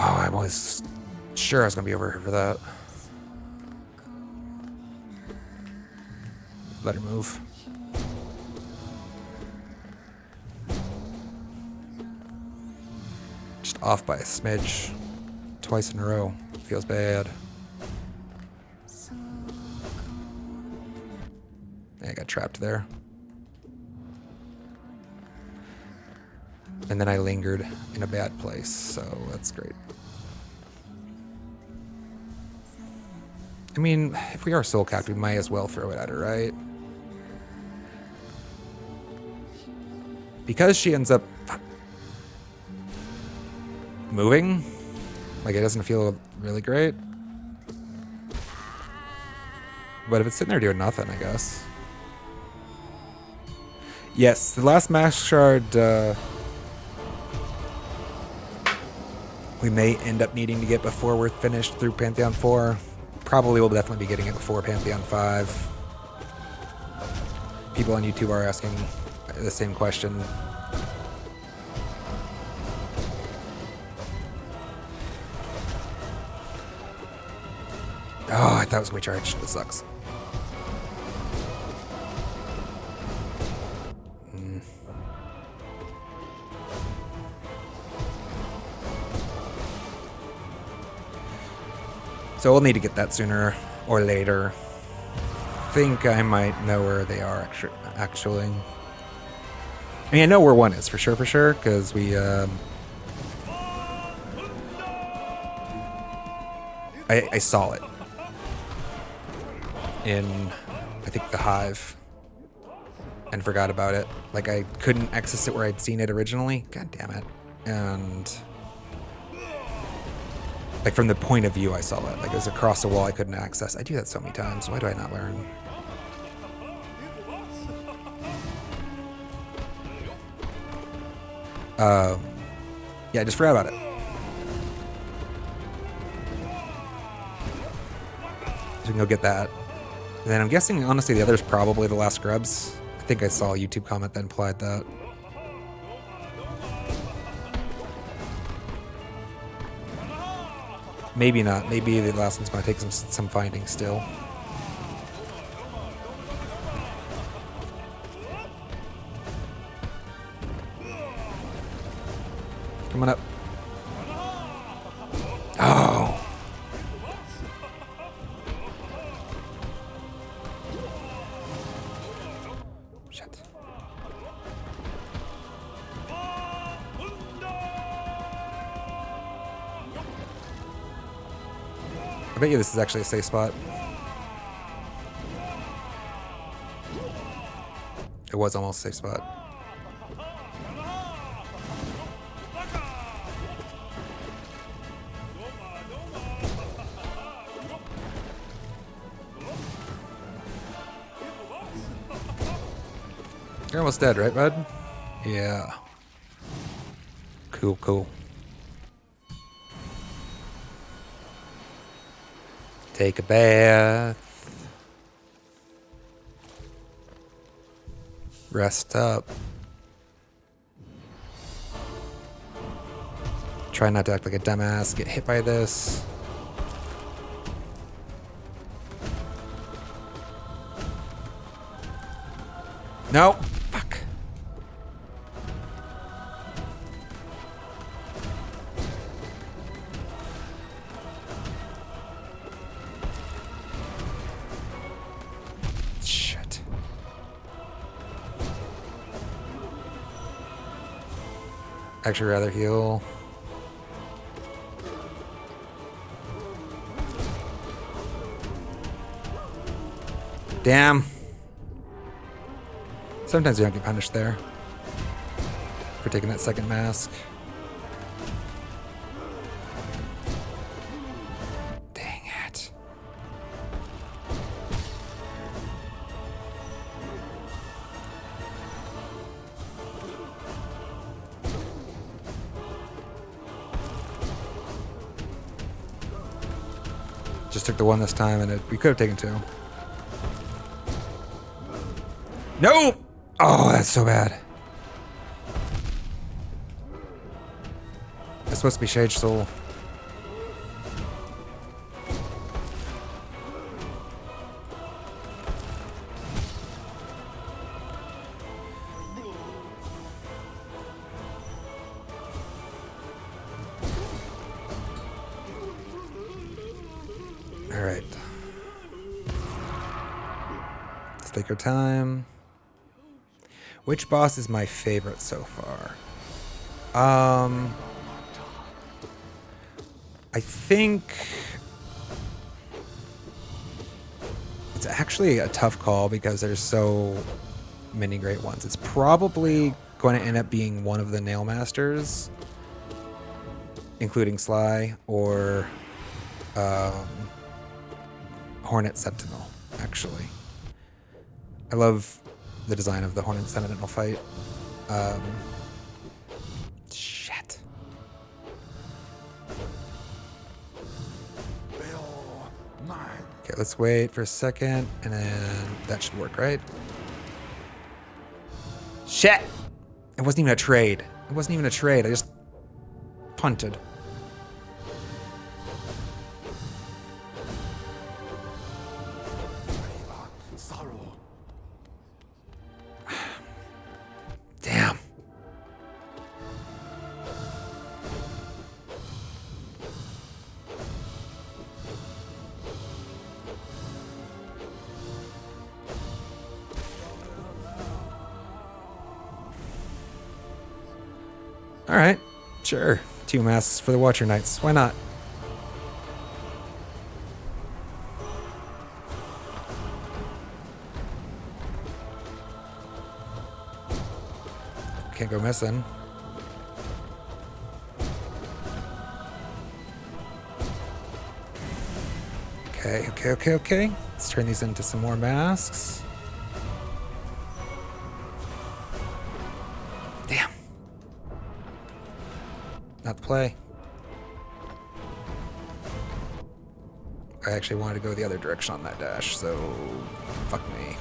Oh, I was sure I was going to be over here for that. Let her move. Just off by a smidge. Twice in a row. Feels bad. I got trapped there. And then I lingered in a bad place, so that's great. I mean, if we are soul capped, we might as well throw it at her, right? Because she ends up moving, like it doesn't feel really great. But if it's sitting there doing nothing, I guess. Yes, the last mask shard we may end up needing to get before we're finished through Pantheon 4. Probably will definitely be getting it before Pantheon 5. People on YouTube are asking the same question. Oh, I thought it was going to be charged. It sucks. So we'll need to get that sooner or later. I think I might know where they are actually. I mean, I know where one is for sure, because we... I saw it in, I think, the Hive and forgot about it. Like, I couldn't access it where I'd seen it originally. God damn it. And... like, from the point of view I saw it. Like, it was across the wall I couldn't access. I do that so many times. Why do I not learn? Yeah, I just forgot about it. So we can go get that. And then I'm guessing, honestly, the other's probably the last Scrubs. I think I saw a YouTube comment that implied that. Maybe not. Maybe the last one's going to take some finding still. Come on up. Oh! Shit. I bet you this is actually a safe spot. It was almost a safe spot. You're almost dead, right, bud? Yeah. Cool, cool. Take a bath. Rest up. Try not to act like a dumbass. Get hit by this. No. Fuck. Shit. Actually, rather heal. Damn. Sometimes you don't get punished there for taking that second mask. Dang it. Just took the one this time, and we could have taken two. No! Oh, that's so bad. That's supposed to be Shade Soul. All right. Let's take our time. Which boss is my favorite so far? I think it's actually a tough call because there's so many great ones. It's probably going to end up being one of the Nail Masters, including Sly or Hornet Sentinel, actually. I love the design of the Hornet Sentinel fight. Shit. Okay, let's wait for a second, and then that should work, right? Shit! It wasn't even a trade. It wasn't even a trade. I just punted. Damn. All right, sure. 2 masks for the Watcher Knights. Why not? Can't go missing. Okay. Let's turn these into some more masks. Damn. Not the play. I actually wanted to go the other direction on that dash, so fuck me.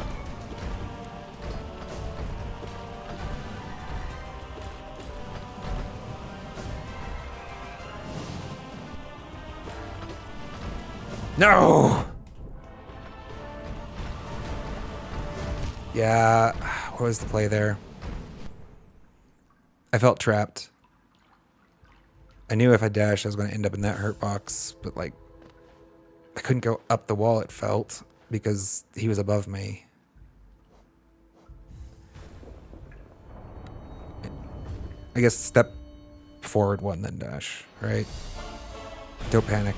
No! Yeah, what was the play there? I felt trapped. I knew if I dashed, I was going to end up in that hurt box, but like, I couldn't go up the wall, it felt, because he was above me. I guess step forward 1, then dash, right? Don't panic.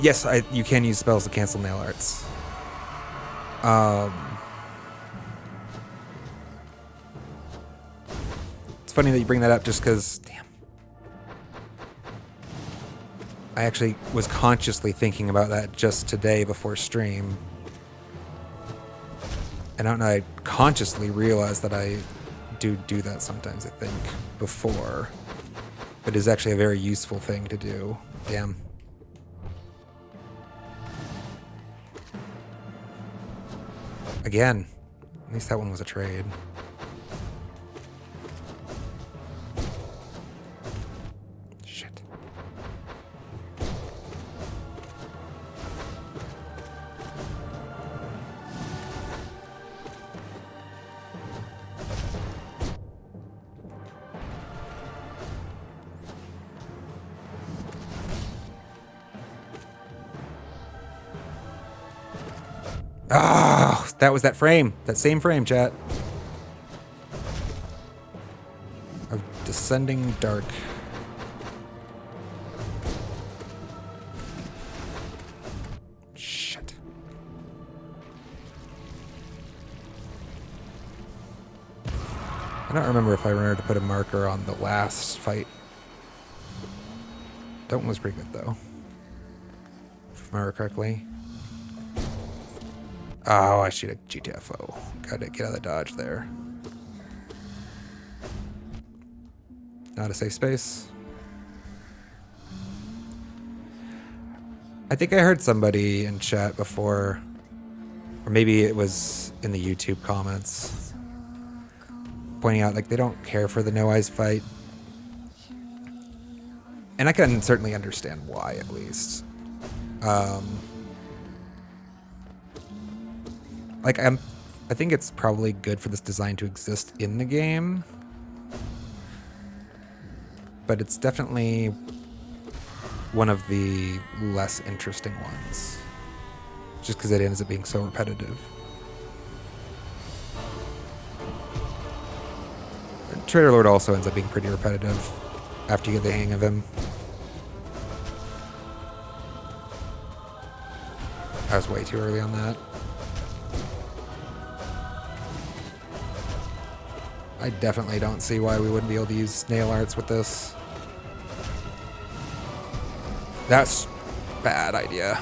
Yes, you can use spells to cancel nail arts. It's funny that you bring that up just because, damn. I actually was consciously thinking about that just today before stream. And I consciously realized that I do that sometimes, I think, before. But it is actually a very useful thing to do. Damn. Again, at least that one was a trade. Shit. Ah, that was that frame. That same frame, chat. Of descending dark. Shit. I don't remember if I remember to put a marker on the last fight. That one was pretty good, though. If I remember correctly. Oh, I shoot a GTFO. Gotta get out of the dodge there. Not a safe space. I think I heard somebody in chat before, or maybe it was in the YouTube comments, pointing out like they don't care for the no eyes fight. And I can certainly understand why, at least. I think it's probably good for this design to exist in the game, but it's definitely one of the less interesting ones, just because it ends up being so repetitive. And Trader Lord also ends up being pretty repetitive after you get the hang of him. I was way too early on that. I definitely don't see why we wouldn't be able to use nail arts with this. That's bad idea.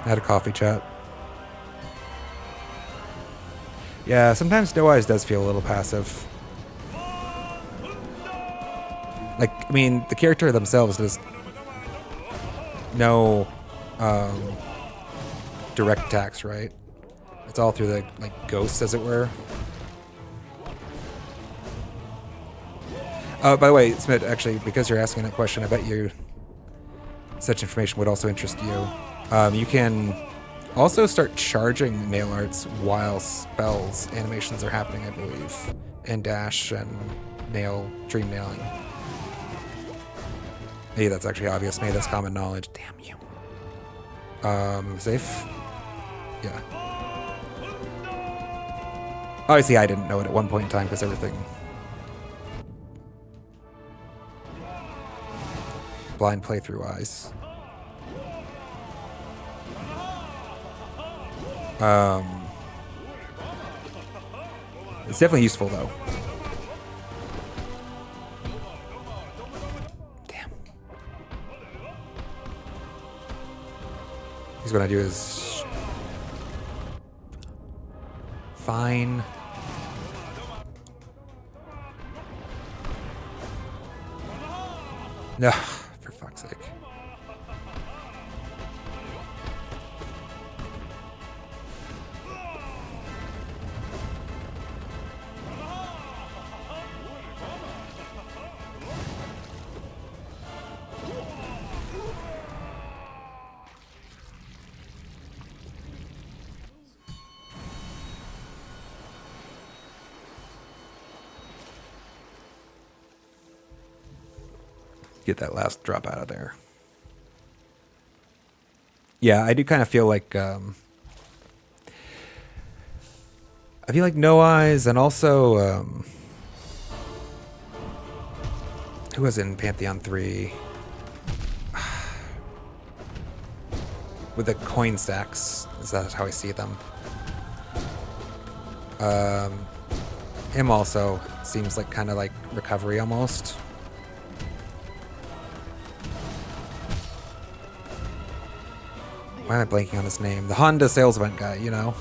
I had a coffee chat. Yeah, sometimes No Eyes does feel a little passive. Like, I mean, the character themselves does no direct attacks, right? It's all through the, like, ghosts, as it were. By the way, Smith, actually, because you're asking that question, I bet you such information would also interest you. You can also start charging nail arts while spells animations are happening, I believe, in Dash and Dream Nailing. Maybe that's actually obvious. Maybe that's common knowledge. Damn you. Safe? Yeah. Obviously, I didn't know it at one point in time because everything... Blind playthrough eyes. It's definitely useful, though. Damn. He's gonna do is... Fine. No, for fuck's sake. Get that last drop out of there. Yeah, I do kind of feel like No Eyes, and also who was in Pantheon 3 with the coin stacks? Is that how I see them? Him also seems like kind of like recovery almost. Why am I blanking on his name? The Honda sales event guy, you know?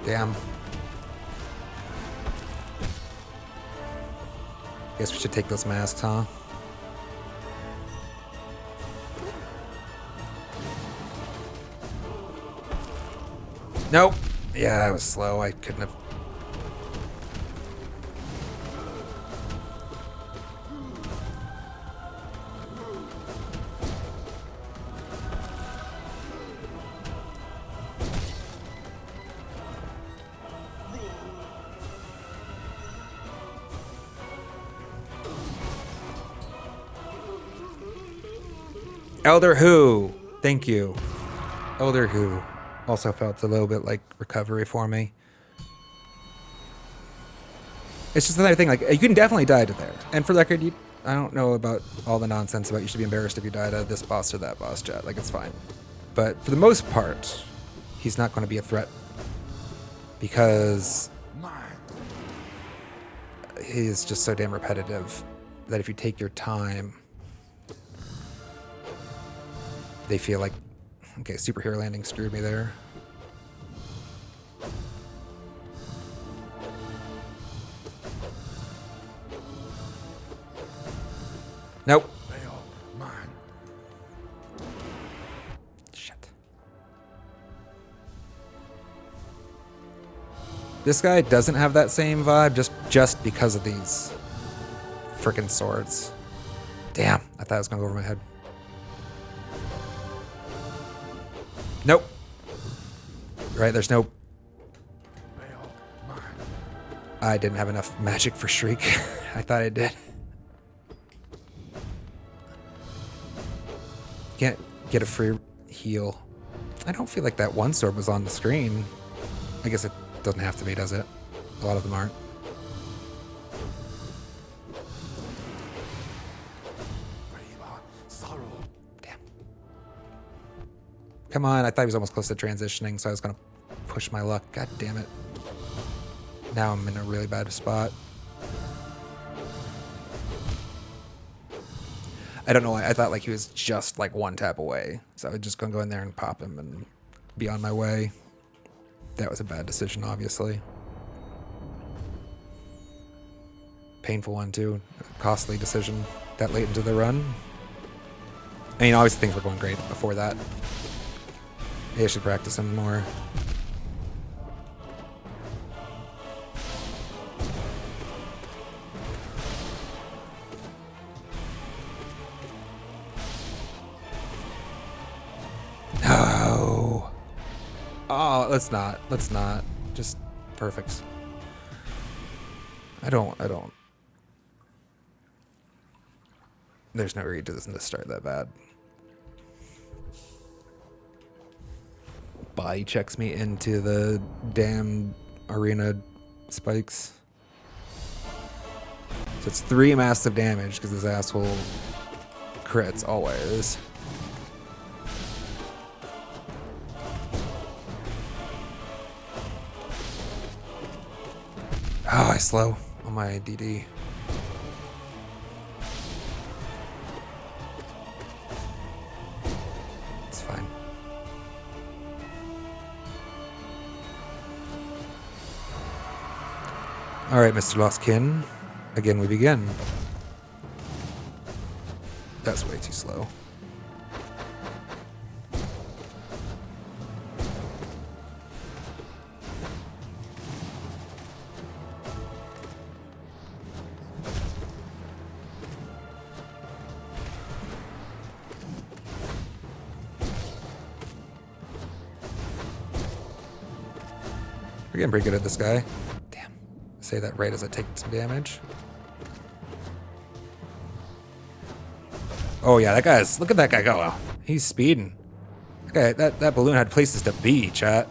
Damn. Guess we should take those masks, huh? Nope. Yeah, I was slow. I couldn't have... Elder Who. Thank you. Elder Who. Also felt a little bit like recovery for me. It's just another thing, like, you can definitely die to there. And for the record, I don't know about all the nonsense about you should be embarrassed if you die to this boss or that boss, chat. Like, it's fine. But for the most part, he's not going to be a threat. Because he is just so damn repetitive that if you take your time, they feel like... Okay, superhero landing screwed me there. Nope. Shit. This guy doesn't have that same vibe just because of these frickin' swords. Damn, I thought it was gonna go over my head. Nope. Right, there's no... I didn't have enough magic for Shriek. I thought I did. Can't get a free heal. I don't feel like that one sword was on the screen. I guess it doesn't have to be, does it? A lot of them aren't. Damn. Come on, I thought he was almost close to transitioning, so I was gonna push my luck. God damn it. Now I'm in a really bad spot. I don't know why. I thought like he was just like one tap away. So I was just gonna go in there and pop him and be on my way. That was a bad decision, obviously. Painful one too. Costly decision that late into the run. I mean, obviously things were going great before that. Maybe I should practice him more. No. Oh, let's not. Let's not. Just perfect. I don't. There's no reason to start that bad. Body checks me into the damn arena spikes. So it's 3 massive damage because this asshole crits always. Oh, I slow on my DD. It's fine. All right, Mr. Lostkin. Again, we begin. That's way too slow. We're getting pretty good at this guy. Damn. Say that right as I take some damage. Oh yeah, that guy's... Look at that guy go. He's speeding. Okay, that balloon had places to be, chat.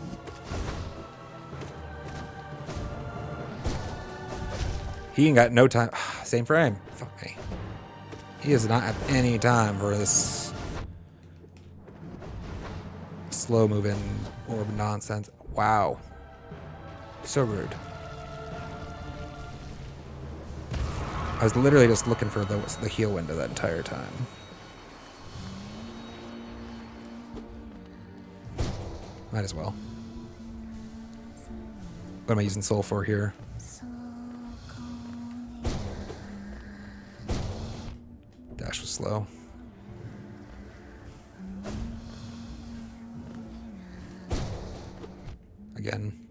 He ain't got no time. Same frame. Fuck me. He does not have any time for this slow moving orb nonsense. Wow. So rude. I was literally just looking for the heal window that entire time. Might as well. What am I using soul for here? Dash was slow. Again.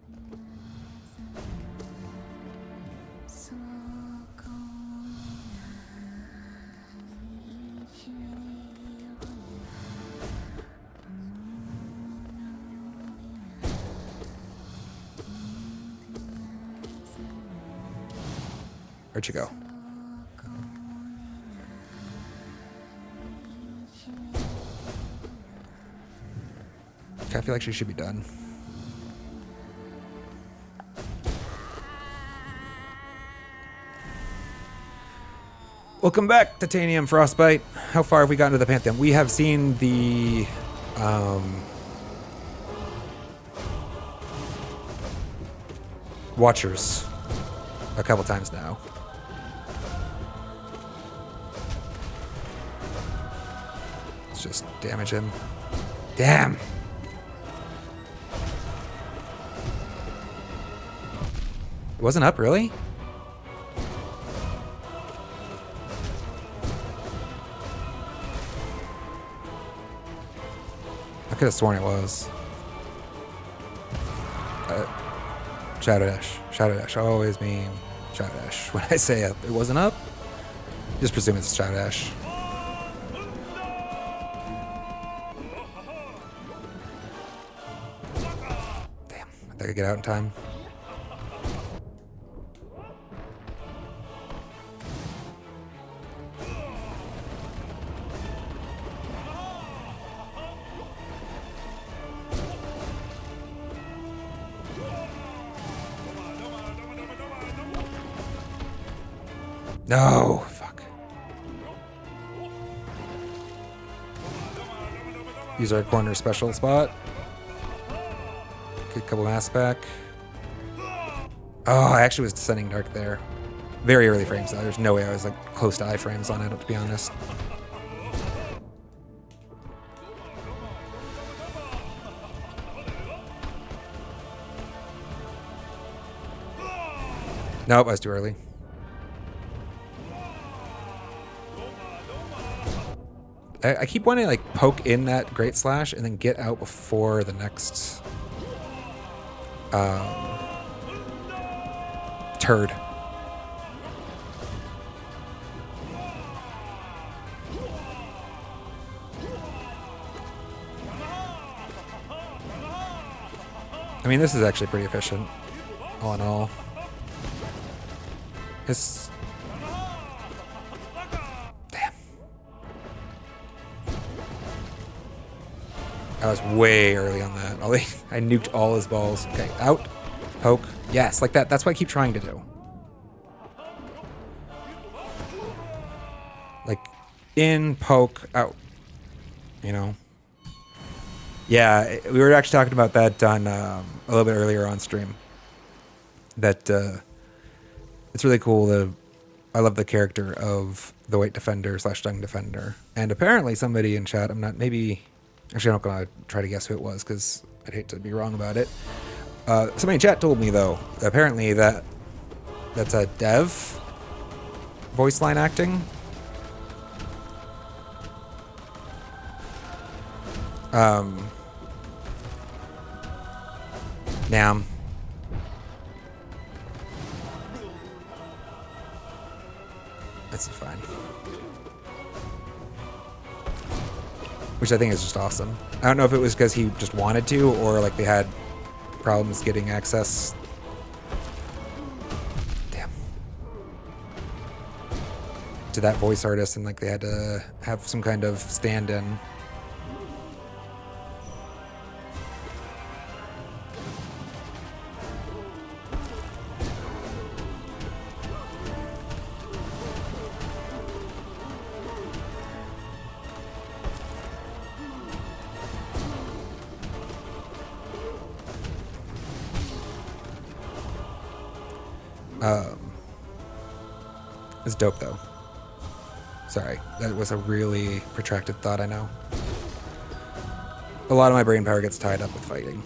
Where'd you go? Okay, I feel like she should be done. Welcome back, Titanium Frostbite. How far have we gotten to the Pantheon? We have seen the Watchers a couple times now. Let's just damage him. Damn! It wasn't up, really? I could have sworn it was. Shadow Dash. Shadow Dash. I always mean Shadow Dash. When I say it wasn't up, just presume it's Shadow Dash. Damn. I think I get out in time. No, fuck. Use our corner special spot. Get a couple mass back. Oh, I actually was descending dark there. Very early frames though. There's no way I was like close to iframes on it, to be honest. Nope, I was too early. I keep wanting to like poke in that Great Slash and then get out before the next turd. I mean, this is actually pretty efficient, all in all. It's... Damn. I was way early on that. I nuked all his balls. Okay, out. Poke. Yes, like that. That's what I keep trying to do. Like, in, poke, out. You know? Yeah, we were actually talking about that on a little bit earlier on stream. That it's really cool. I love the character of the White Defender / Dung Defender. And apparently somebody in chat, actually I'm not going to try to guess who it was because I'd hate to be wrong about it. Somebody in chat told me though, apparently that's a dev voice line acting. Damn. That's fine. Which I think is just awesome. I don't know if it was because he just wanted to or like they had problems getting access. Damn. To that voice artist and like they had to have some kind of stand-in. It's dope though. Sorry, that was a really protracted thought, I know. A lot of my brain power gets tied up with fighting.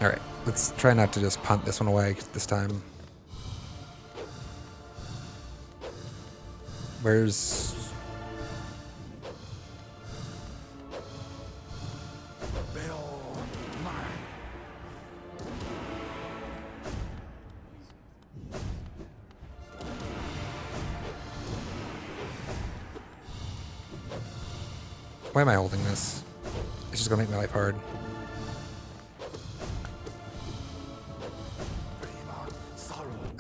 Alright, let's try not to just punt this one away this time. Where's... Why am I holding this? It's just gonna make my life hard.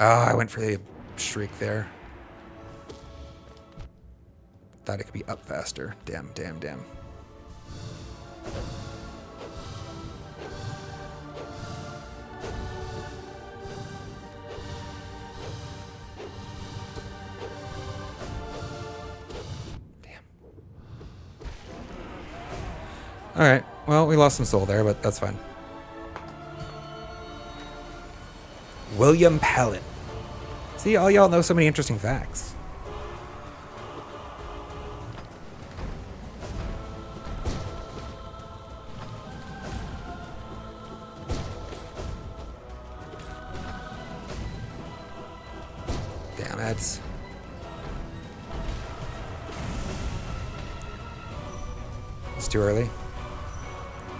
Oh, I went for the shriek there. Thought it could be up faster. Damn, damn, damn. Alright, well, we lost some soul there, but that's fine. William Palin. See, all y'all know so many interesting facts. Damn it. It's too early.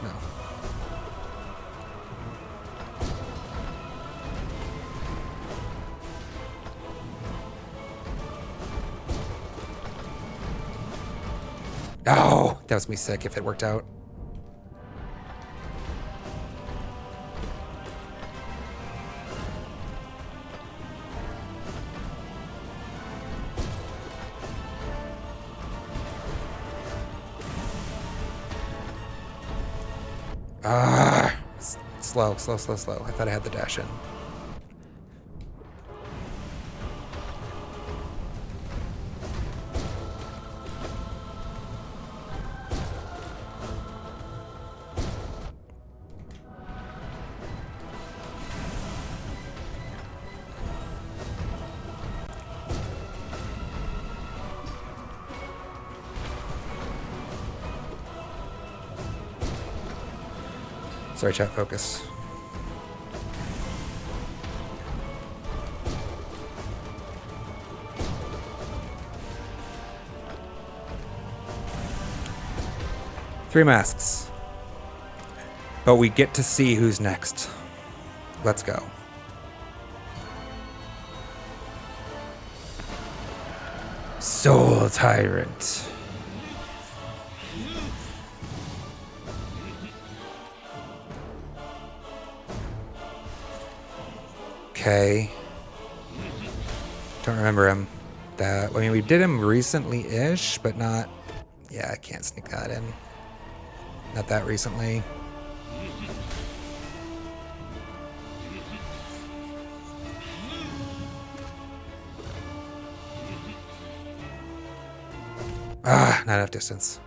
No. Oh, that was me sick if it worked out. Ah, slow, slow, slow, slow. I thought I had the dash in. Sorry, chat, focus. Three masks. But we get to see who's next. Let's go. Soul Tyrant. Okay. Don't remember him. I mean, we did him recently-ish, but not... Yeah, I can't sneak that in. Not that recently. Ah, not enough distance.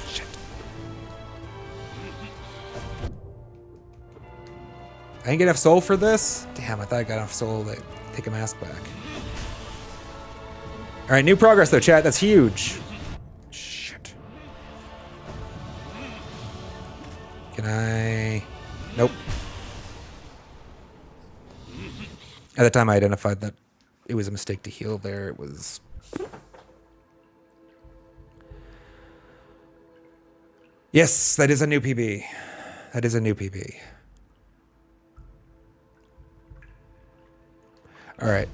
Shit. I didn't get enough soul for this? Damn, I thought I got enough soul to take a mask back. Alright, new progress though, chat. That's huge. Shit. Can I... Nope. At the time I identified that it was a mistake to heal there. It was... Yes, that is a new PB. That is a new PB. Alright.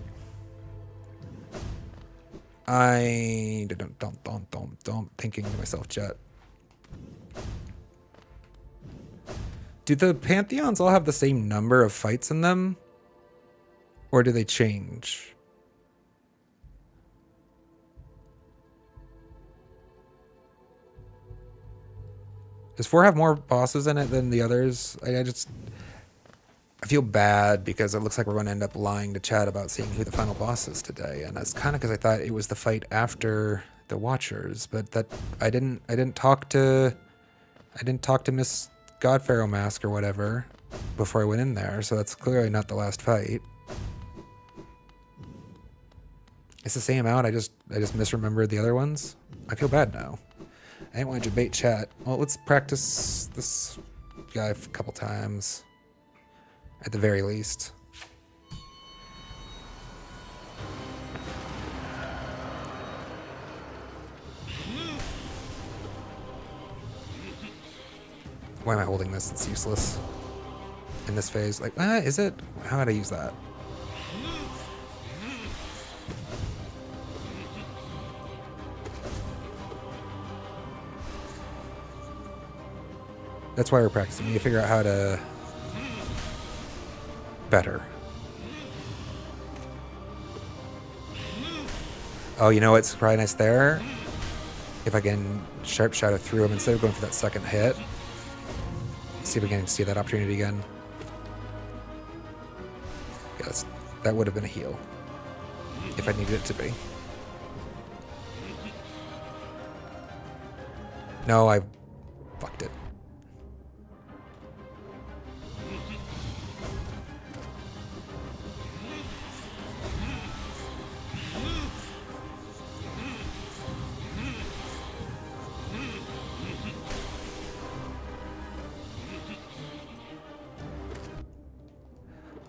I don't thinking to myself, chat. Do the Pantheons all have the same number of fights in them? Or do they change? Does 4 have more bosses in it than the others? I feel bad because it looks like we're going to end up lying to chat about seeing who the final boss is today, and that's kind of because I thought it was the fight after the Watchers, but that I didn't talk to Miss Godpharaoh Mask or whatever before I went in there, so that's clearly not the last fight. It's the same amount. I just misremembered the other ones. I feel bad now. I didn't want to debate chat. Well, let's practice this guy a couple times. At the very least. Why am I holding this? It's useless. In this phase. Like, is it? How would I use that? That's why we're practicing. You need to figure out how to... better. Oh, you know what's probably nice there? If I can sharp shadow through him instead of going for that second hit. See if we can see that opportunity again. Yes, that would have been a heal. If I needed it to be. No, I fucked it.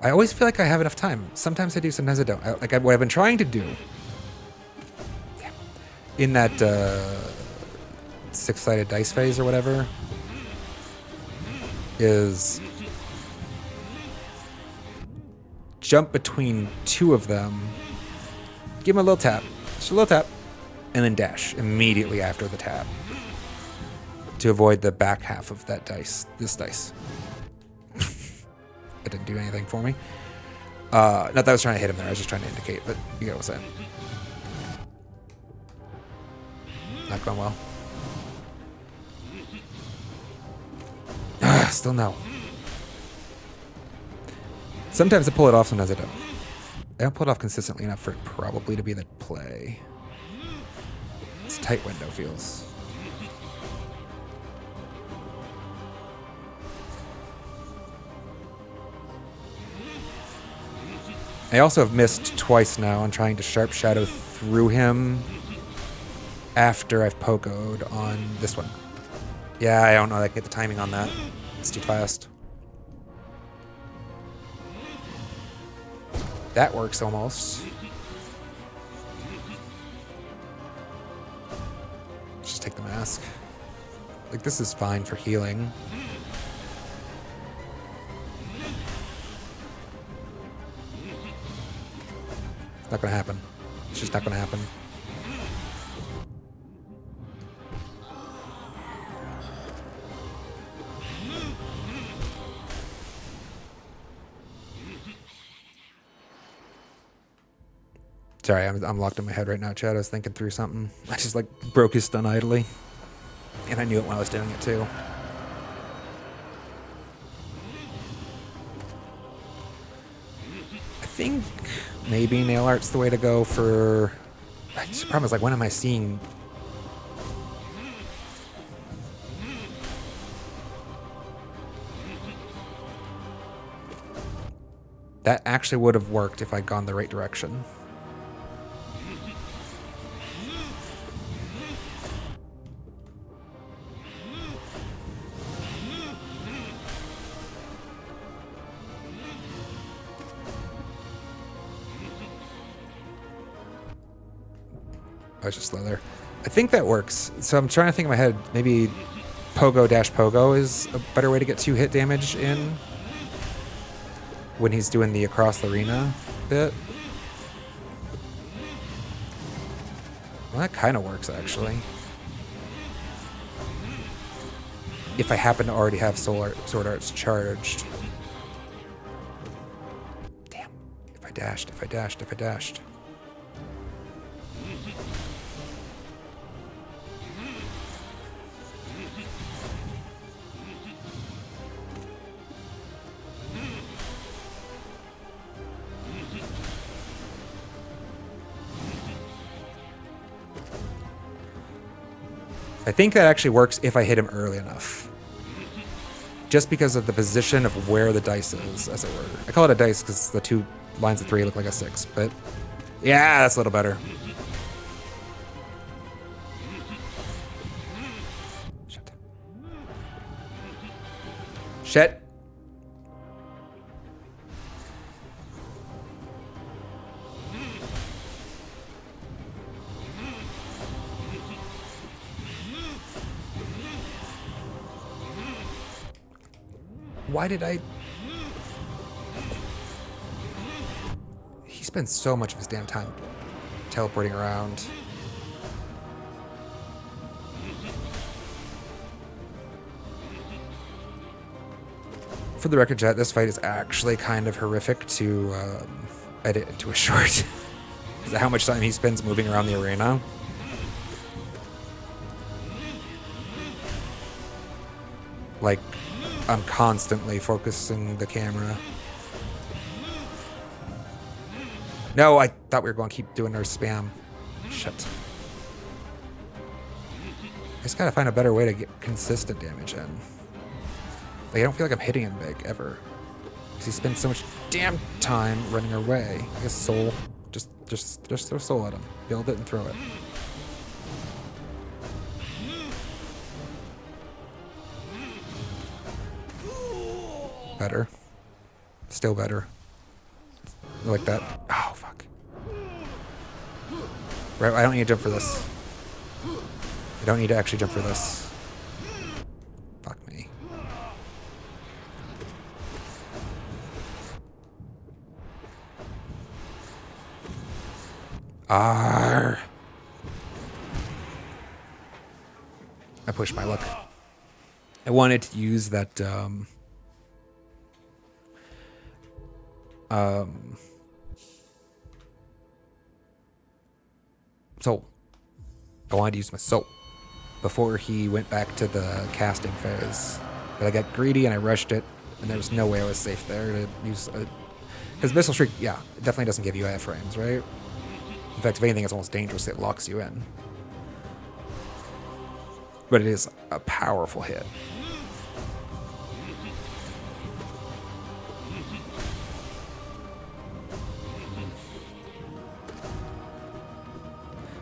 I always feel like I have enough time. Sometimes I do, sometimes I don't. What I've been trying to do in that 6-sided dice phase or whatever is jump between 2 of them, give them a little tap, just a little tap, and then dash immediately after the tap to avoid the back half of that dice, this dice. It didn't do anything for me. Not that I was trying to hit him there, I was just trying to indicate, but you get what I'm saying. Not going well. Still no. Sometimes I pull it off, sometimes I don't. I don't pull it off consistently enough for it probably to be the play. It's a tight window, feels. I also have missed twice now on trying to sharp shadow through him after I've pogoed on this one. Yeah, I don't know. I get the timing on that. It's too fast. That works almost. Just take the mask. Like, this is fine for healing. It's not gonna happen. It's just not gonna happen. Sorry, I'm locked in my head right now, Chad. I was thinking through something. I just, like, broke his stun idly. And I knew it when I was doing it, too. I think maybe nail art's the way to go for... The problem is, like, when am I seeing... That actually would have worked if I'd gone the right direction. I was just slow there. I think that works. So I'm trying to think in my head, maybe pogo dash pogo is a better way to get 2 hit damage in when he's doing the across the arena bit. Well, that kind of works, actually. If I happen to already have Sword Arts charged. Damn. If I dashed. I think that actually works if I hit him early enough. Just because of the position of where the dice is, as it were. I call it a dice because the 2 lines of 3 look like a 6, but yeah, that's a little better. Shit. Why did I... He spends so much of his damn time teleporting around. For the record, chat, this fight is actually kind of horrific to edit into a short. Because of how much time he spends moving around the arena. Like, I'm constantly focusing the camera. No, I thought we were going to keep doing our spam. Shit. I just gotta find a better way to get consistent damage in. Like, I don't feel like I'm hitting him big, ever. Because he spends so much damn time running away. I guess soul. Just throw soul at him. Build it and throw it. Better. Still better. Like that. Oh, fuck. Right, I don't need to jump for this. I don't need to actually jump for this. Fuck me. Arrgh. I pushed my luck. I wanted to use that, soul. I wanted to use my soul. before he went back to the casting phase. But I got greedy and I rushed it, and there was no way I was safe there to use a... Because Missile Shriek, yeah, it definitely doesn't give you iframes, right? In fact, if anything, it's almost dangerous. It locks you in. But it is a powerful hit.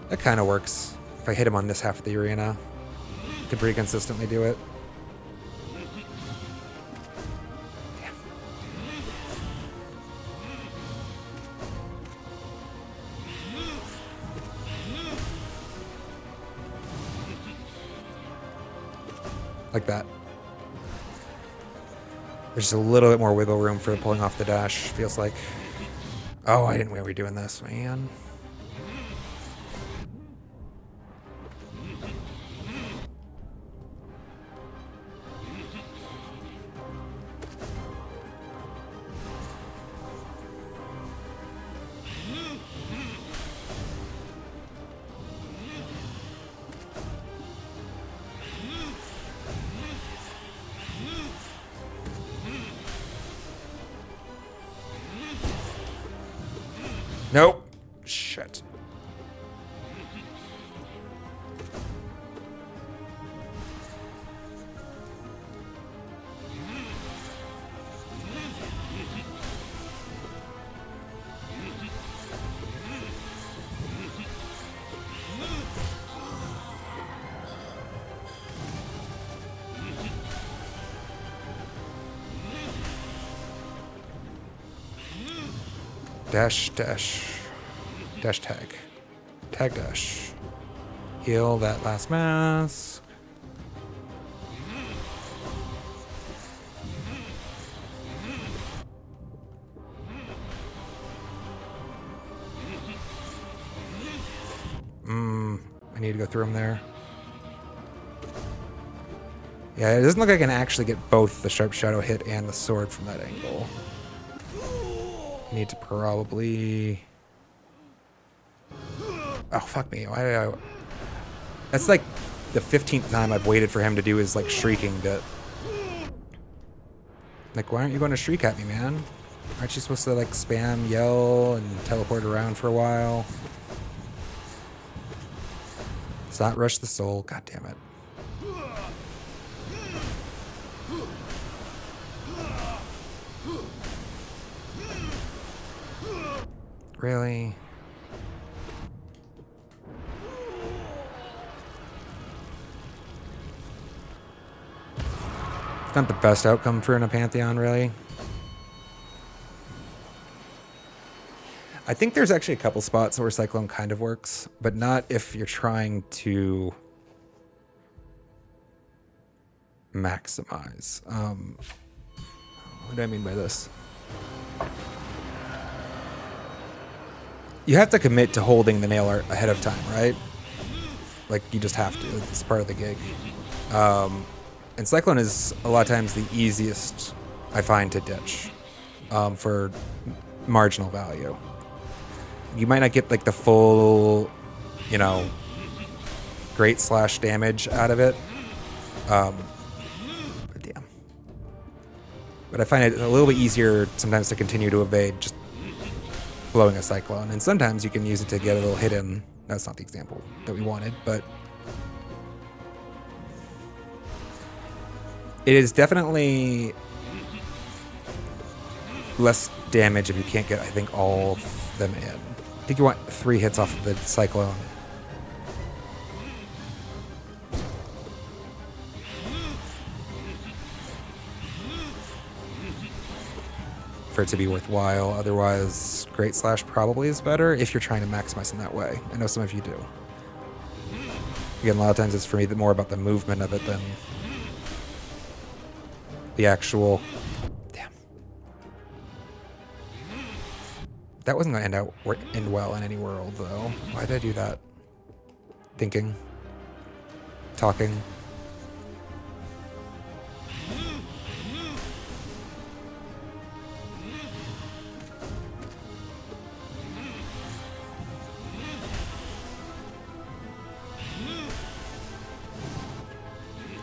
That kind of works. If I hit him on this half of the arena, I can pretty consistently do it. Damn. Like that. There's just a little bit more wiggle room for pulling off the dash, feels like. Oh, I didn't know we were doing this, man. Nope. Shit. Dash, dash. Dash tag. Tag dash. Heal that last mask. I need to go through him there. Yeah, it doesn't look like I can actually get both the Sharp Shadow hit and the sword from that angle. Need to probably... Oh, fuck me. Why did I... That's like the 15th time I've waited for him to do his, like, shrieking bit. Like, why aren't you going to shriek at me, man? Aren't you supposed to, like, spam, yell, and teleport around for a while? Let's not rush the soul. God damn it. Really? It's not the best outcome for a Pantheon, really. I think there's actually a couple spots where Cyclone kind of works, but not if you're trying to maximize. What do I mean by this? You have to commit to holding the nail art ahead of time, right? Like, you just have to. It's part of the gig. And Cyclone is a lot of times the easiest, I find, to ditch for marginal value. You might not get, like, the full, you know, great slash damage out of it. But damn. But I find it a little bit easier sometimes to continue to evade just blowing a Cyclone. And sometimes you can use it to get a little hit in. That's not the example that we wanted, but it is definitely less damage if you can't get, I think, all of them in. I think you want 3 hits off of the Cyclone. For it to be worthwhile. Otherwise, Great Slash probably is better if you're trying to maximize in that way. I know some of you do. Again, a lot of times it's for me more about the movement of it than the actual... Damn. That wasn't going to end well in any world, though. Why did I do that? Thinking. Talking.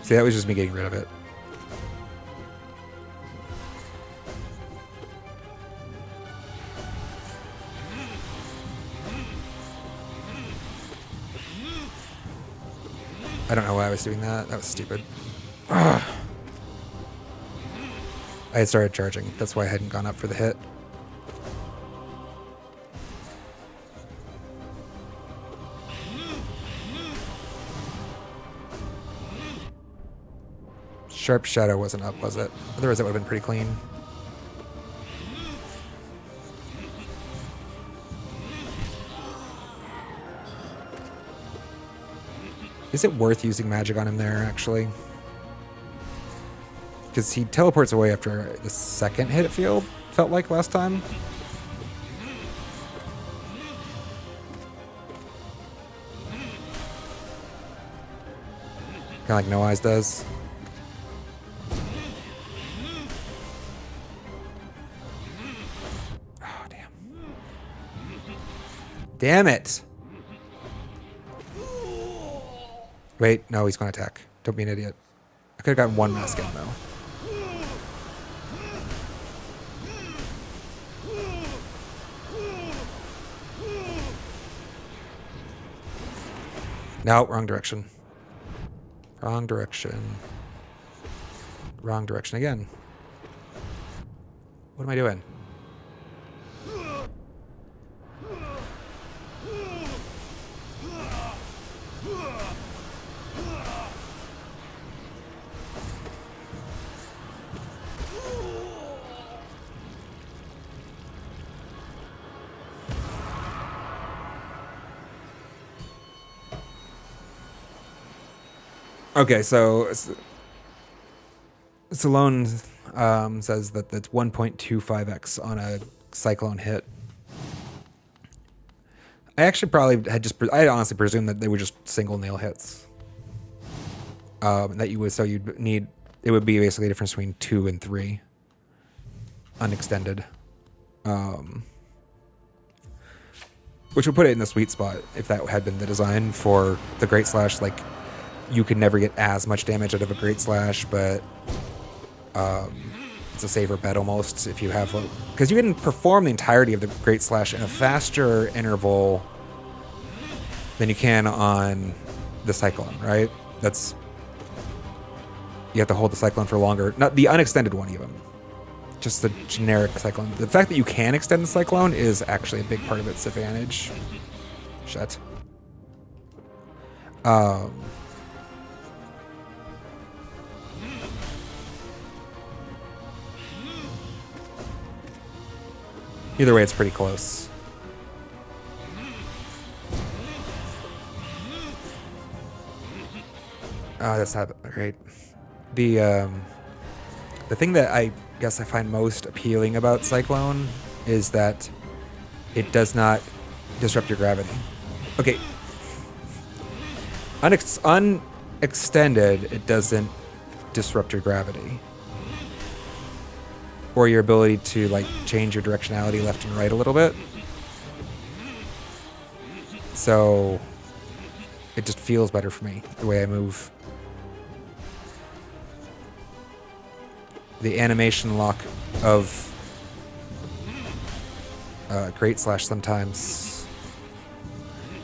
See, that was just me getting rid of it. I don't know why I was doing that. That was stupid. Ugh. I had started charging. That's why I hadn't gone up for the hit. Sharp Shadow wasn't up, was it? Otherwise, it would have been pretty clean. Is it worth using magic on him there, actually? Because he teleports away after the second hit, it felt like last time. Kind of like No Eyes does. Oh, damn. Damn it! Wait, no, he's going to attack. Don't be an idiot. I could have gotten one mask in, though. No, wrong direction. Wrong direction. Wrong direction again. What am I doing? Okay, so Salone says that that's 1.25x on a Cyclone hit. I actually probably had I honestly presumed that they were just single nail hits. That you would, so you'd need, it would be basically a difference between 2 and 3 unextended. Which would put it in the sweet spot if that had been the design for the Great Slash. Like, you could never get as much damage out of a Great Slash, but it's a safer bet almost if you have, because you can perform the entirety of the Great Slash in a faster interval than you can on the Cyclone, right? That's, you have to hold the Cyclone for longer. Not the unextended one even. Just the generic Cyclone. The fact that you can extend the Cyclone is actually a big part of its advantage. Shut. Either way, it's pretty close. Oh, that's not great. The thing that I guess I find most appealing about Cyclone is that it does not disrupt your gravity. Okay. Unextended, it doesn't disrupt your gravity. Or your ability to, like, change your directionality left and right a little bit. So it just feels better for me, the way I move. The animation lock of Great Slash sometimes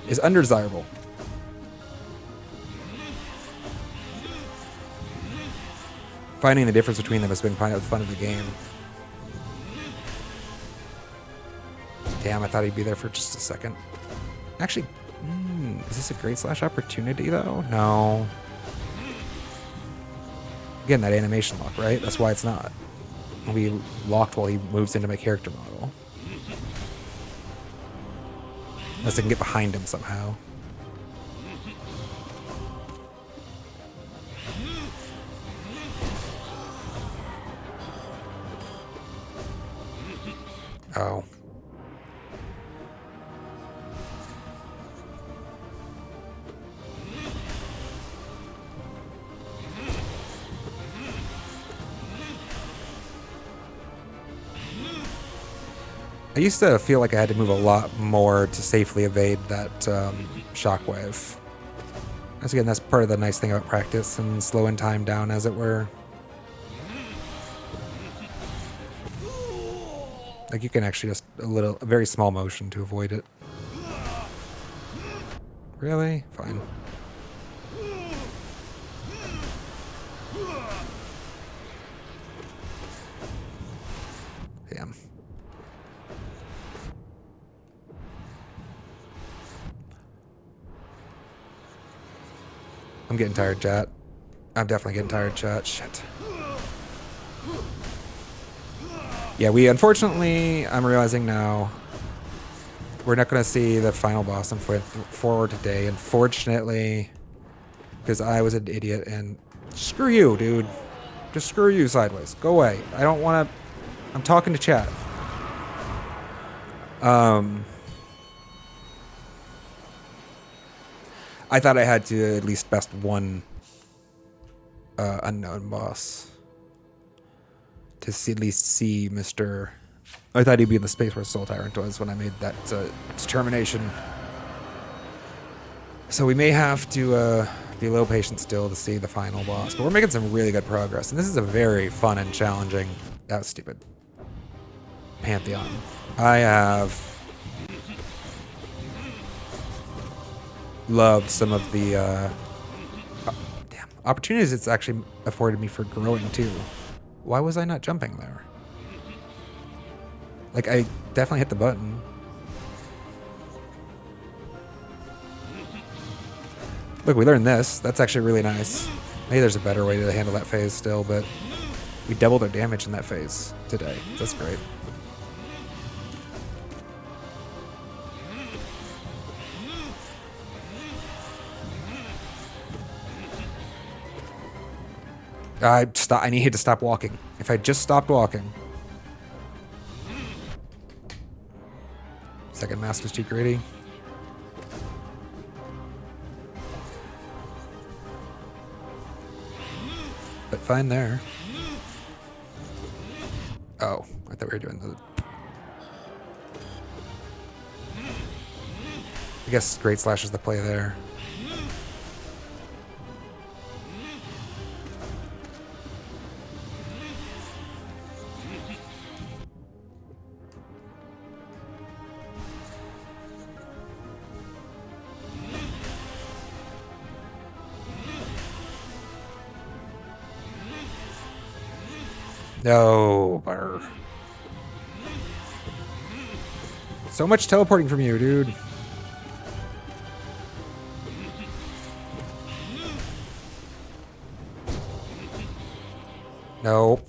is undesirable. Finding the difference between them has been kind of the fun of the game. Damn, I thought he'd be there for just a second. Actually, is this a Great Slash opportunity, though? No. Again, that animation lock, right? That's why it's not. It'll be locked while he moves into my character model. Unless I can get behind him somehow. Oh. I used to feel like I had to move a lot more to safely evade that shockwave. Once again, that's part of the nice thing about practice and slowing time down, as it were. Like, you can actually just a very small motion to avoid it. Really? Fine. Damn. I'm getting tired, chat. I'm definitely getting tired, chat. Shit. Yeah, we unfortunately, I'm realizing now, we're not going to see the final boss in 4 today, unfortunately, because I was an idiot and screw you, dude. Just screw you sideways. Go away. I don't want to... I'm talking to chat. I thought I had to at least best one unknown boss to at least see Mr. I thought he'd be in the space where Soul Tyrant was when I made that determination. So we may have to be a little patient still to see the final boss, but we're making some really good progress, and this is a very fun and challenging... That was stupid. Pantheon. I have loved some of the damn opportunities it's actually afforded me for growing too. Why was I not jumping there? Like, I definitely hit the button. Look, we learned this. That's actually really nice. Maybe there's a better way to handle that phase still, but we doubled our damage in that phase today. That's great. I need to stop walking. If I just stopped walking. Second mask was too greedy. But fine there. Oh, I thought we were doing the... I guess Great Slash is the play there. No, brr. So much teleporting from you, dude. Nope.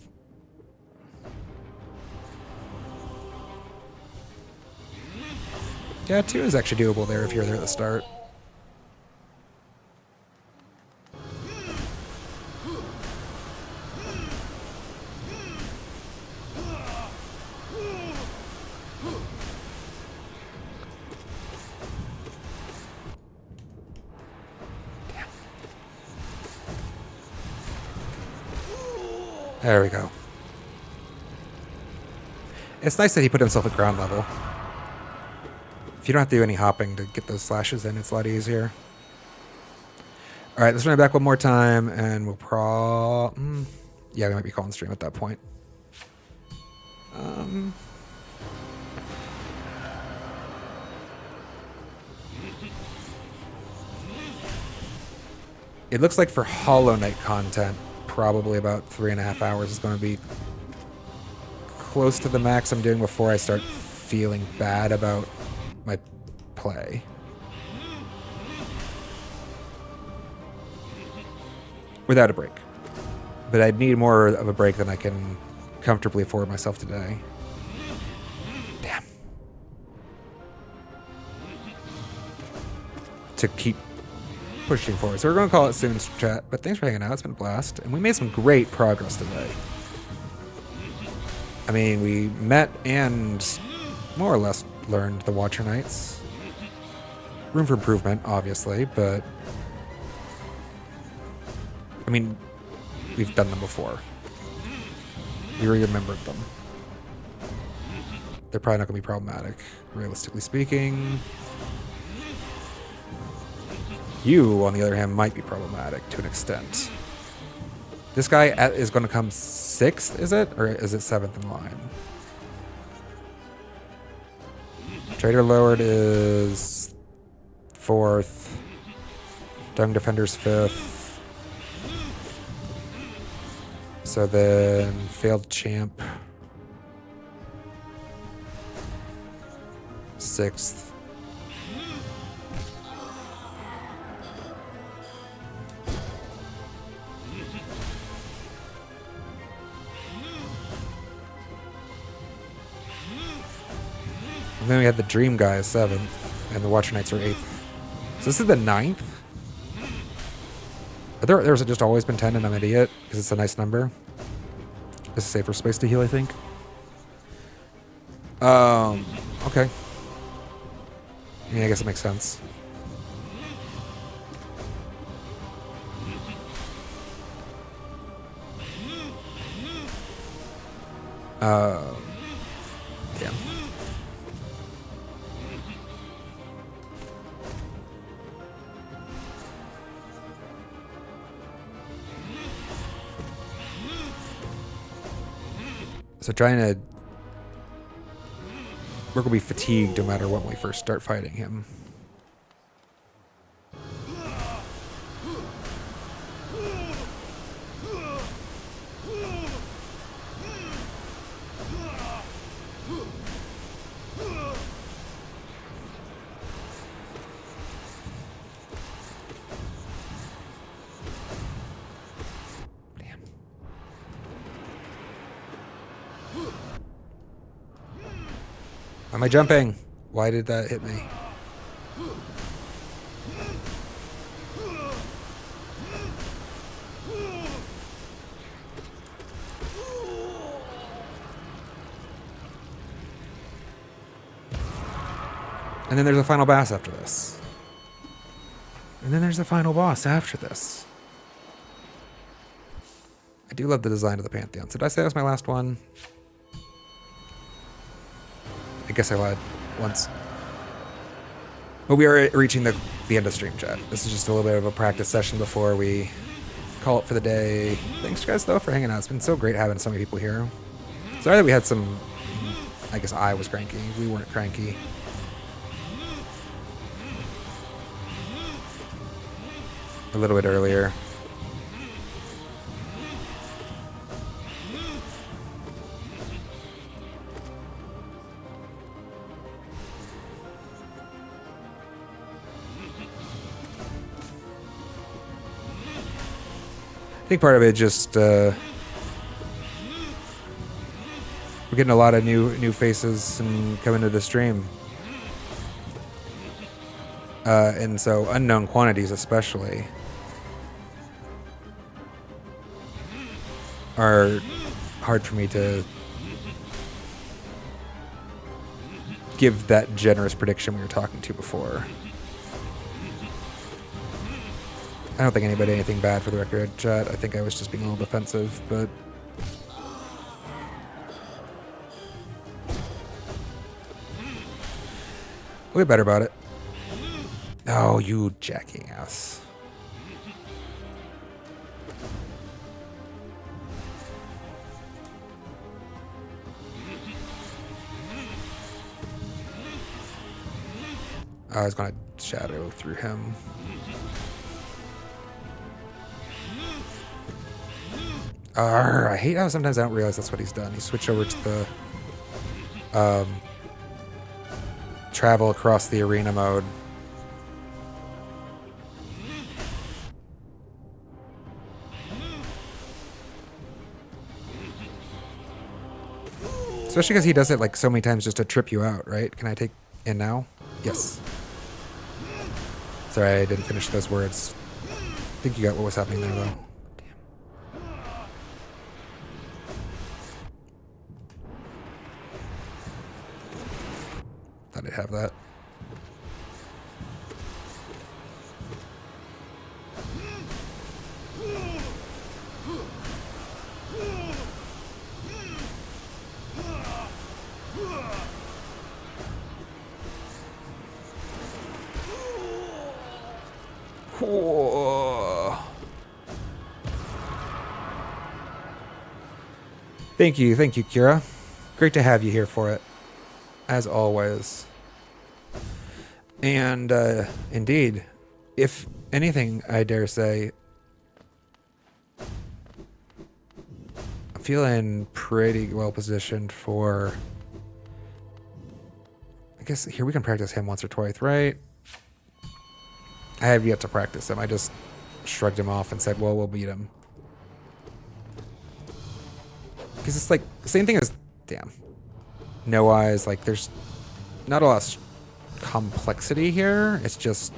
Yeah, 2 is actually doable there if you're there at the start. There we go. It's nice that he put himself at ground level. If you don't have to do any hopping to get those slashes in, it's a lot easier. Alright, let's run it back one more time, and we'll yeah, we might be calling stream at that point. It looks like for Hollow Knight content, probably about 3.5 hours is going to be close to the max I'm doing before I start feeling bad about my play. Without a break. But I need more of a break than I can comfortably afford myself today. Damn. To keep pushing forward. So we're going to call it soon, chat. But thanks for hanging out. It's been a blast. And we made some great progress today. I mean, we met and more or less learned the Watcher Knights. Room for improvement, obviously, but... I mean, we've done them before. We remembered them. They're probably not going to be problematic, realistically speaking. You, on the other hand, might be problematic to an extent. This guy is going to come 6th, is it? Or is it 7th in line? Trader Lord is 4th. Dung Defender's 5th. So then Failed Champ 6th. And then we had the Dream guy as 7th, and the Watcher Knights are 8th. So this is the 9th? There's just always been 10 and I'm an idiot, because it's a nice number. It's a safer space to heal, I think. Okay. Yeah, I guess it makes sense. Damn. So trying to... We're going to be fatigued no matter what when we first start fighting him. Am I jumping? Why did that hit me? And then there's a final boss after this. And then there's the final boss after this. I do love the design of the Pantheon. So did I say that was my last one? I guess I lied once. But we are reaching the end of stream chat. This is just a little bit of a practice session before we call it for the day. Thanks, guys, though, for hanging out. It's been so great having so many people here. Sorry that we had some... I guess I was cranky. We weren't cranky. A little bit earlier. I think part of it just we're getting a lot of new faces and coming to the stream, and so unknown quantities especially are hard for me to give that generous prediction we were talking to before. I don't think anybody did anything bad for the record, chat. I think I was just being a little defensive, but... we'll get better about it. Oh, you jackass. I was going to shadow through him. I hate how sometimes I don't realize that's what he's done. He switched over to the travel across the arena mode. Especially because he does it like so many times just to trip you out, right? Can I take in now? Yes. Sorry, I didn't finish those words. I think you got what was happening there, though. Thought I'd have that. Whoa. Thank you, Kira. Great to have you here for it, as always. And indeed, if anything, I dare say, I'm feeling pretty well positioned for. I guess here we can practice him once or twice, right? I have yet to practice him. I just shrugged him off and said, well, we'll beat him. Because it's like the same thing as, damn. No eyes, like there's not a lot of complexity here. It's just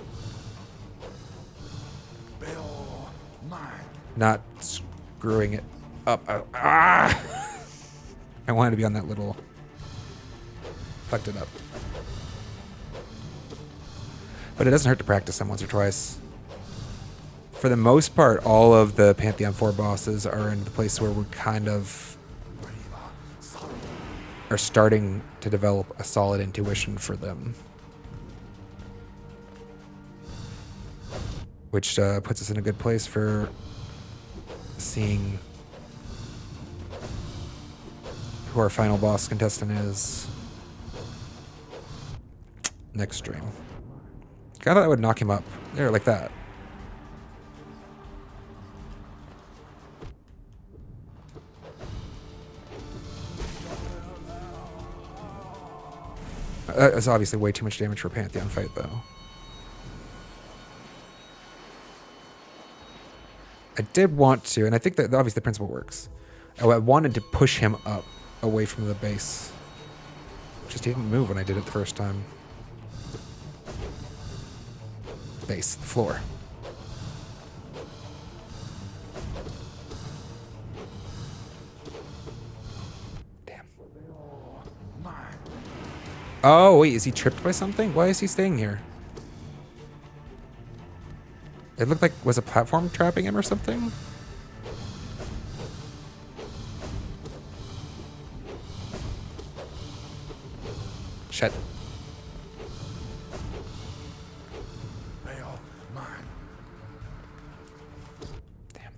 not screwing it up. Ah! I wanted to be on that little. Fucked it up. But it doesn't hurt to practice them once or twice. For the most part, all of the Pantheon 4 bosses are in the place where we're kind of are starting to develop a solid intuition for them. Which puts us in a good place for seeing who our final boss contestant is next stream. I thought I would knock him up. There, like that. That's obviously way too much damage for a Pantheon fight, though. I did want to, and I think that obviously the principle works. I wanted to push him up away from the base. Just didn't move when I did it the first time. Base, floor. Damn. Oh, wait, is he tripped by something? Why is he staying here? It looked like, was a platform trapping him or something? Shit. Damn.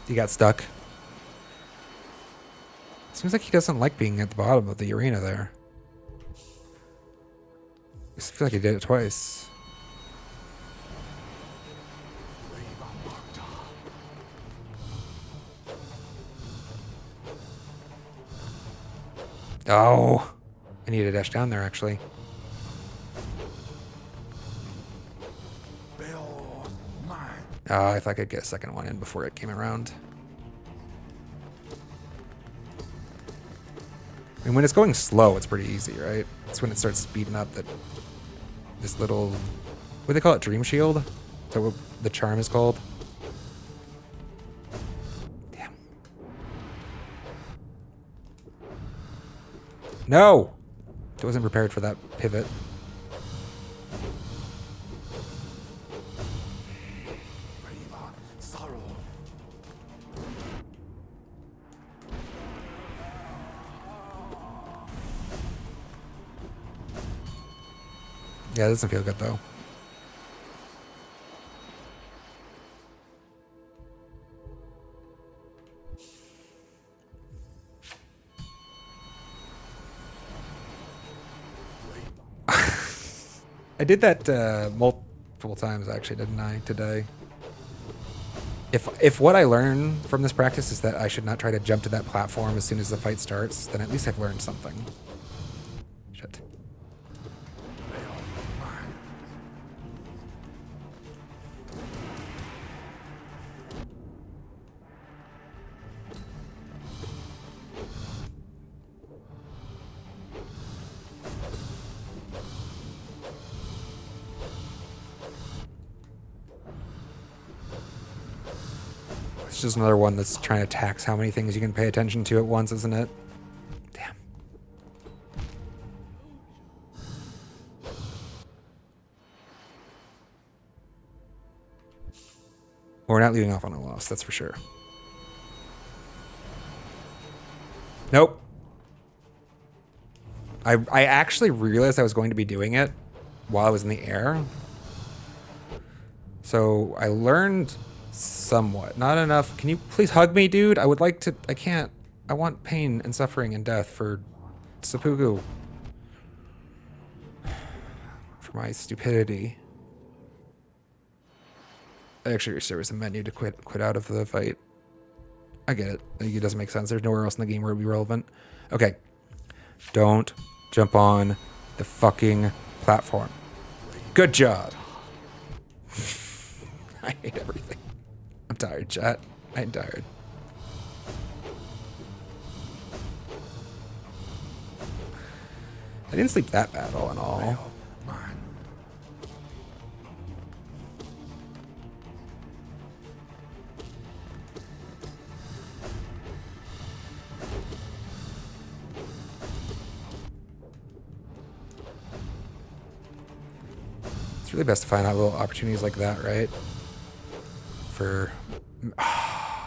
He got stuck. Seems like he doesn't like being at the bottom of the arena there. I feel like he did it twice. Oh, I need to dash down there actually. Oh, I thought I could get a second one in before it came around. And when it's going slow, it's pretty easy, right? It's when it starts speeding up that this little, what do they call it? Dream Shield? Is that what the charm is called? Damn. No! I wasn't prepared for that pivot. Yeah, it doesn't feel good though. I did that multiple times actually, didn't I, today? If what I learn from this practice is that I should not try to jump to that platform as soon as the fight starts, then at least I've learned something. Shit. It's just another one that's trying to tax how many things you can pay attention to at once, isn't it? Damn. Well, we're not leading off on a loss, that's for sure. Nope. I actually realized I was going to be doing it while I was in the air. So I learned somewhat. Not enough. Can you please hug me, dude? I would like to. I can't. I want pain and suffering and death for seppuku. For my stupidity. Actually, there was a menu to quit out of the fight. I get it. It doesn't make sense. There's nowhere else in the game where it would be relevant. Okay. Don't jump on the fucking platform. Good job. I hate everything. I'm tired, chat. I'm tired. I didn't sleep that bad all in all. It's really best to find out little opportunities like that, right? For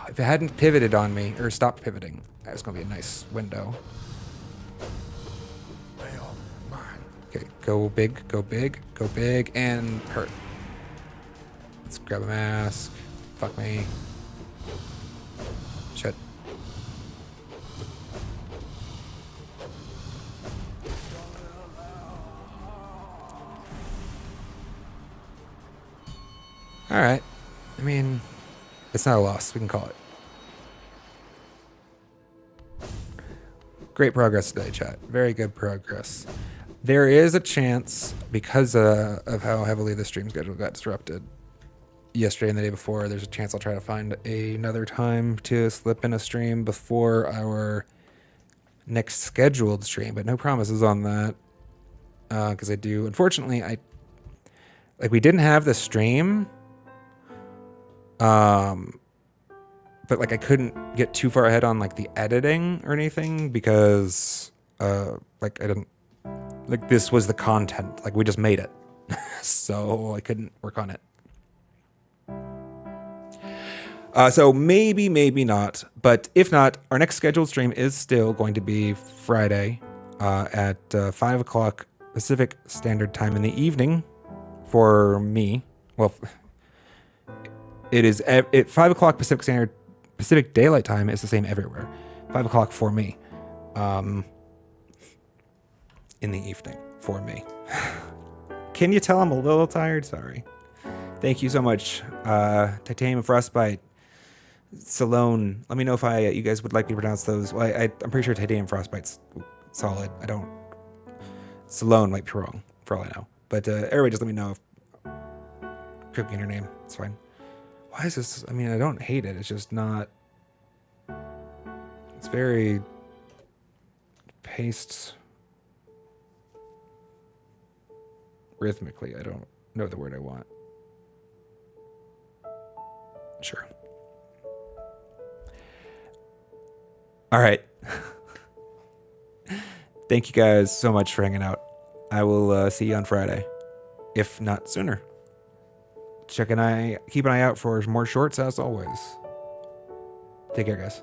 if it hadn't pivoted on me or stopped pivoting, that was gonna be a nice window. Okay, go big, go big, go big, and hurt. Let's grab a mask. Fuck me. Shit. Alright. I mean, it's not a loss. We can call it. Great progress today, chat. Very good progress. There is a chance, because of how heavily the stream schedule got disrupted yesterday and the day before, there's a chance I'll try to find another time to slip in a stream before our next scheduled stream, but no promises on that. Because I do, unfortunately, we didn't have the stream. But like I couldn't get too far ahead on like the editing or anything because like I didn't like this was the content, like we just made it. So I couldn't work on it. So maybe not, but if not, our next scheduled stream is still going to be Friday at 5 o'clock Pacific Standard Time in the evening for me. Well, it is at 5 o'clock Pacific Daylight Time is the same everywhere. 5 o'clock for me. In the evening for me. Can you tell I'm a little tired? Sorry. Thank you so much. Titanium Frostbite. Salone. Let me know if you guys would like me to pronounce those. Well, I'm pretty sure Titanium Frostbite's solid. I don't. Salone might be wrong, for all I know. But everybody just let me know if cooking her name. It's fine. Why is this? I mean, I don't hate it. It's just not. It's very paced rhythmically. I don't know the word I want. Sure. All right. Thank you guys so much for hanging out. I will see you on Friday, if not sooner. Keep an eye out for more shorts as always. Take care, guys.